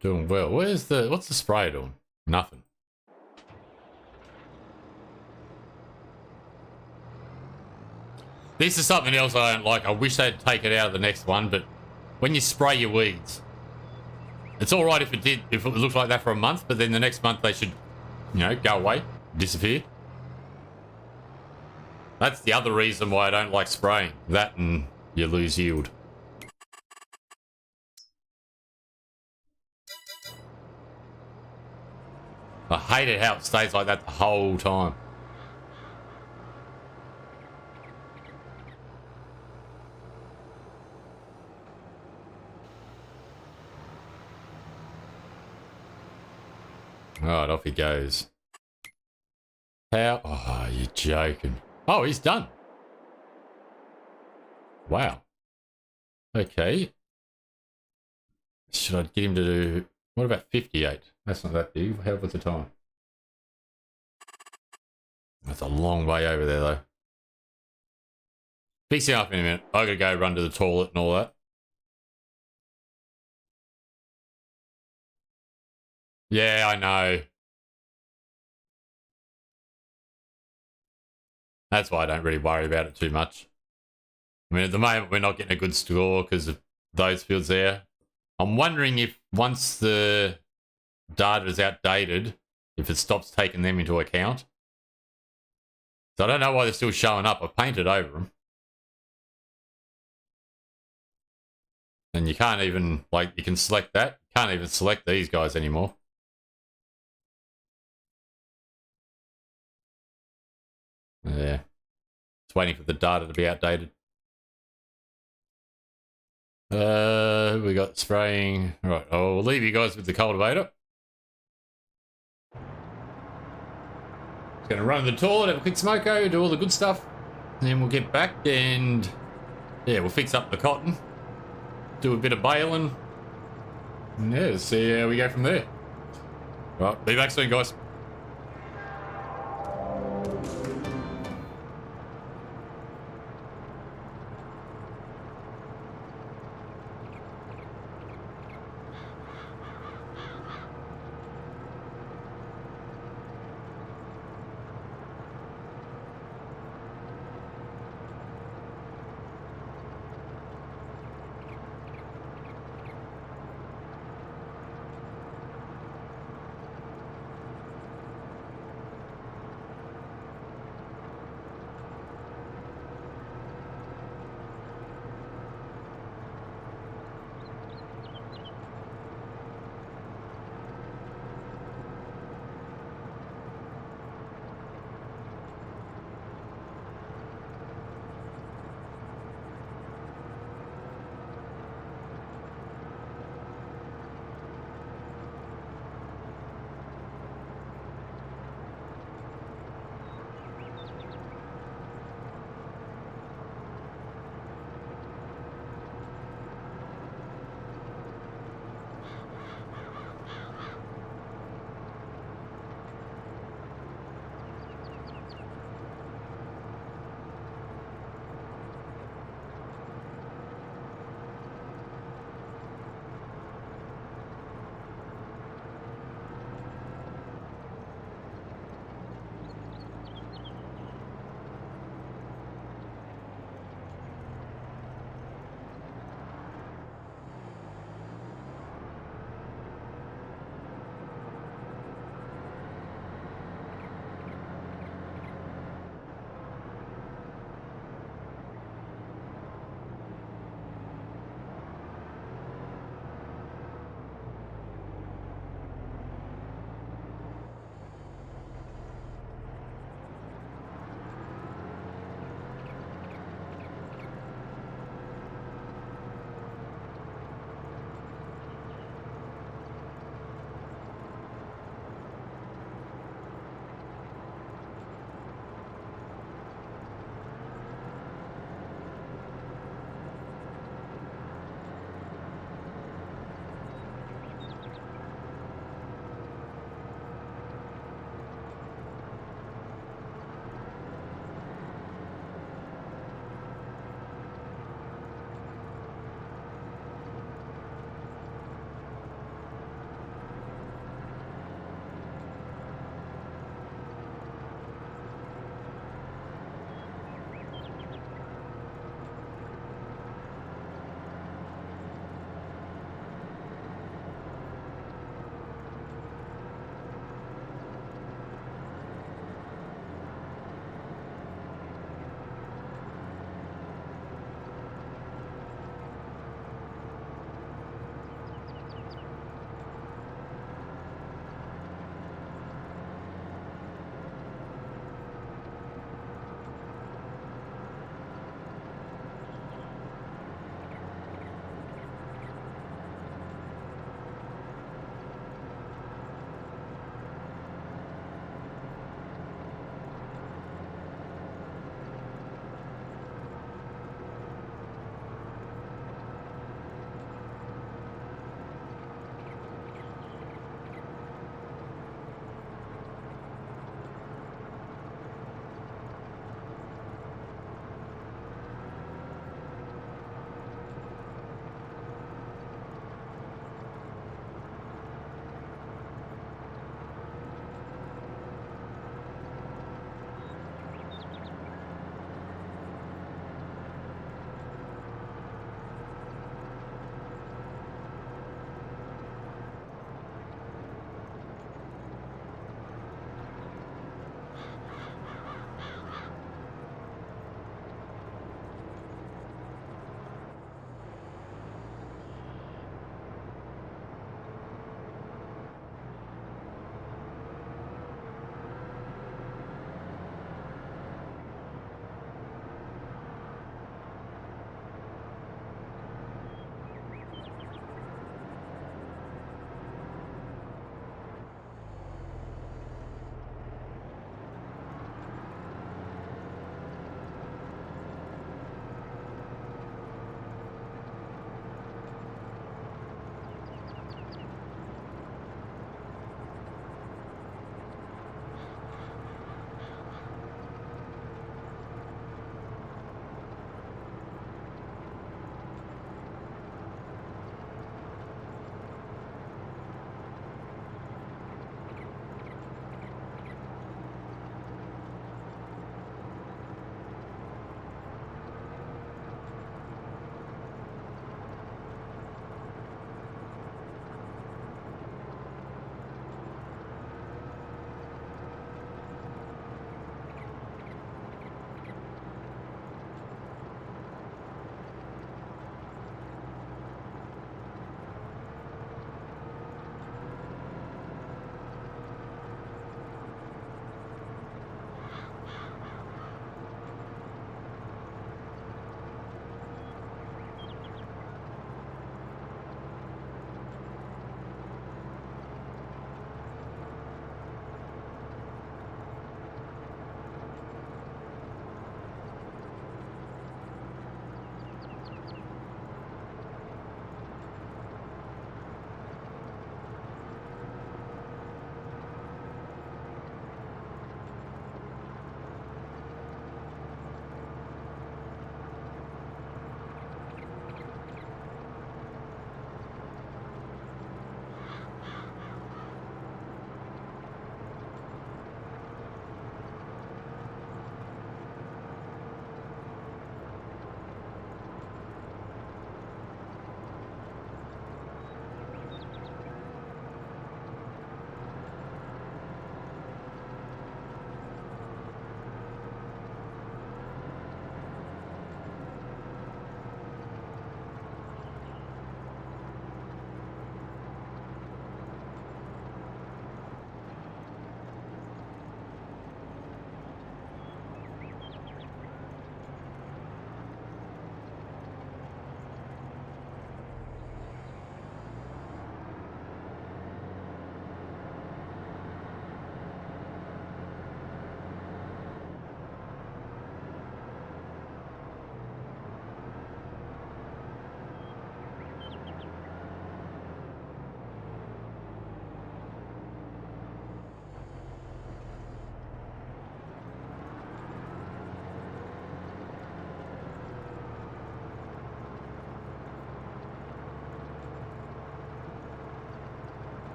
Doing well. What's the spray doing? Nothing. This is something else I don't like. I wish they'd take it out of the next one, but when you spray your weeds, it's all right if it looked like that for a month, but then the next month they should You know, go away, disappear. That's the other reason why I don't like spraying. That and you lose yield. I hate it how it stays like that the whole time. Alright, off he goes. How? Oh, you're joking. Oh, he's done. Wow. Okay. Should I get him to do... What about 58? That's not that big. How was the time? That's a long way over there, though. Fix him up in a minute. I gotta go run to the toilet and all that. Yeah, I know. That's why I don't really worry about it too much. I mean, at the moment, we're not getting a good score because of those fields there. I'm wondering if once the data is outdated, if it stops taking them into account. So I don't know why they're still showing up. I've painted over them. And you can't even, like, you can select that. You can't even select these guys anymore. Yeah. It's waiting for the data to be outdated. We got spraying. Right, I'll leave you guys with the cultivator. Just gonna run to the toilet, have a quick smoko, do all the good stuff. And then we'll get back and yeah, we'll fix up the cotton. Do a bit of baling. And yeah, see how we go from there. Right, be back soon, guys.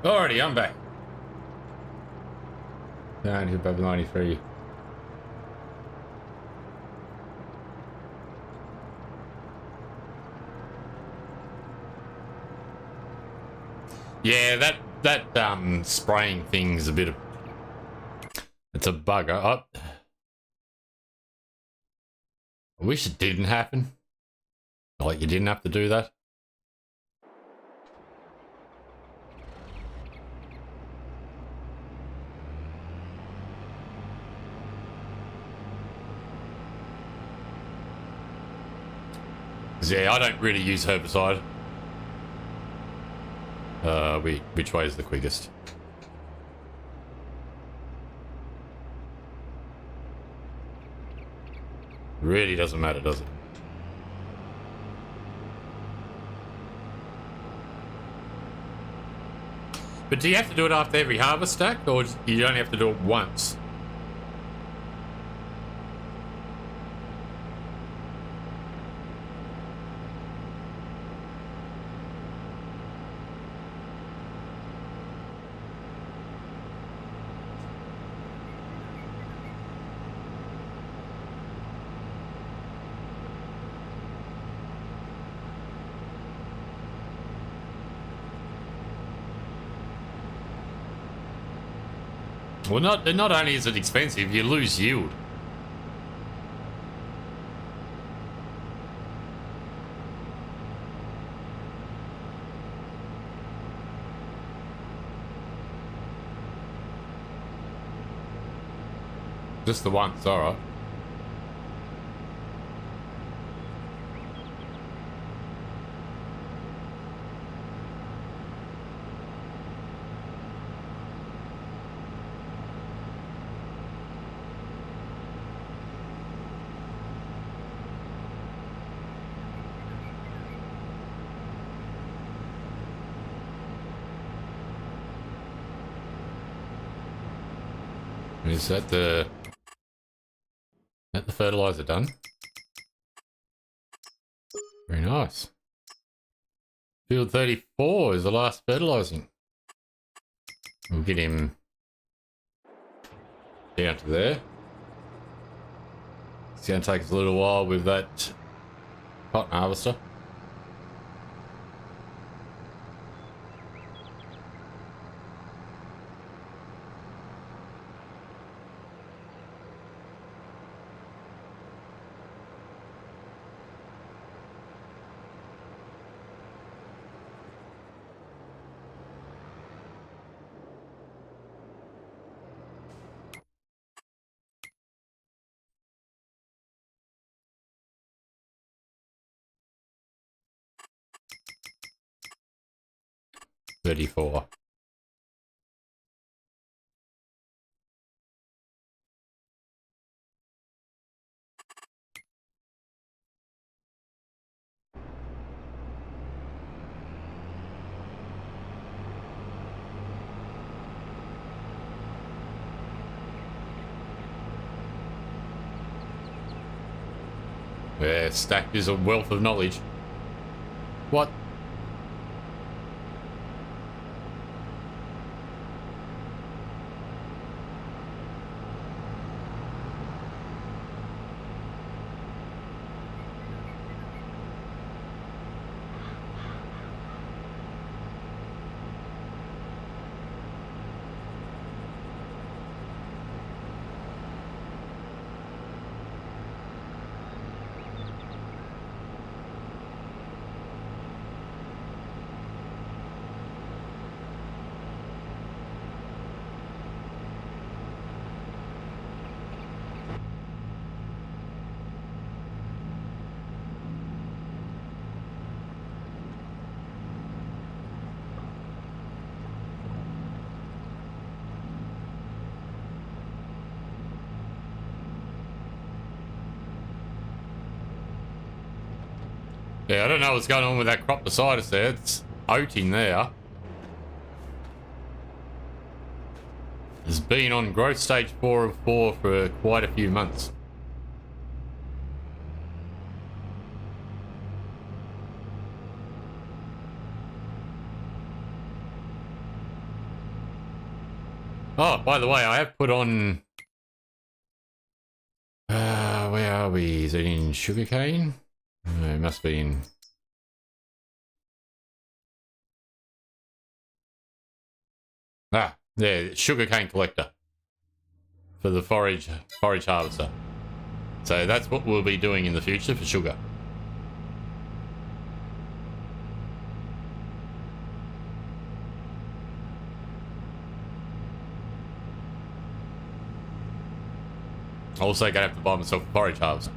Alrighty, I'm back. Down to above 93. Yeah, that spraying thing's a bit of... It's a bugger. I wish it didn't happen. Like, you didn't have to do that. Yeah, I don't really use herbicide. Which way is the quickest? Really doesn't matter, does it? But do you have to do it after every harvest stack, or you only have to do it once? Well, not only is it expensive, you lose yield. Just the once, alright. Is that the fertilizer done? Very nice. Field 34 is the last fertilizing. We'll get him down to there. It's going to take us a little while with that cotton harvester. $34. Yeah, Stack is a wealth of knowledge. What? Yeah, I don't know what's going on with that crop beside us there. It's oating there. It's been on growth stage 4 of 4 for quite a few months. Oh, by the way, I have put on. Where are we? Is it in sugarcane? No, it must be in. Ah, there, sugarcane collector for the forage harvester. So that's what we'll be doing in the future for sugar. Also, gonna have to buy myself a forage harvester.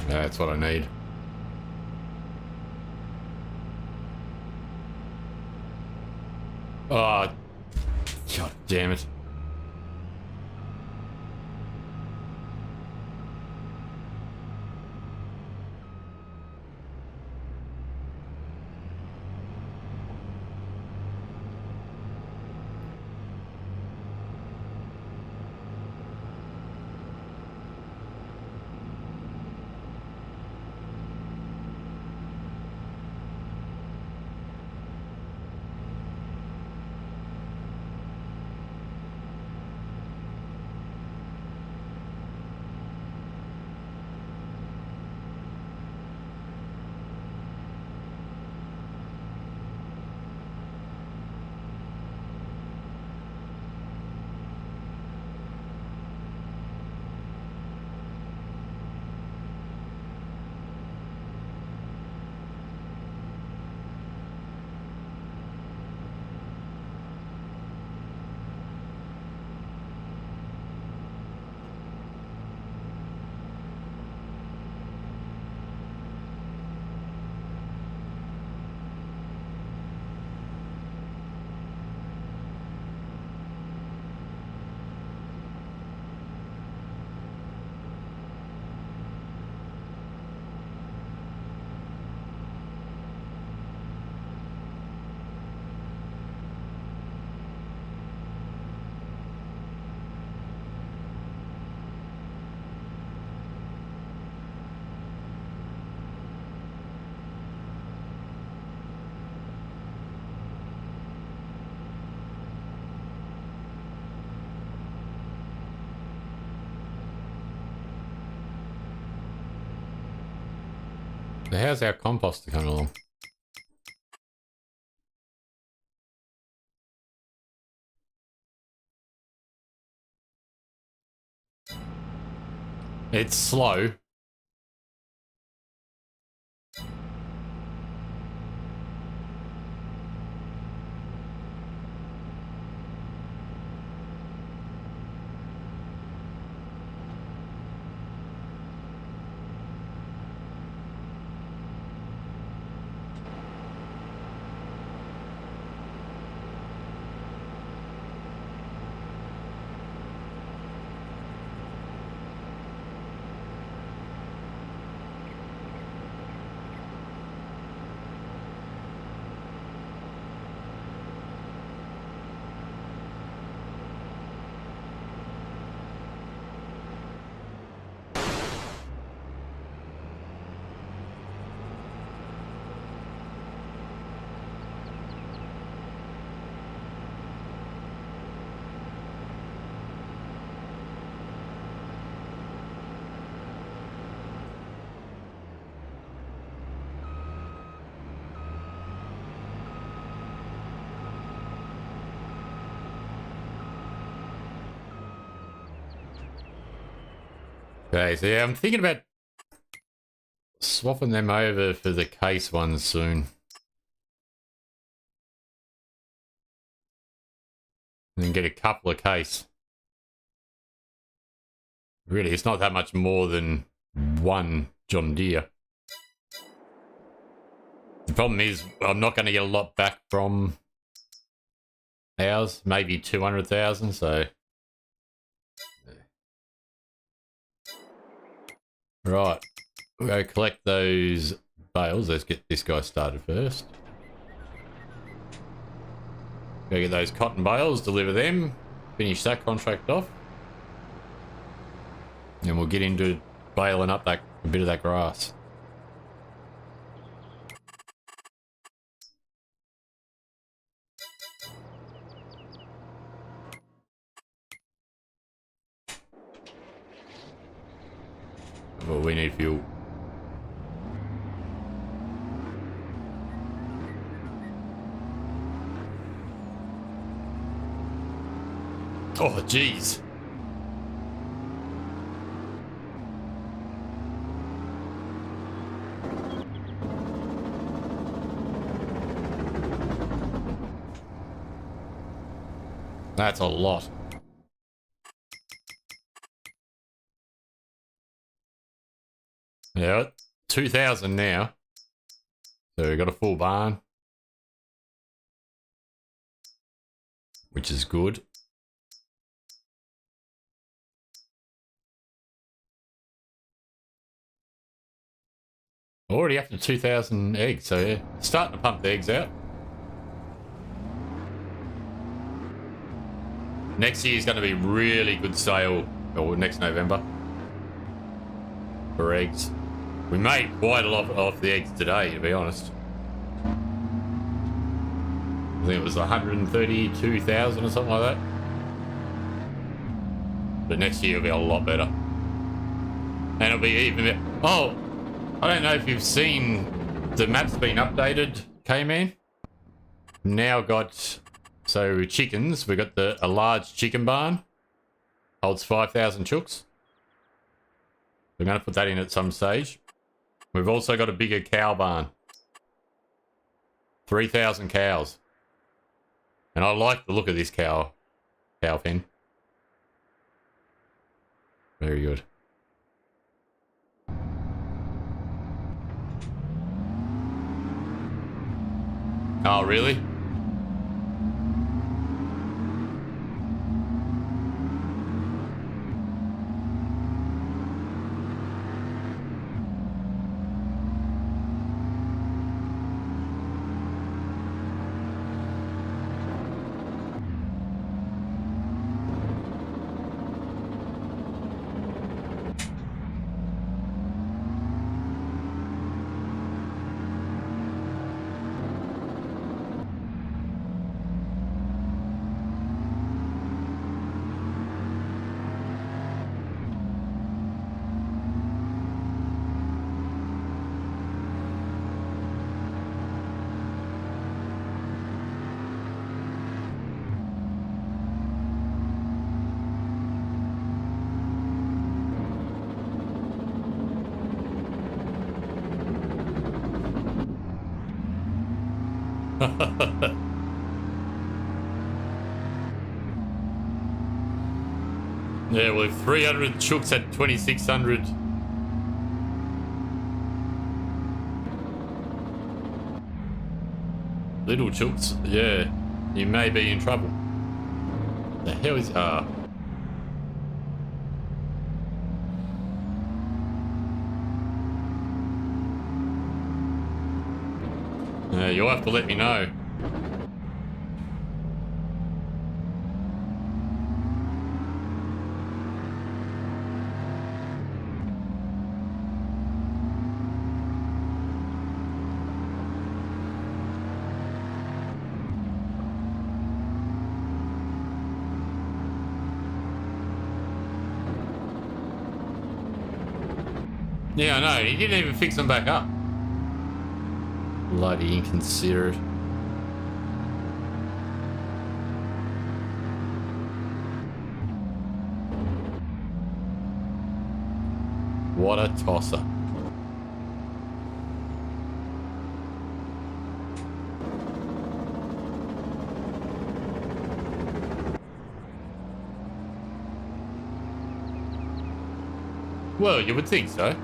That's what I need. Oh, god damn it. So how's our composter coming along? It's slow. Okay, so yeah, I'm thinking about swapping them over for the case ones soon. And then get a couple of case. Really, it's not that much more than one John Deere. The problem is I'm not going to get a lot back from ours, maybe 200,000, so... Right, we'll go collect those bales. Let's get this guy started first. Go get those cotton bales, deliver them, finish that contract off. And we'll get into baling up a bit of that grass. Well, we need fuel. Oh, jeez. That's a lot. Yeah, 2,000 now. So we've got a full barn, which is good. Already up to 2,000 eggs, so yeah, starting to pump the eggs out. Next year's going to be really good sale, or next November, for eggs. We made quite a lot off the eggs today, to be honest. I think it was 132,000 or something like that. But next year will be a lot better. And it'll be even better. Oh, I don't know if you've seen the map's been updated, K-Man. Now got, so chickens, we've got a large chicken barn. Holds 5,000 chooks. We're going to put that in at some stage. We've also got a bigger cow barn. 3,000 cows. And I like the look of this cow pen. Very good. Oh, really? Yeah, well, if 300 chooks at 2,600. Little chooks, yeah, you may be in trouble. The hell is you'll have to let me know. Yeah, I know. He didn't even fix them back up. Bloody inconsiderate. What a tosser. Well, you would think so.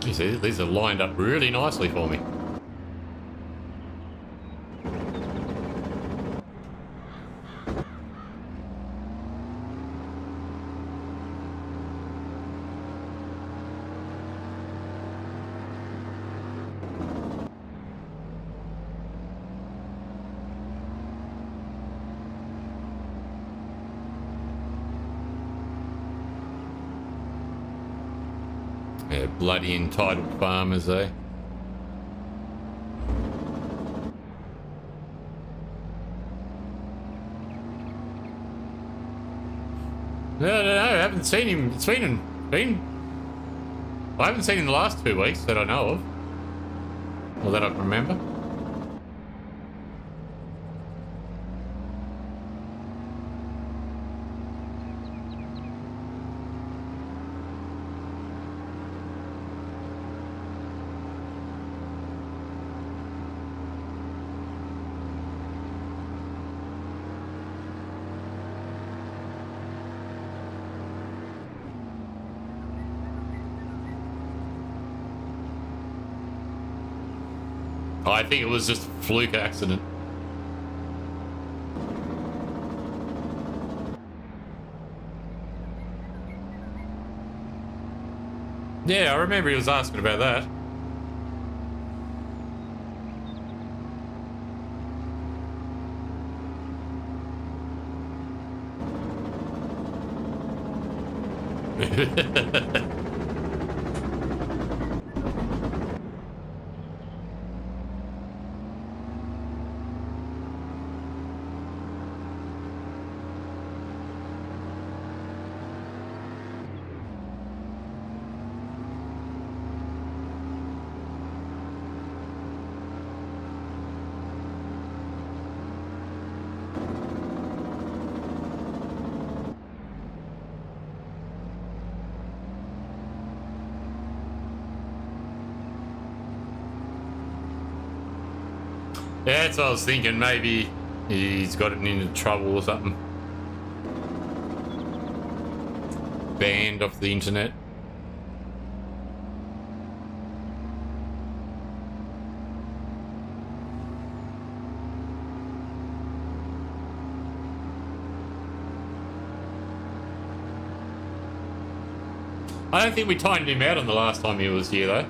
You see, these are lined up really nicely for me. Yeah, bloody entitled farmers, eh? No, I haven't seen him. I haven't seen him the last 2 weeks that I know of. Or that I can remember. I think it was just a fluke accident. Yeah, I remember he was asking about that. Yeah, that's what I was thinking. Maybe he's gotten into trouble or something. Banned off the internet. I don't think we timed him out on the last time he was here, though.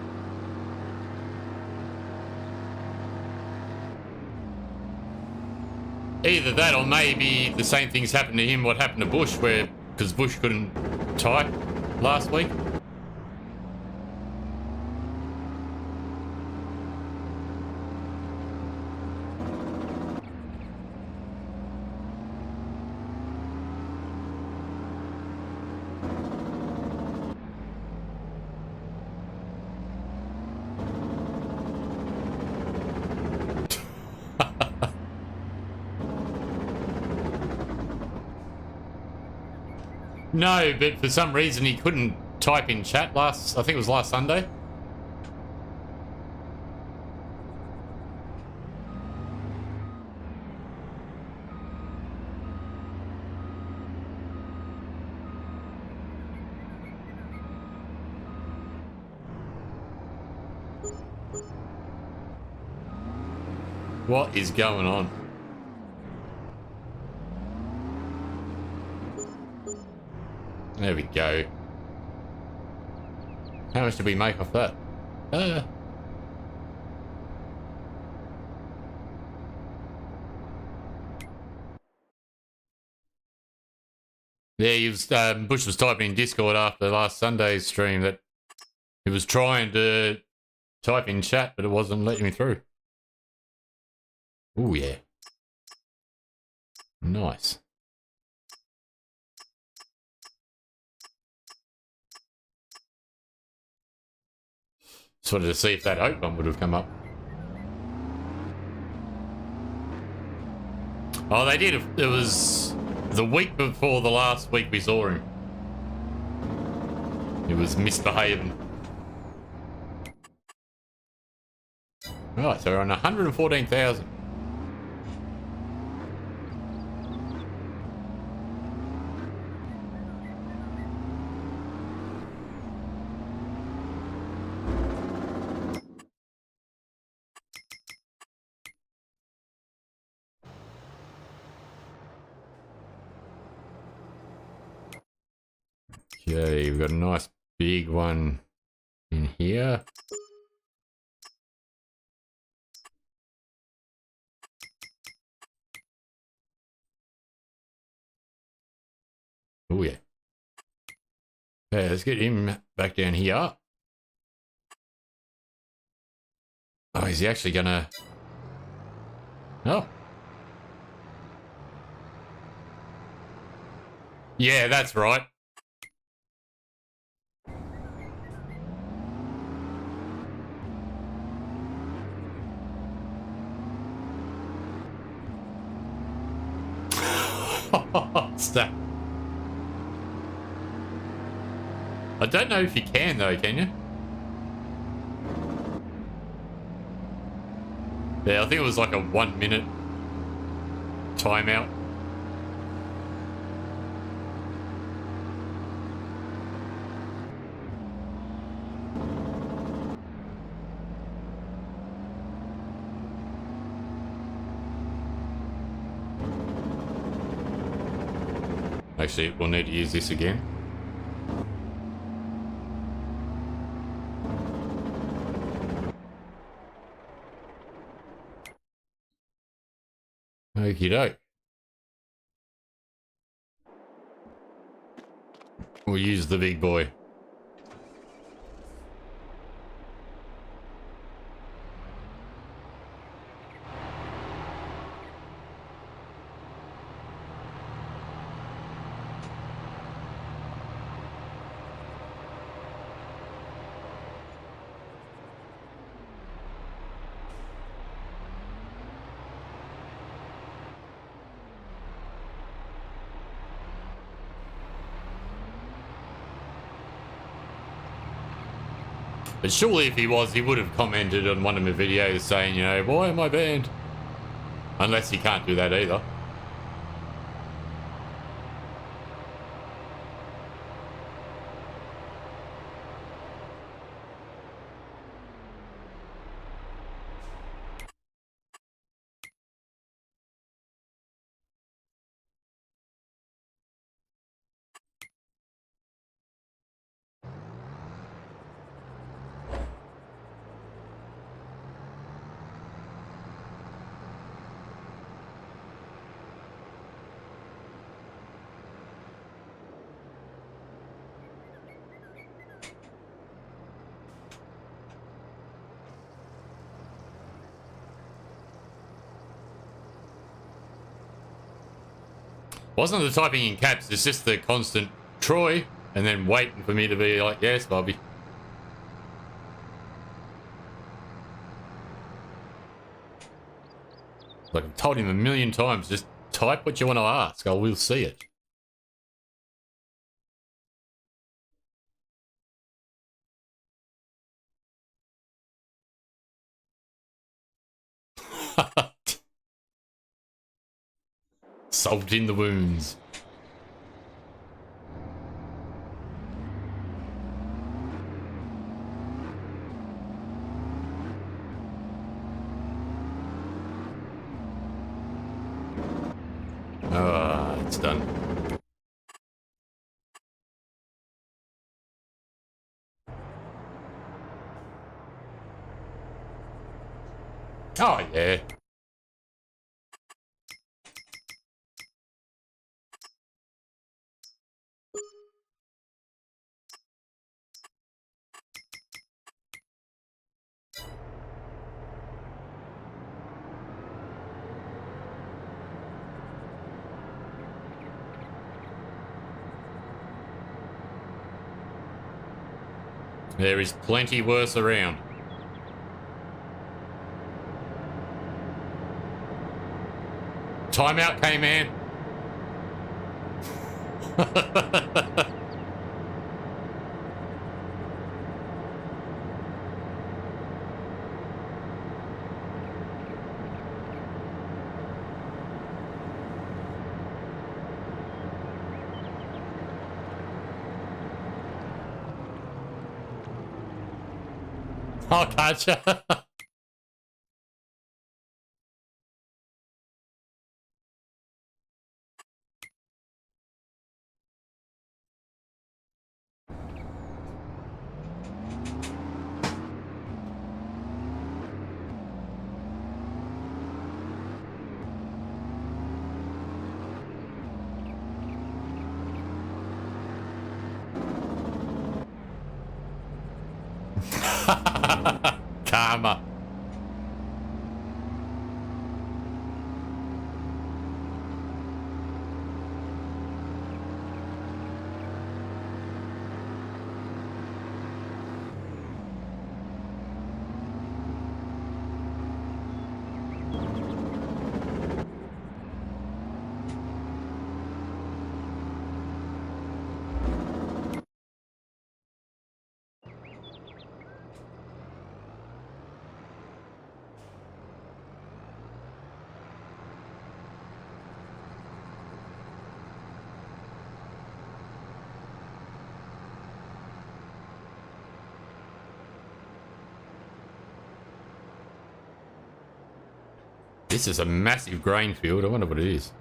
Either that or maybe the same things happened to him what happened to Bush, where because Bush couldn't type last week. No, but for some reason he couldn't type in chat I think it was last Sunday. What is going on? There we go. How much did we make off that? Yeah, he was, Bush was typing in Discord after last Sunday's stream that he was trying to type in chat, but it wasn't letting me through. Oh yeah. Nice. Just wanted to see if that oak one would have come up. Oh, they did. It was the week before the last week we saw him. He was misbehaving. Right, so we're on 114,000. Okay, we've got a nice big one in here. Oh yeah. Okay, let's get him back down here. Oh, is he actually gonna... Oh. Yeah, that's right. Stop. I don't know if you can though, can you? Yeah, I think it was like a 1 minute timeout. Actually, we'll need to use this again. Okie doke. We'll use the big boy. But surely if he was, he would have commented on one of my videos saying, you know, why am I banned? Unless he can't do that either. Wasn't the typing in caps, it's just the constant Troy and then waiting for me to be like, yes, Bobby. Like I've told him a million times, just type what you want to ask, I will see it. Salt in the wounds. Ah, it's done. Oh, yeah. There is plenty worse around. Timeout, K-Man. Oh, gotcha. Karma. This is a massive grain field. I wonder what it is.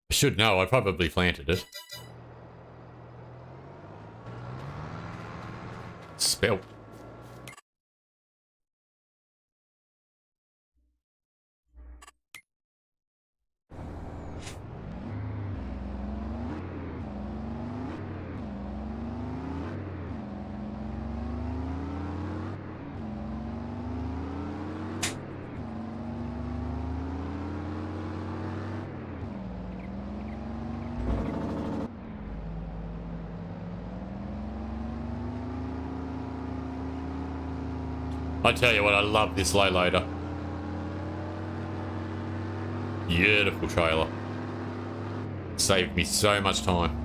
I should know. I probably planted it. Spelt. I tell you what, I love this low loader. Beautiful trailer. Saved me so much time.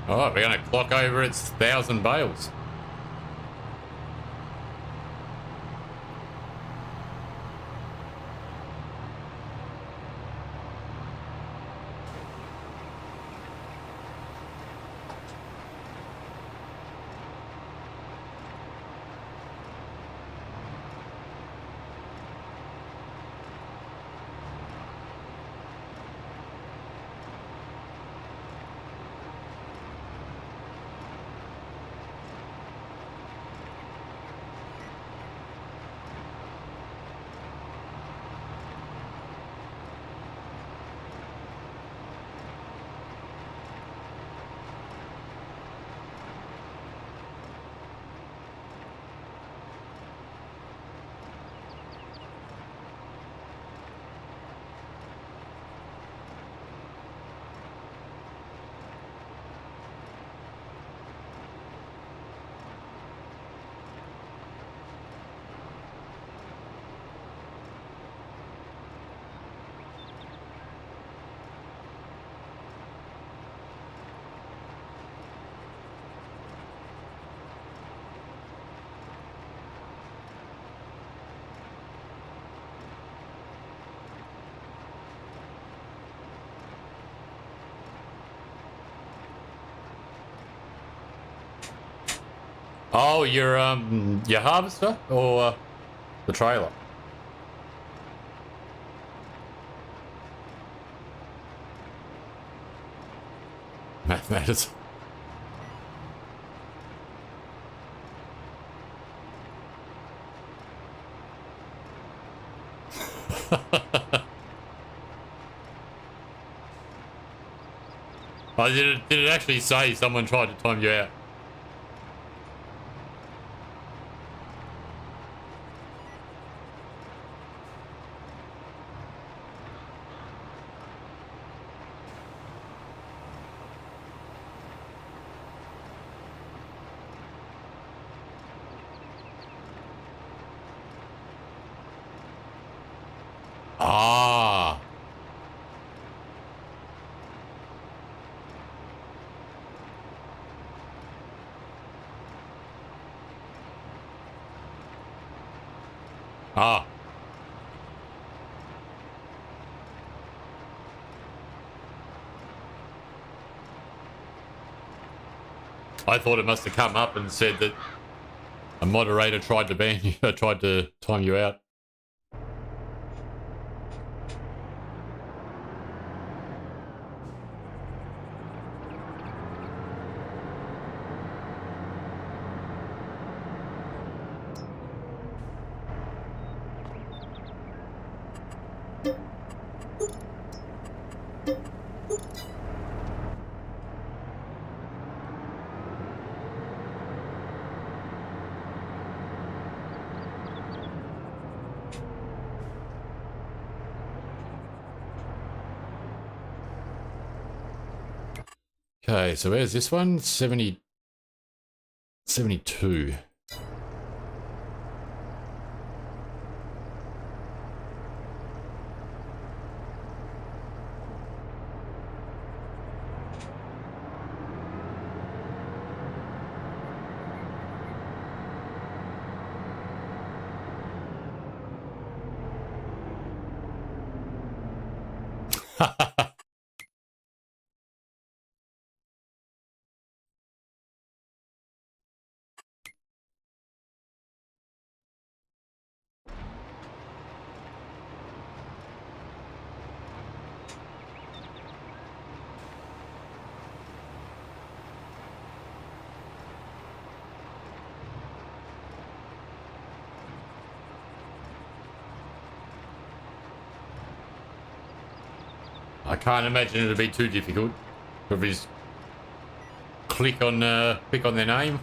Oh, we're going to clock over its 1,000 bales. Oh, your harvester or the trailer? Mathematics. Oh, did it actually say someone tried to time you out? Ah. Ah. I thought it must have come up and said that a moderator tried to ban you, tried to time you out. Okay, so where's this one? 72. I can't imagine it'd be too difficult. Probably just click on their name.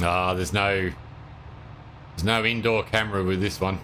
Ah, there's no indoor camera with this one.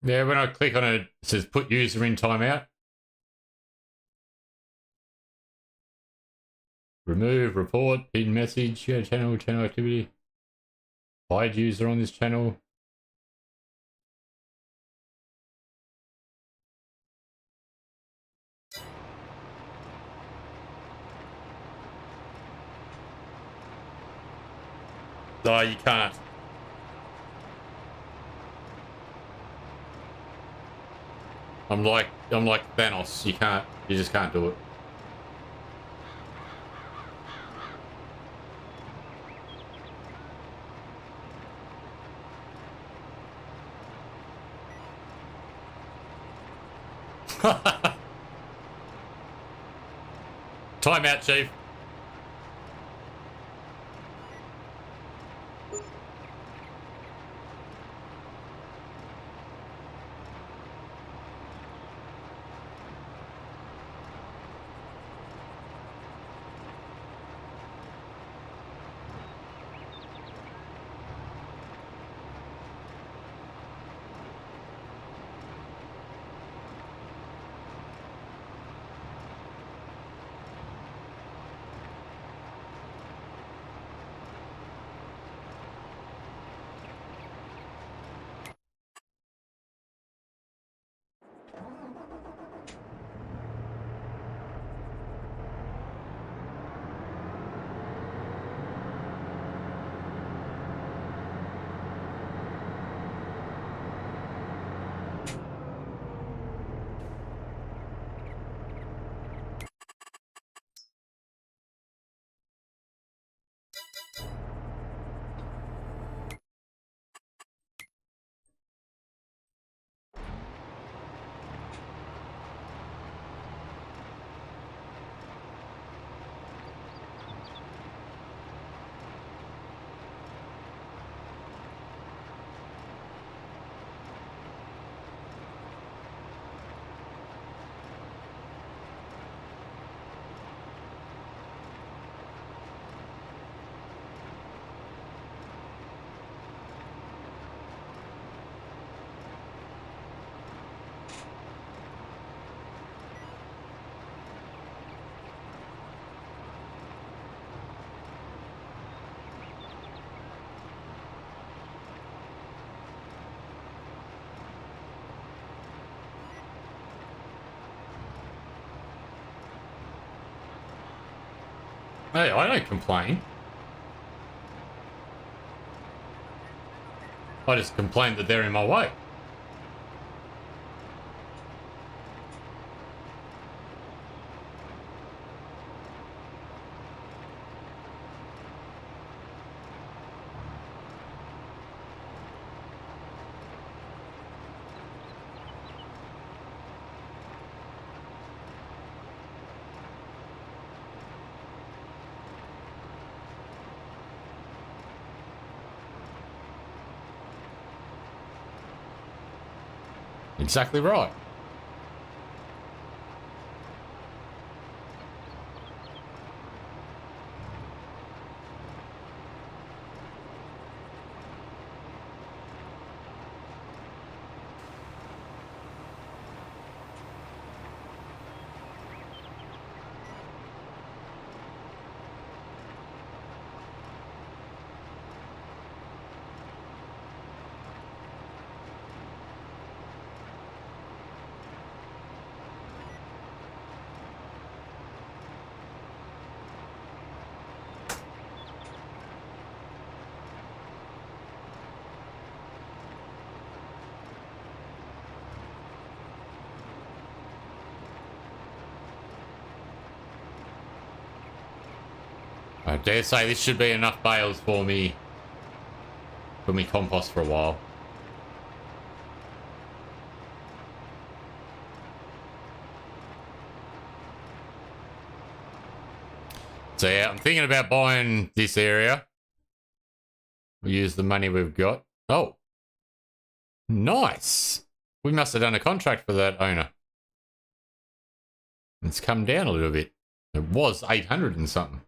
Yeah, when I click on it, it says put user in timeout. Remove, report, pin message, yeah, channel activity. Hide user on this channel. No, you can't. I'm like Thanos. You just can't do it. Time out, Chief. Hey, I don't complain. I just complain that they're in my way. Exactly right. I dare say this should be enough bales for me compost for a while. So yeah, I'm thinking about buying this area. We'll use the money we've got. Oh, nice. We must have done a contract for that owner. It's come down a little bit. It was 800 and something.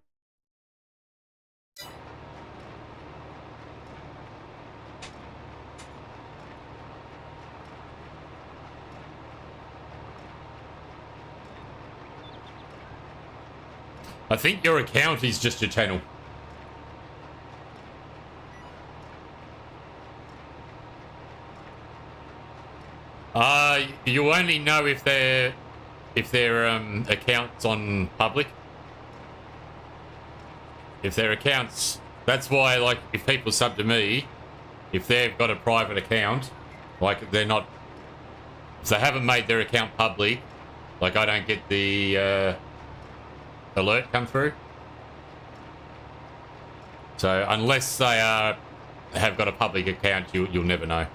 I think your account is just your channel. You only know if their accounts on public. If their accounts, that's why, like, if people sub to me, if they've got a private account, like, they're not, if they haven't made their account public, like, I don't get the alert come through. So unless they have got a public account, you'll never know.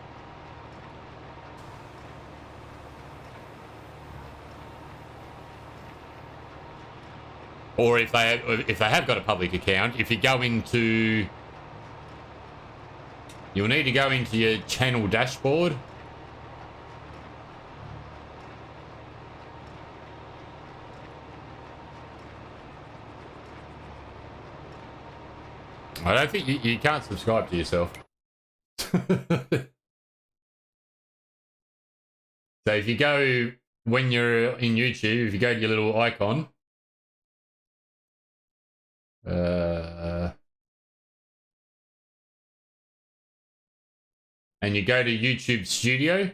Or if they have got a public account, if you go into, you'll need to go into your channel dashboard. I don't think you can't subscribe to yourself. So if you go, when you're in YouTube, if you go to your little icon, and you go to YouTube Studio,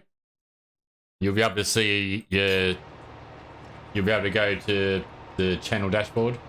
you'll be able to see you'll be able to go to the channel dashboard.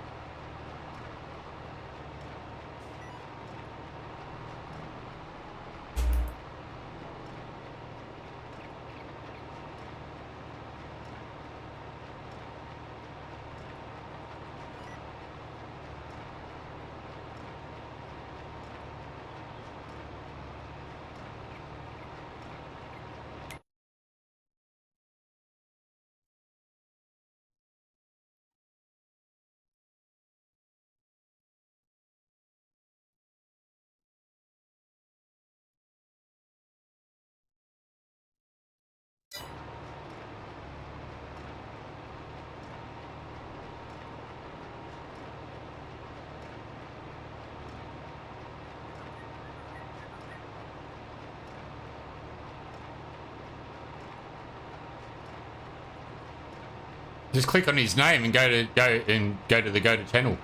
Just click on his name and go to the go to channel.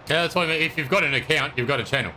Yeah, that's why if you've got an account, you've got a channel.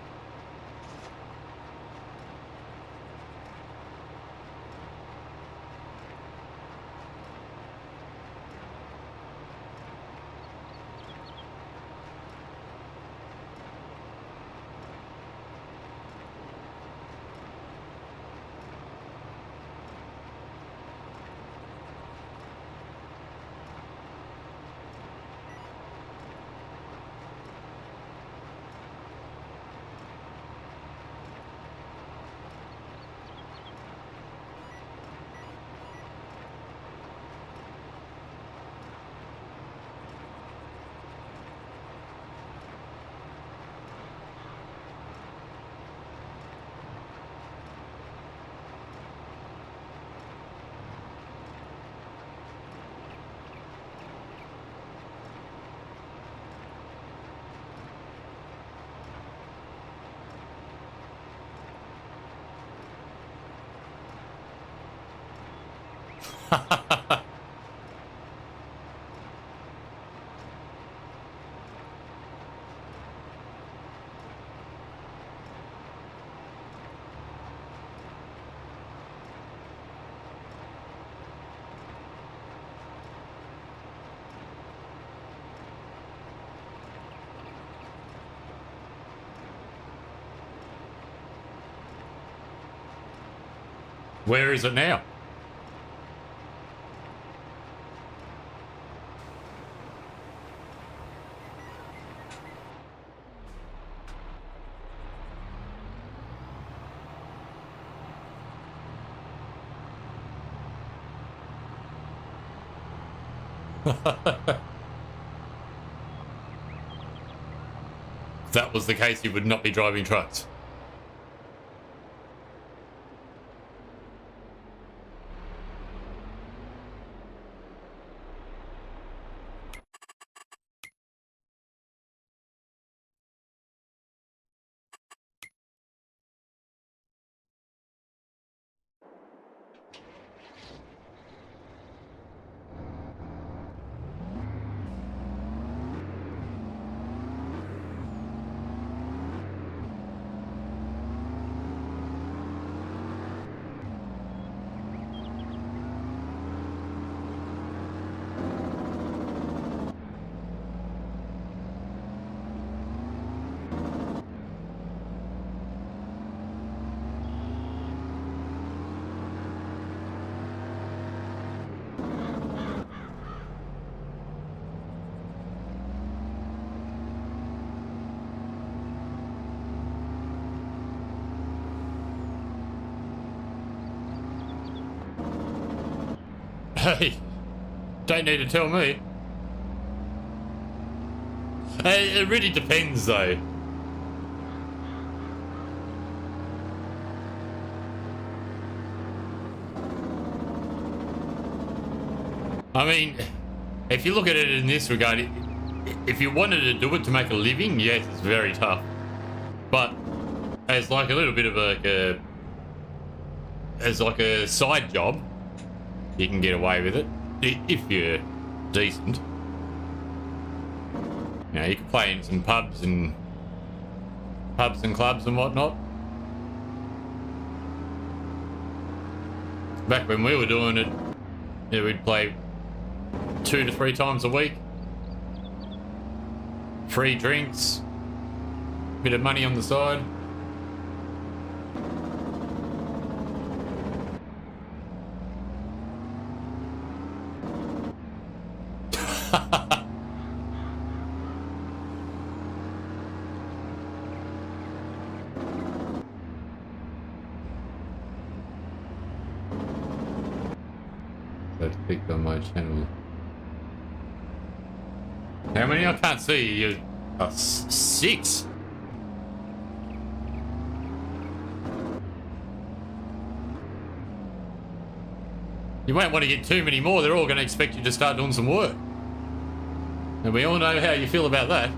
Where is it now? If that was the case, you would not be driving trucks. Hey, don't need to tell me. It really depends, though. I mean, if you look at it in this regard, if you wanted to do it to make a living, yes, it's very tough. But as like a little bit of as like a side job, you can get away with it if you're decent. You know, you can play in some pubs and clubs and whatnot. Back when we were doing it, yeah, we'd play 2 to 3 times a week. Free drinks, bit of money on the side. So click on my channel. How many? I can't see. You 6. You won't want to get too many more. They're all going to expect you to start doing some work. And we all know how you feel about that.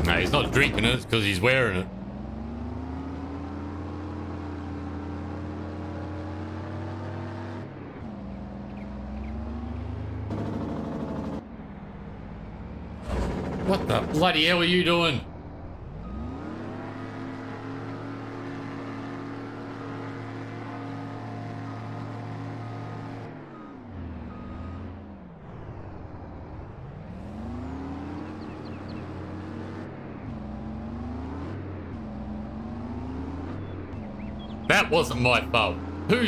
No, he's not drinking it because he's wearing it. What the bloody hell are you doing? That wasn't my fault. Who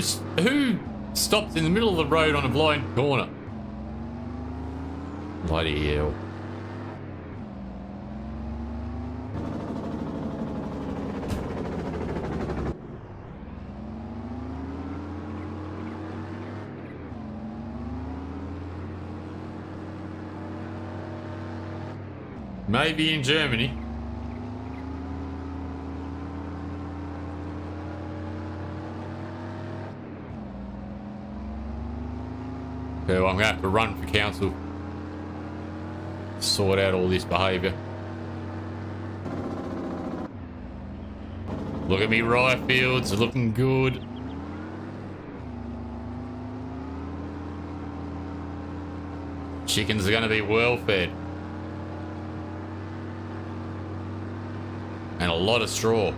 stopped in the middle of the road on a blind corner? Bloody hell. Maybe in Germany. So I'm going to have to run for council. Sort out all this behaviour. Look at me rye fields, looking good. Chickens are going to be well fed. And a lot of straw.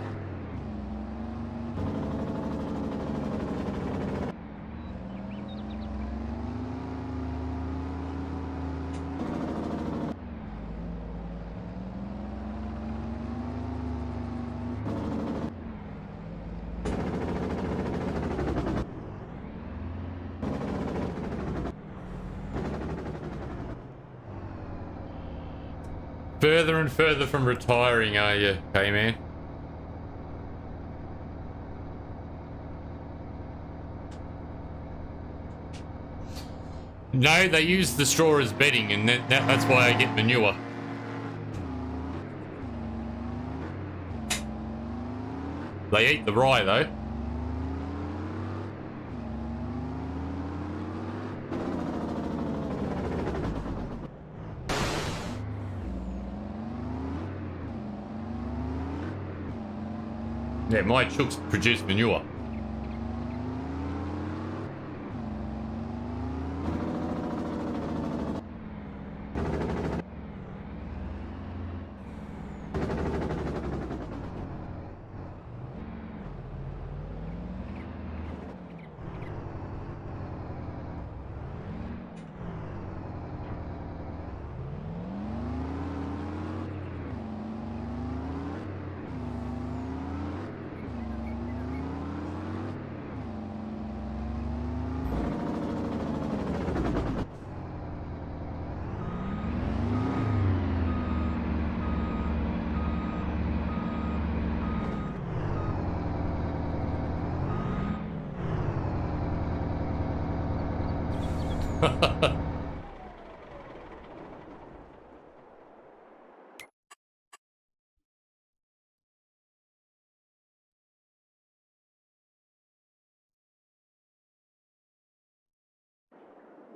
Further and further from retiring, are you, hey man? No, they use the straw as bedding, and that's why I get manure. They eat the rye, though. Yeah, my chooks produce manure.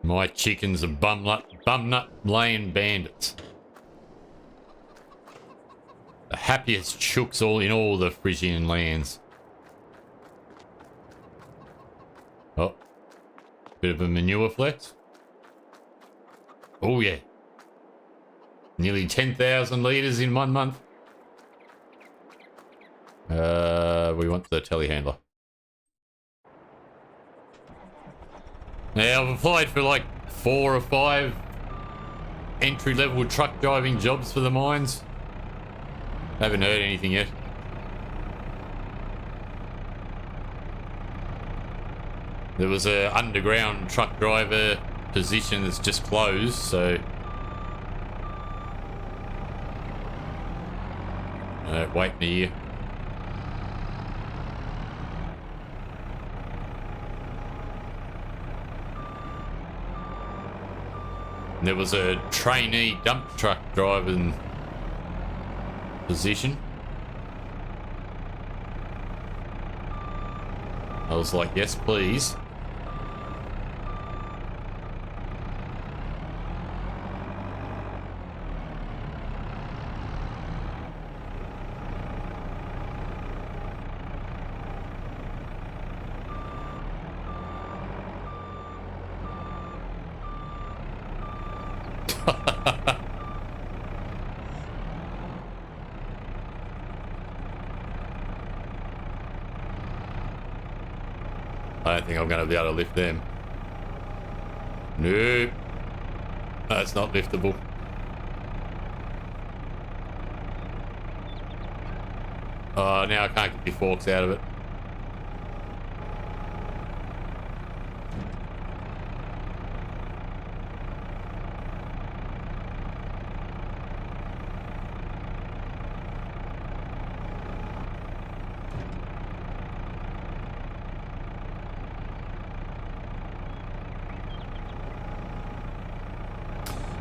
My chickens are bum nut laying bandits. The happiest chooks in all the Frisian lands. Oh, bit of a manure flex. Oh yeah, nearly 10,000 litres in 1 month. We want the telehandler. Now, I've applied for like 4 or 5 entry-level truck driving jobs for the mines. Haven't heard anything yet. There was a underground truck driver position that's just closed, so... wait a year. There was a trainee dump truck driving position. I was like, yes, please. I don't think I'm going to be able to lift them. Nope. That's not liftable. Oh, now I can't get the forks out of it.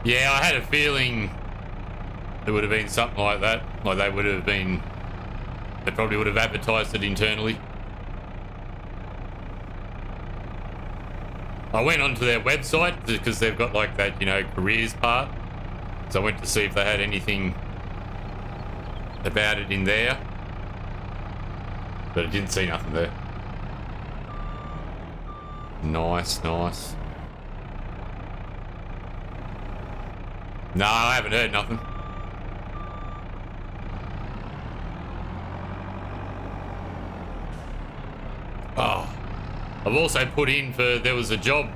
Yeah, I had a feeling there would have been something like that. Like they probably would have advertised it internally. I went onto their website because they've got like that, you know, careers part. So I went to see if they had anything about it in there. But I didn't see nothing there. Nice, nice. No, I haven't heard nothing. Oh, I've also put in for, there was a job.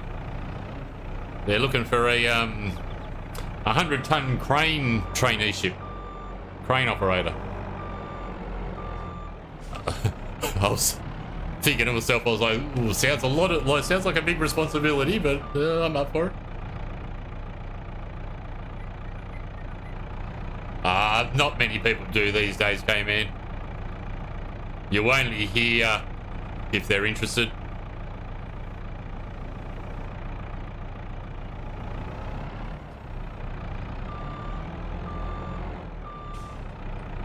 They're looking for a 100-ton crane traineeship. Crane operator. I was thinking to myself, I was like, ooh, sounds like a big responsibility, but I'm up for it. Not many people do these days, K-Man. You only hear if they're interested.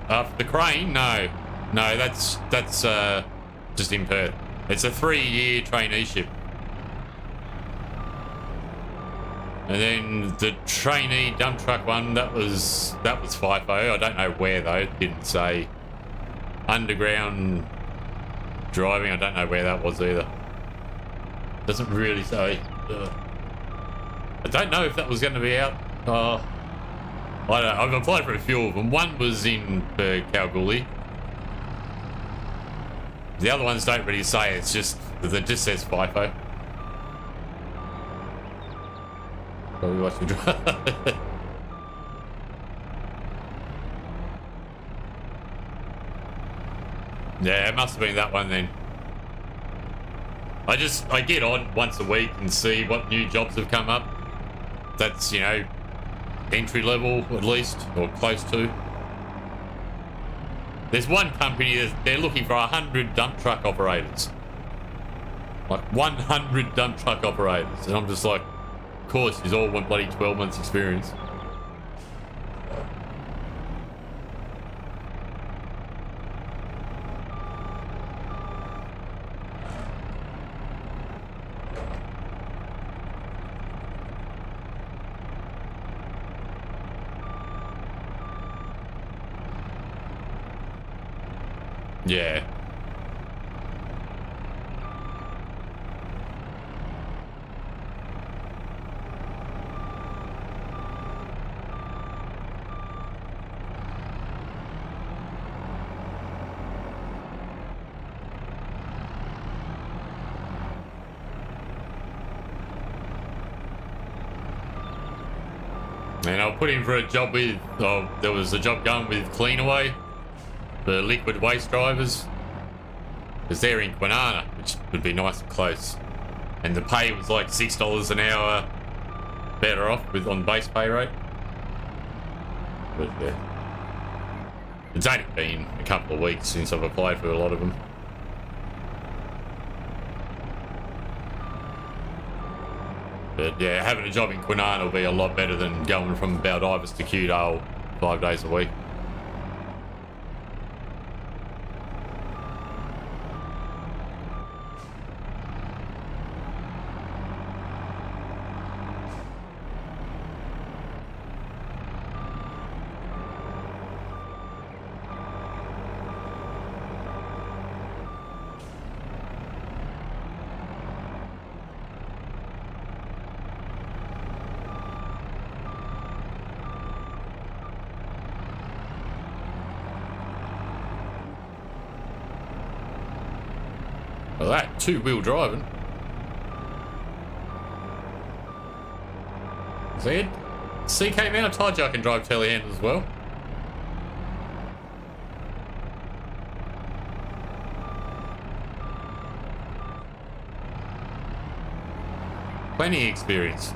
For the crane, no, that's just in Perth. It's a 3-year traineeship. And then the trainee dump truck one, that was FIFO. I don't know where though. It didn't say. Underground driving, I don't know where that was either. Doesn't really say. I don't know if that was going to be out. I don't know. I've applied for a few of them. One was in Kalgoorlie. The other ones don't really say. It just says FIFO. Probably watching drive. Yeah, it must have been that one then. I get on once a week and see what new jobs have come up. That's, you know, entry level at least, or close to. There's one company that they're looking for 100 dump truck operators. Like 100 dump truck operators. And I'm just like, of course, you all want bloody 12 months experience. Yeah. And I'll put in for a job with, there was a job going with Cleanaway, the liquid waste drivers. Because they're in Kwinana, which would be nice and close. And the pay was like $6 an hour better off on base pay rate. But yeah. It's only been a couple of weeks since I've applied for a lot of them. But yeah, having a job in Kwinana will be a lot better than going from Baldivis to Kewdale 5 days a week. Well, that two-wheel driving. See, CK, man, I told you I can drive telehandlers as well. Plenty of experience.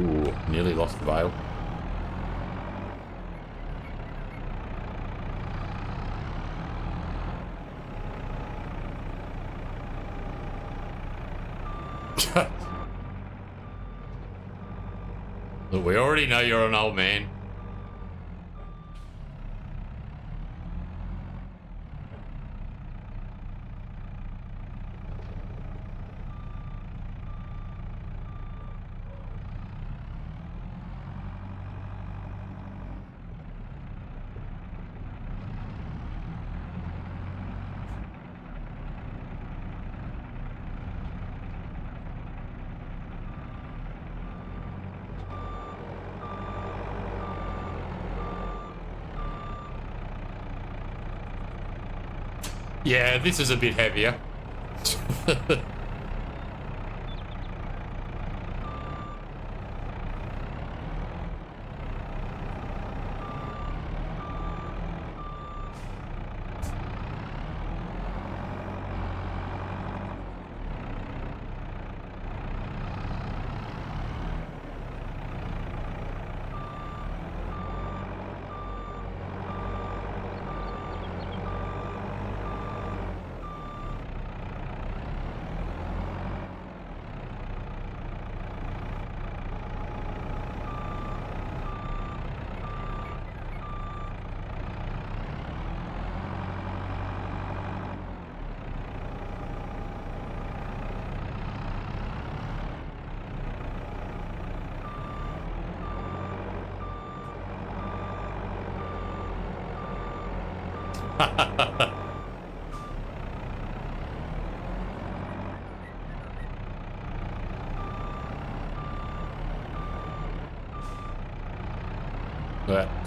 Ooh, nearly lost the bail. Look, we already know you're an old man. Yeah, this is a bit heavier.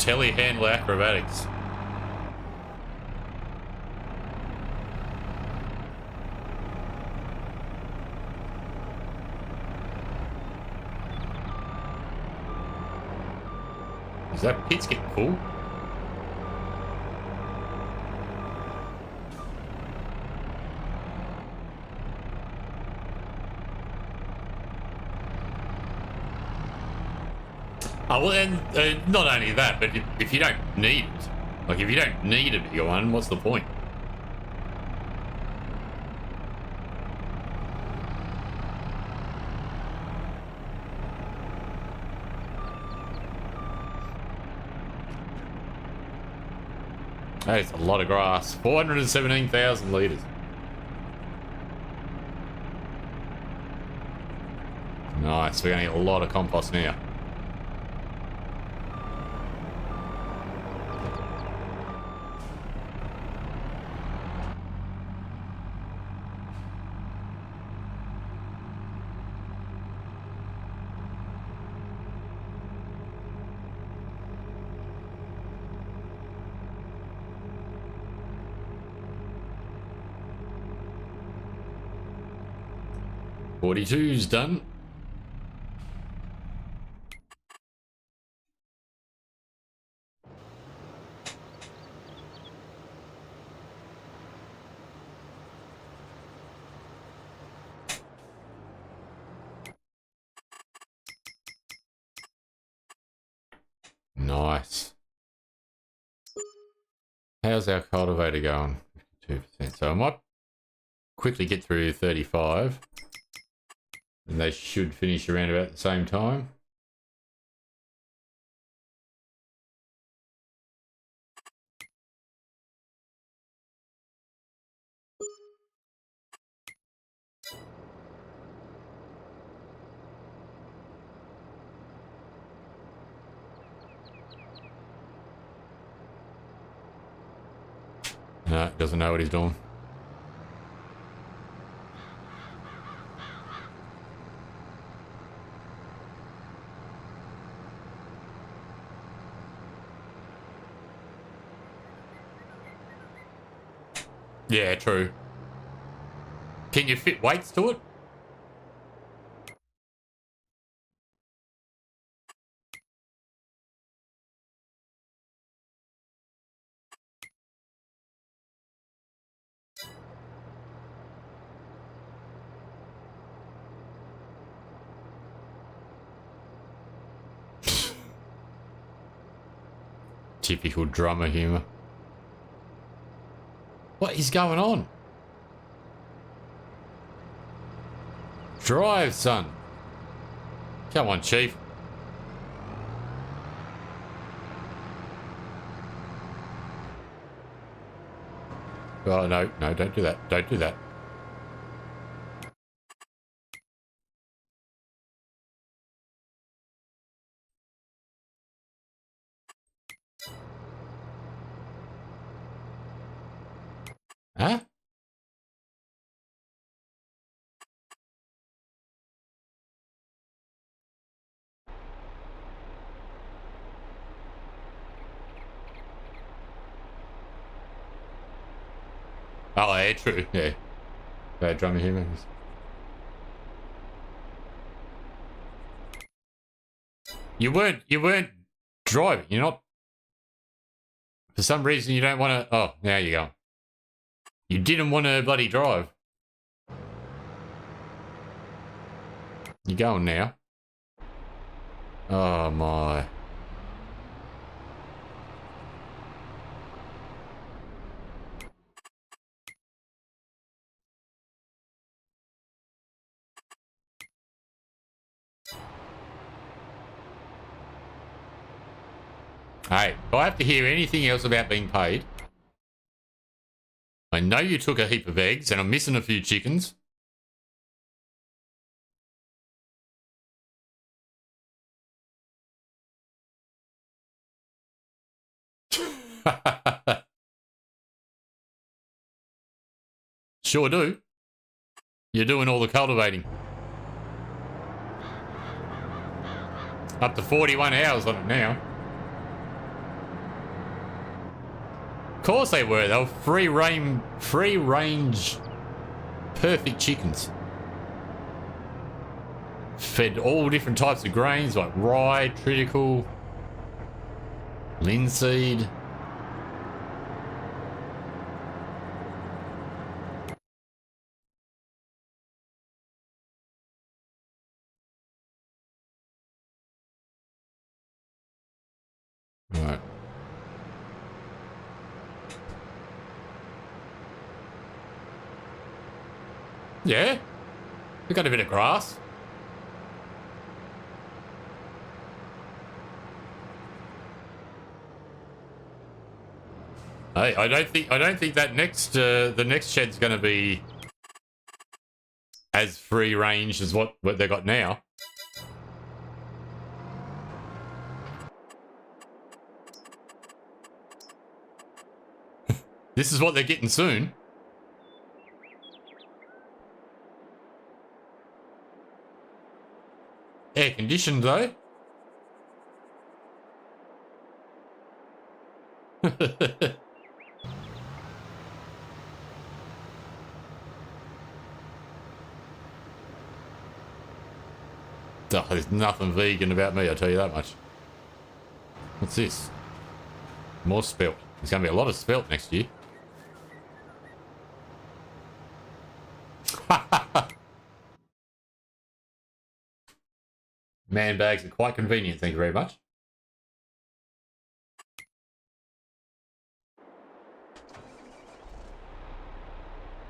Telehandler acrobatics. Is that pit's getting full? Oh, well, and not only that, but if you don't need it, like if you don't need a bigger one, what's the point? That is a lot of grass. 417,000 litres. Nice, we're going to get a lot of compost now. Two's done. Nice. How's our cultivator going? 52%. So I might quickly get through 35. And they should finish around about the same time. No, doesn't know what he's doing. Yeah, true. Can you fit weights to it? Typical drummer humour. What is going on? Drive, son. Come on, Chief. Oh, no, no, don't do that. Don't do that. Huh? Oh, yeah, true. Yeah. Bad drummer humour. You weren't driving. You're not. For some reason, you don't want to. Oh, now you go. You didn't want to bloody drive. You're going now. Oh my. Hey, if I have to hear anything else about being paid, I know you took a heap of eggs and I'm missing a few chickens. Sure do. You're doing all the cultivating. Up to 41 hours on it now. Of course they were. They were free range, perfect chickens. Fed all different types of grains like rye, triticale, linseed. Right. Yeah, we got a bit of grass. Hey, I don't think that the next shed's going to be as free range as what they got now. This is what they're getting soon. Air conditioned though. Oh, there's nothing vegan about me, I'll tell you that much. What's this? More spelt. There's going to be a lot of spelt next year. Man bags are quite convenient, thank you very much.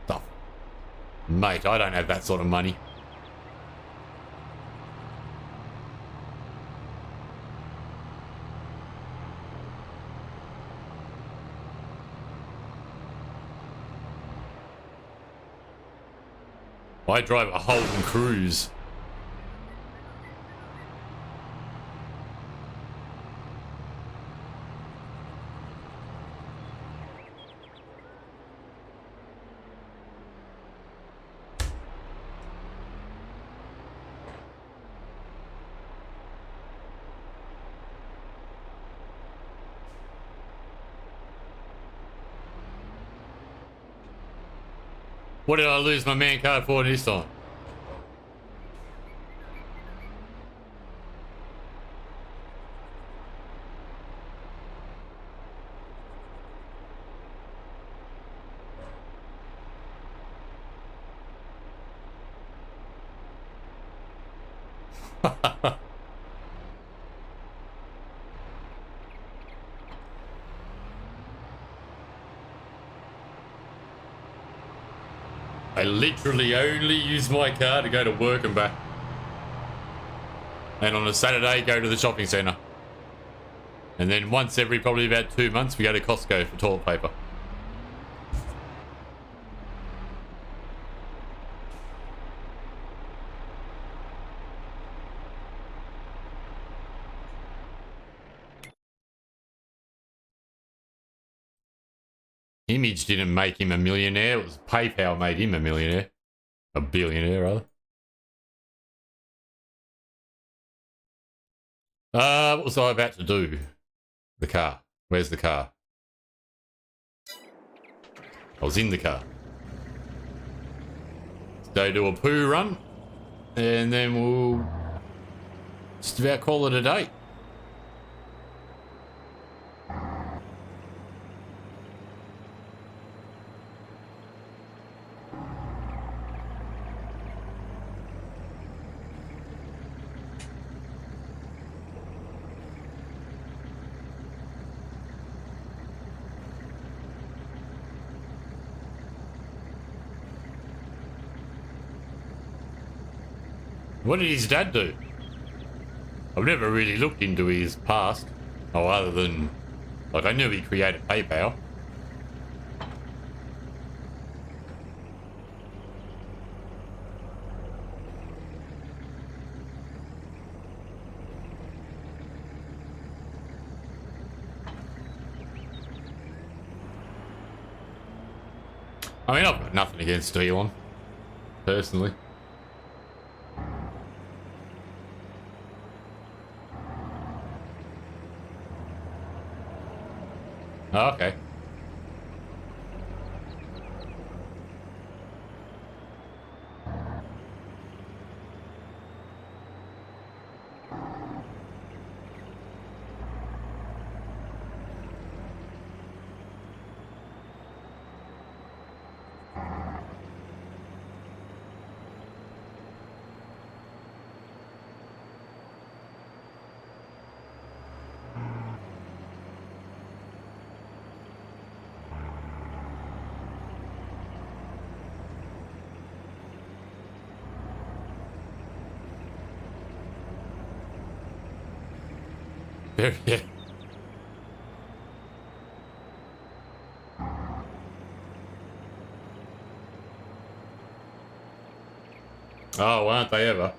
Oh, mate, I don't have that sort of money. I drive a Holden Cruise. What did I lose my man card for this time? I literally only use my car to go to work and back. And on a Saturday, go to the shopping centre. And then once every probably about 2 months, we go to Costco for toilet paper. Image didn't make him a millionaire. It was PayPal made him a millionaire. A billionaire, rather. What was I about to do? The car. Where's the car? I was in the car. So do a poo run. And then we'll just about call it a day. What did his dad do? I've never really looked into his past. Oh, other than, like, I knew he created PayPal. I mean, I've got nothing against Elon, personally. Oh, okay. Yeah. Oh, aren't they ever?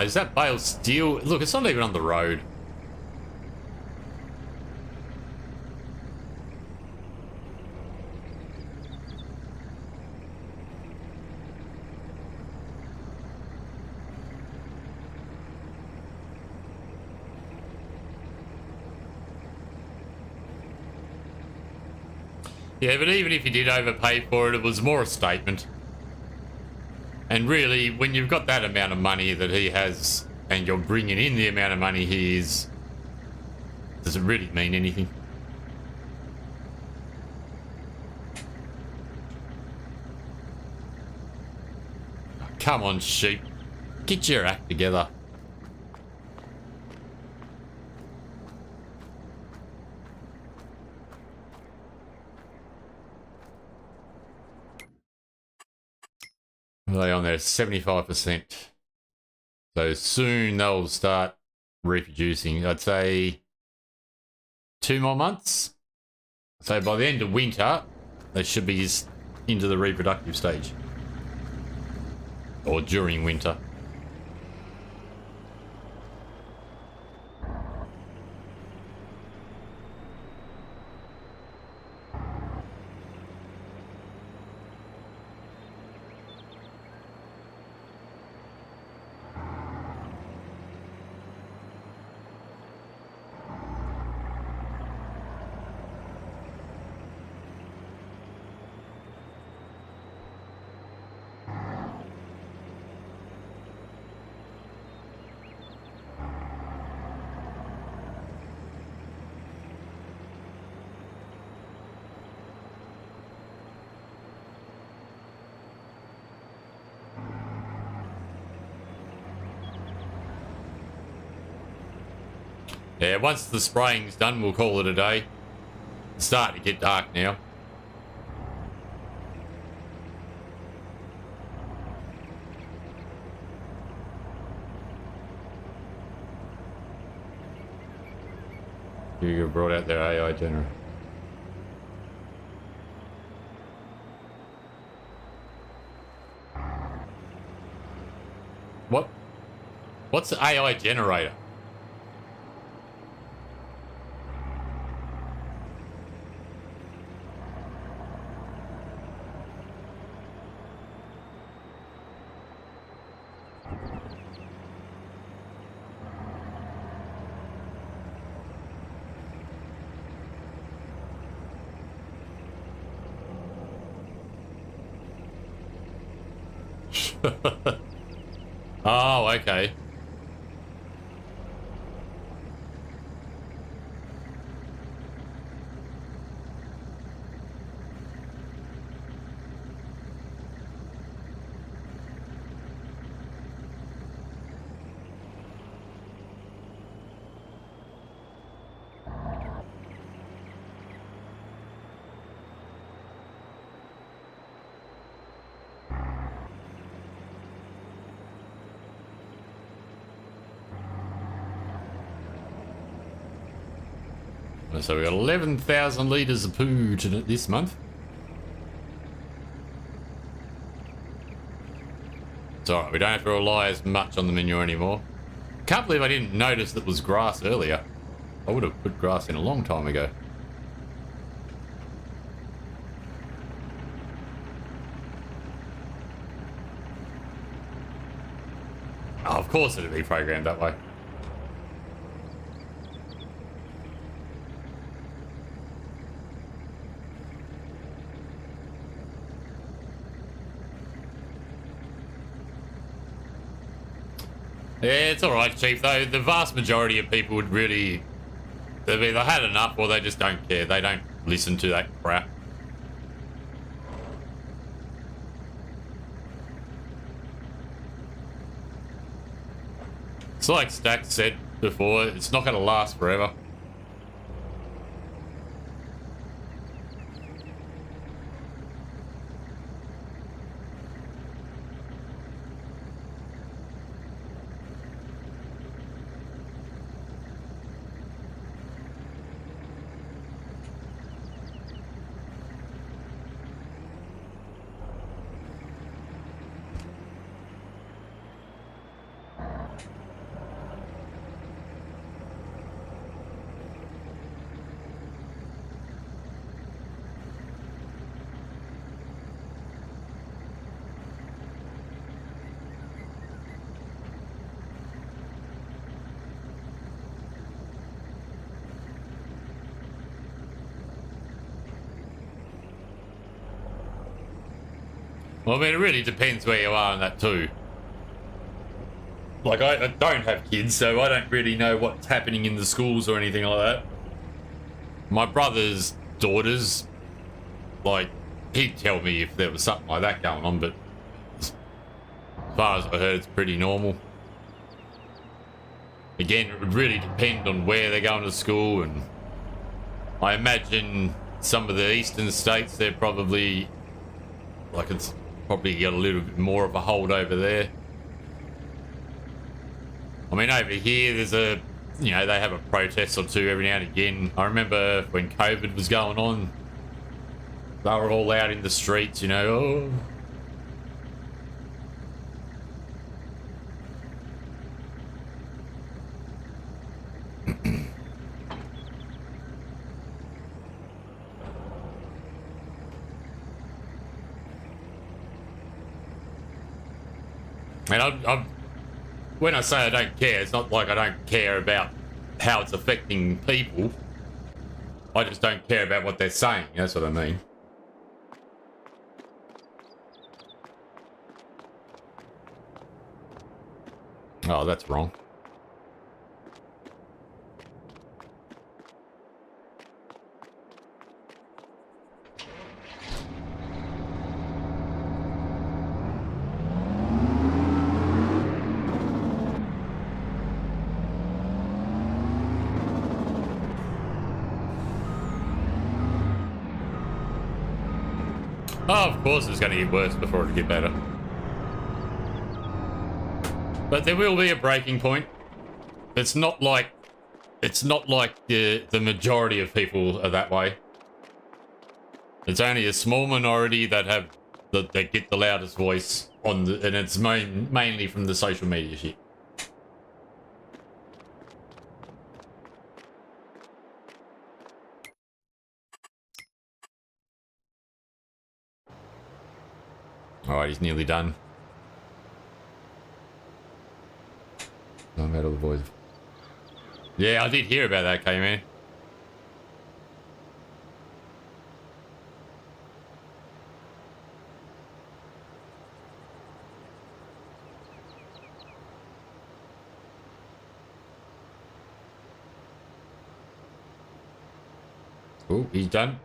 Is that bale steel? Look, it's not even on the road. Yeah, but even if he did overpay for it, it was more a statement. And really, when you've got that amount of money that he has, and you're bringing in the amount of money he is, does it really mean anything? Come on, sheep. Get your act together. Are they on there? 75%. So soon they'll start reproducing. I'd say 2 more months. So by the end of winter, they should be into the reproductive stage. Or during winter. Yeah, once the spraying's done, we'll call it a day. It's starting to get dark now. You brought out their AI generator. What? What's the AI generator? Oh, okay. So we got 11,000 litres of poo this month. It's alright, we don't have to rely as much on the manure anymore. Can't believe I didn't notice that was grass earlier. I would have put grass in a long time ago. Oh, of course it'd be programmed that way. Yeah, it's alright, Chief, though. The vast majority of people would really... They've either had enough or they just don't care. They don't listen to that crap. It's like Stack said before, it's not going to last forever. Well, I mean, it really depends where you are on that too. Like, I don't have kids, so I don't really know what's happening in the schools or anything like that. My brother's daughters, like, he'd tell me if there was something like that going on, but as far as I heard, it's pretty normal. Again, it would really depend on where they're going to school, and I imagine some of the eastern states, they're probably, like, it's probably got a little bit more of a hold over there. I mean, over here, there's a, you know, they have a protest or two every now and again. I remember when COVID was going on, they were all out in the streets, you know, oh. And when I say I don't care, it's not like I don't care about how it's affecting people. I just don't care about what they're saying. That's what I mean. Oh, that's wrong. Oh, of course it's going to get worse before it get better. But there will be a breaking point. It's not like the majority of people are that way. It's only a small minority that get the loudest voice and it's mainly from the social media shit. Alright, he's nearly done. I'm out of the voice. Yeah, I did hear about that, K-Man. Oh, he's done.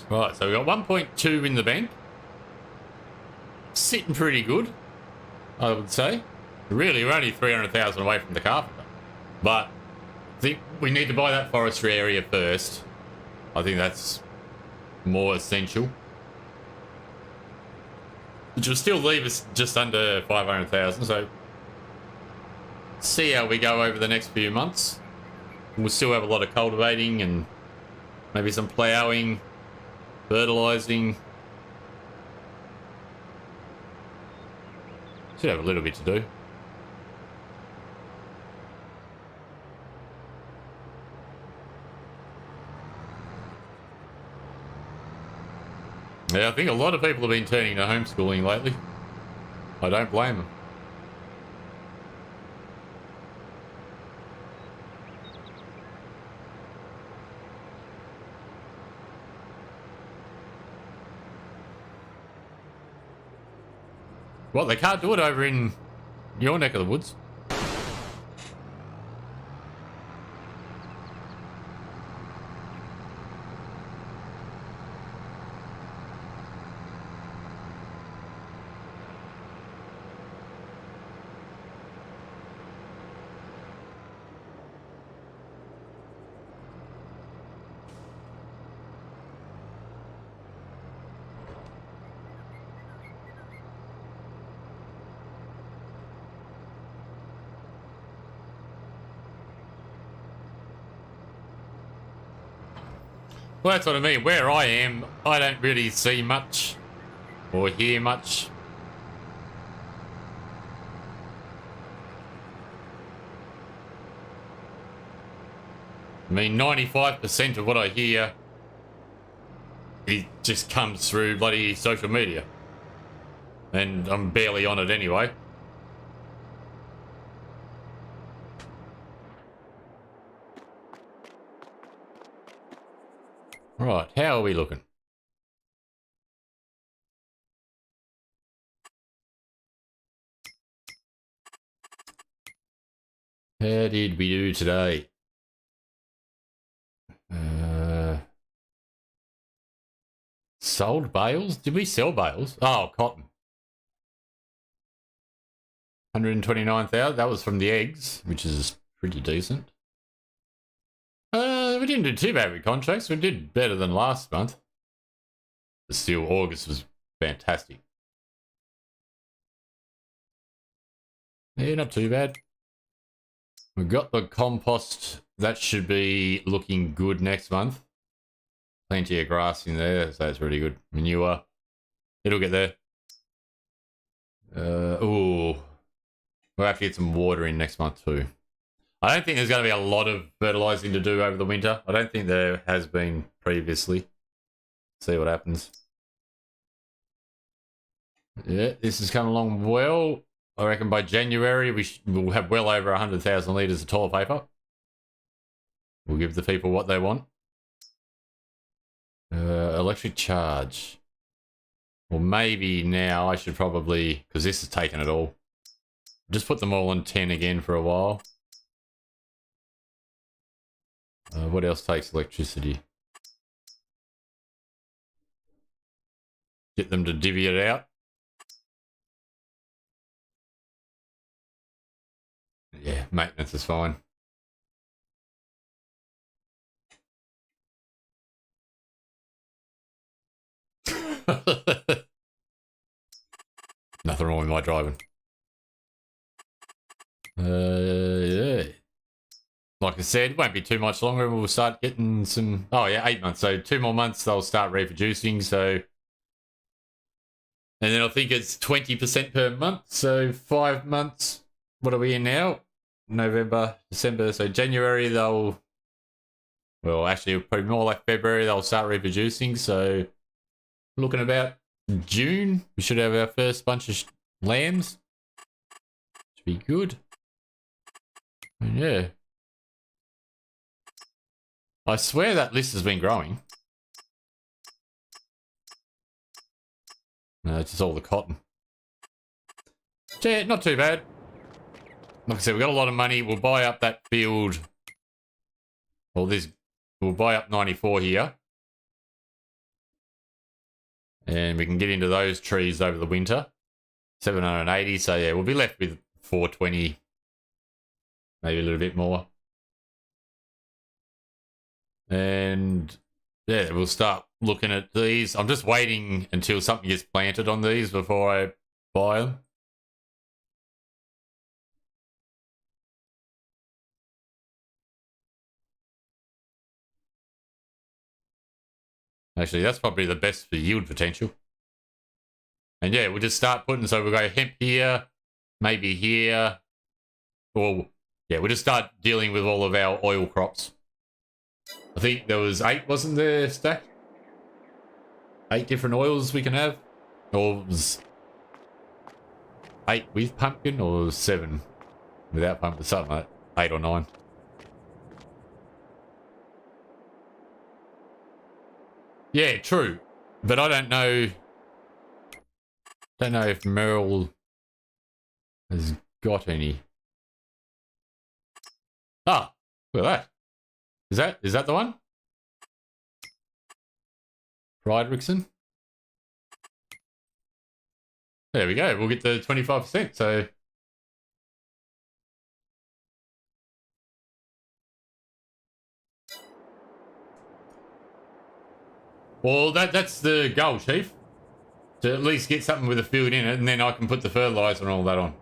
Right, so we got 1.2 in the bank. Sitting pretty good, I would say. Really, we're only 300,000 away from the carpenter. But I think we need to buy that forestry area first. I think that's more essential. Which will still leave us just under 500,000, so see how we go over the next few months. We'll still have a lot of cultivating and maybe some ploughing, fertilizing. Should have a little bit to do. Yeah, I think a lot of people have been turning to homeschooling lately. I don't blame them. Well, they can't do it over in your neck of the woods. Well, that's what I mean. Where I am, I don't really see much or hear much. I mean, 95% of what I hear, it just comes through bloody social media. And I'm barely on it anyway. Right, how are we looking? How did we do today? Sold bales? Did we sell bales? Oh, cotton. 129,000. That was from the eggs, which is pretty decent. We didn't do too bad with contracts. We did better than last month. But still, August was fantastic. Yeah, not too bad. We've got the compost. That should be looking good next month. Plenty of grass in there, so that's really good. Manure. It'll get there. Ooh. We'll have to get some water in next month too. I don't think there's going to be a lot of fertilizing to do over the winter. I don't think there has been previously. See what happens. Yeah, this is coming along well. I reckon by January we'll have well over 100,000 litres of toilet paper. We'll give the people what they want. Electric charge. Well, maybe now I should probably, because this has taken it all. Just put them all on 10 again for a while. What else takes electricity? Get them to divvy it out. Yeah, maintenance is fine. Nothing wrong with my driving. Yeah. Like I said, it won't be too much longer. We'll start getting some... Oh, yeah, 8 months. So 2 more months, they'll start reproducing. So... And then I think it's 20% per month. So 5 months. What are we in now? November, December. So January, they'll... Well, actually, probably more like February, they'll start reproducing. So looking about June, we should have our first bunch of lambs. Should be good. And yeah. I swear that list has been growing. No, it's just all the cotton. Yeah, not too bad. Like I said, we've got a lot of money. We'll buy up that field. Well, we'll buy up 94 here. And we can get into those trees over the winter. 780. So yeah, we'll be left with 420. Maybe a little bit more. And yeah, we'll start looking at these. I'm just waiting until something gets planted on these before I buy them. Actually, that's probably the best for yield potential. And yeah, we'll just start putting, so we'll go hemp here, maybe here. Or yeah, we'll just start dealing with all of our oil crops. I think there was 8, wasn't there, Stack? 8 different oils we can have? Or was 8 with pumpkin, or 7 without pumpkin? Something like 8 or 9. Yeah, true. But I don't know... Don't know if Merrill has got any. Ah, look at that. Is that the one? Friedrichsen? There we go. We'll get the 25%. So well, that's the goal, Chief. To at least get something with a field in it, and then I can put the fertilizer and all that on.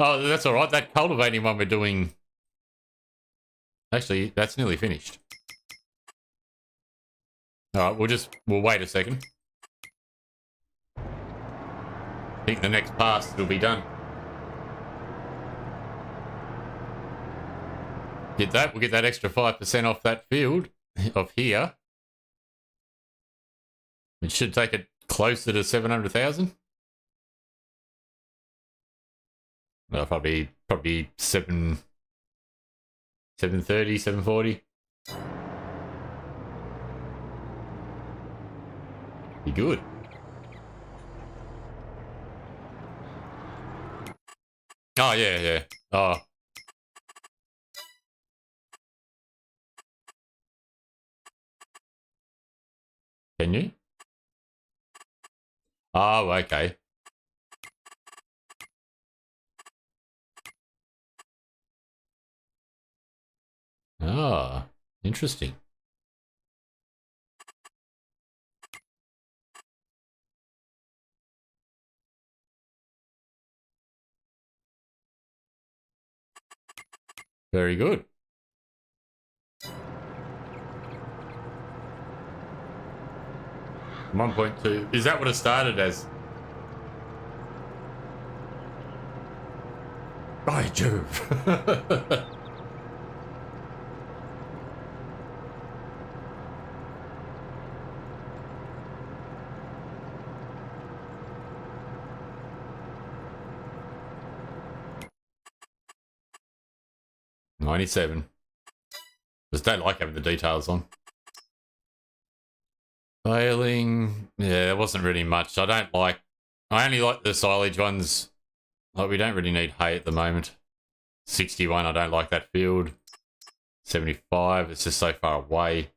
Oh, that's all right. That cultivating one we're doing... Actually, that's nearly finished. All right, we'll wait a second. I think the next pass it'll be done. Get that. We'll get that extra 5% off that field of here. It should take it closer to 700,000. Well, probably 730, 740. Be good. Oh yeah. Oh. Can you? Oh, okay. Ah, interesting. Very good. $1.2. Is that what it started as? By Jove. 97. Just don't like having the details on. Failing. Yeah, there wasn't really much. I only like the silage ones. Like, we don't really need hay at the moment. 61, I don't like that field. 75, it's just so far away.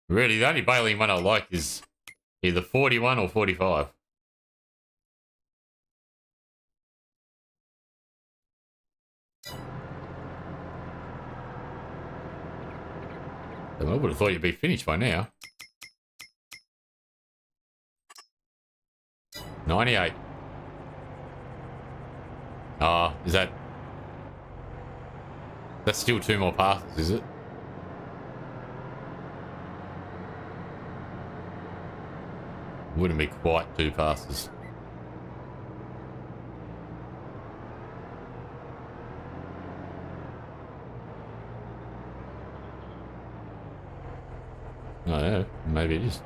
Really, the only baling one I like is either 41 or 45. I would have thought you'd be finished by now. 98. Ah, is that... That's still 2 more passes, is it? Wouldn't be quite 2 passes. Oh yeah, maybe it is.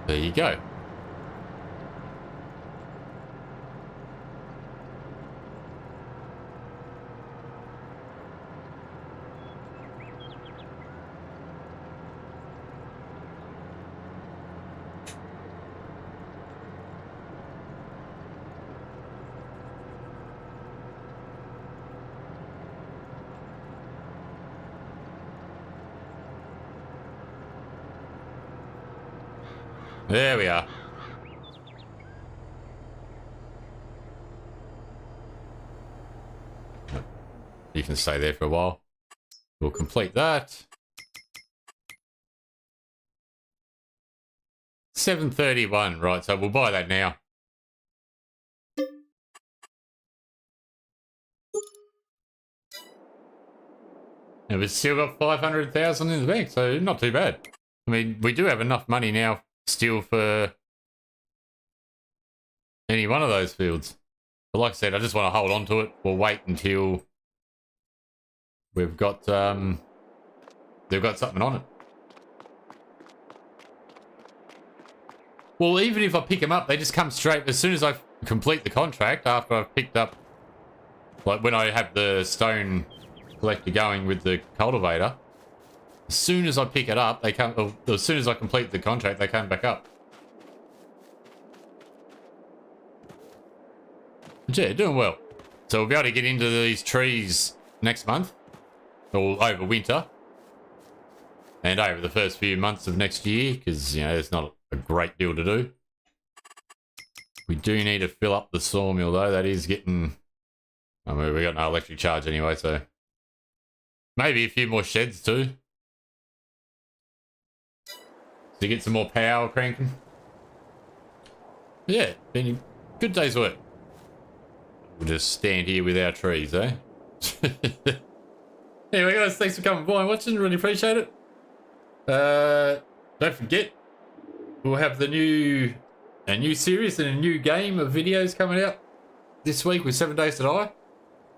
There you go. There we are. You can stay there for a while. We'll complete that. 731, right, so we'll buy that now. And we've still got 500,000 in the bank, so not too bad. I mean, we do have enough money now still for any one of those fields. But like I said, I just want to hold on to it. We'll wait until we've got they've got something on it. Well, even if I pick them up, they just come straight as soon as I complete the contract. After I've picked up, like when I have the stone collector going with the cultivator. As soon as I pick it up, they come. Or as soon as I complete the contract, they come back up. But yeah, doing well. So we'll be able to get into these trees next month, or over winter, and over the first few months of next year, because you know it's not a great deal to do. We do need to fill up the sawmill though. That is getting. I mean, we got no electric charge anyway, so maybe a few more sheds too. To get some more power cranking. Yeah, been a good day's work. We'll just stand here with our trees, eh? Anyway, guys, thanks for coming by and watching. Really appreciate it. Don't forget, we'll have a new series and a new game of videos coming out this week with 7 Days to Die.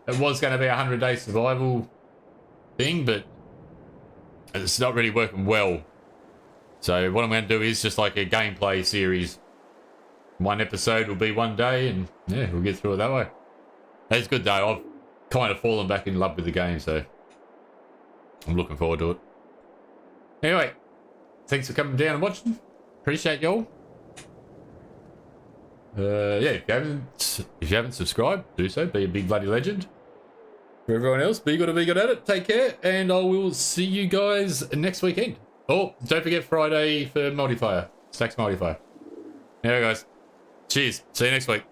It was going to be a 100-day survival thing, but it's not really working well. So what I'm going to do is just like a gameplay series. One episode will be 1 day, and yeah, we'll get through it that way. It's good though. I've kind of fallen back in love with the game, so I'm looking forward to it. Anyway, thanks for coming down and watching. Appreciate y'all. Yeah, if you haven't subscribed, do so. Be a big bloody legend. For everyone else, be good at it. Take care, and I will see you guys next weekend. Oh, don't forget Friday for multiplayer. Stacks multiplayer. Anyway, guys. Cheers. See you next week.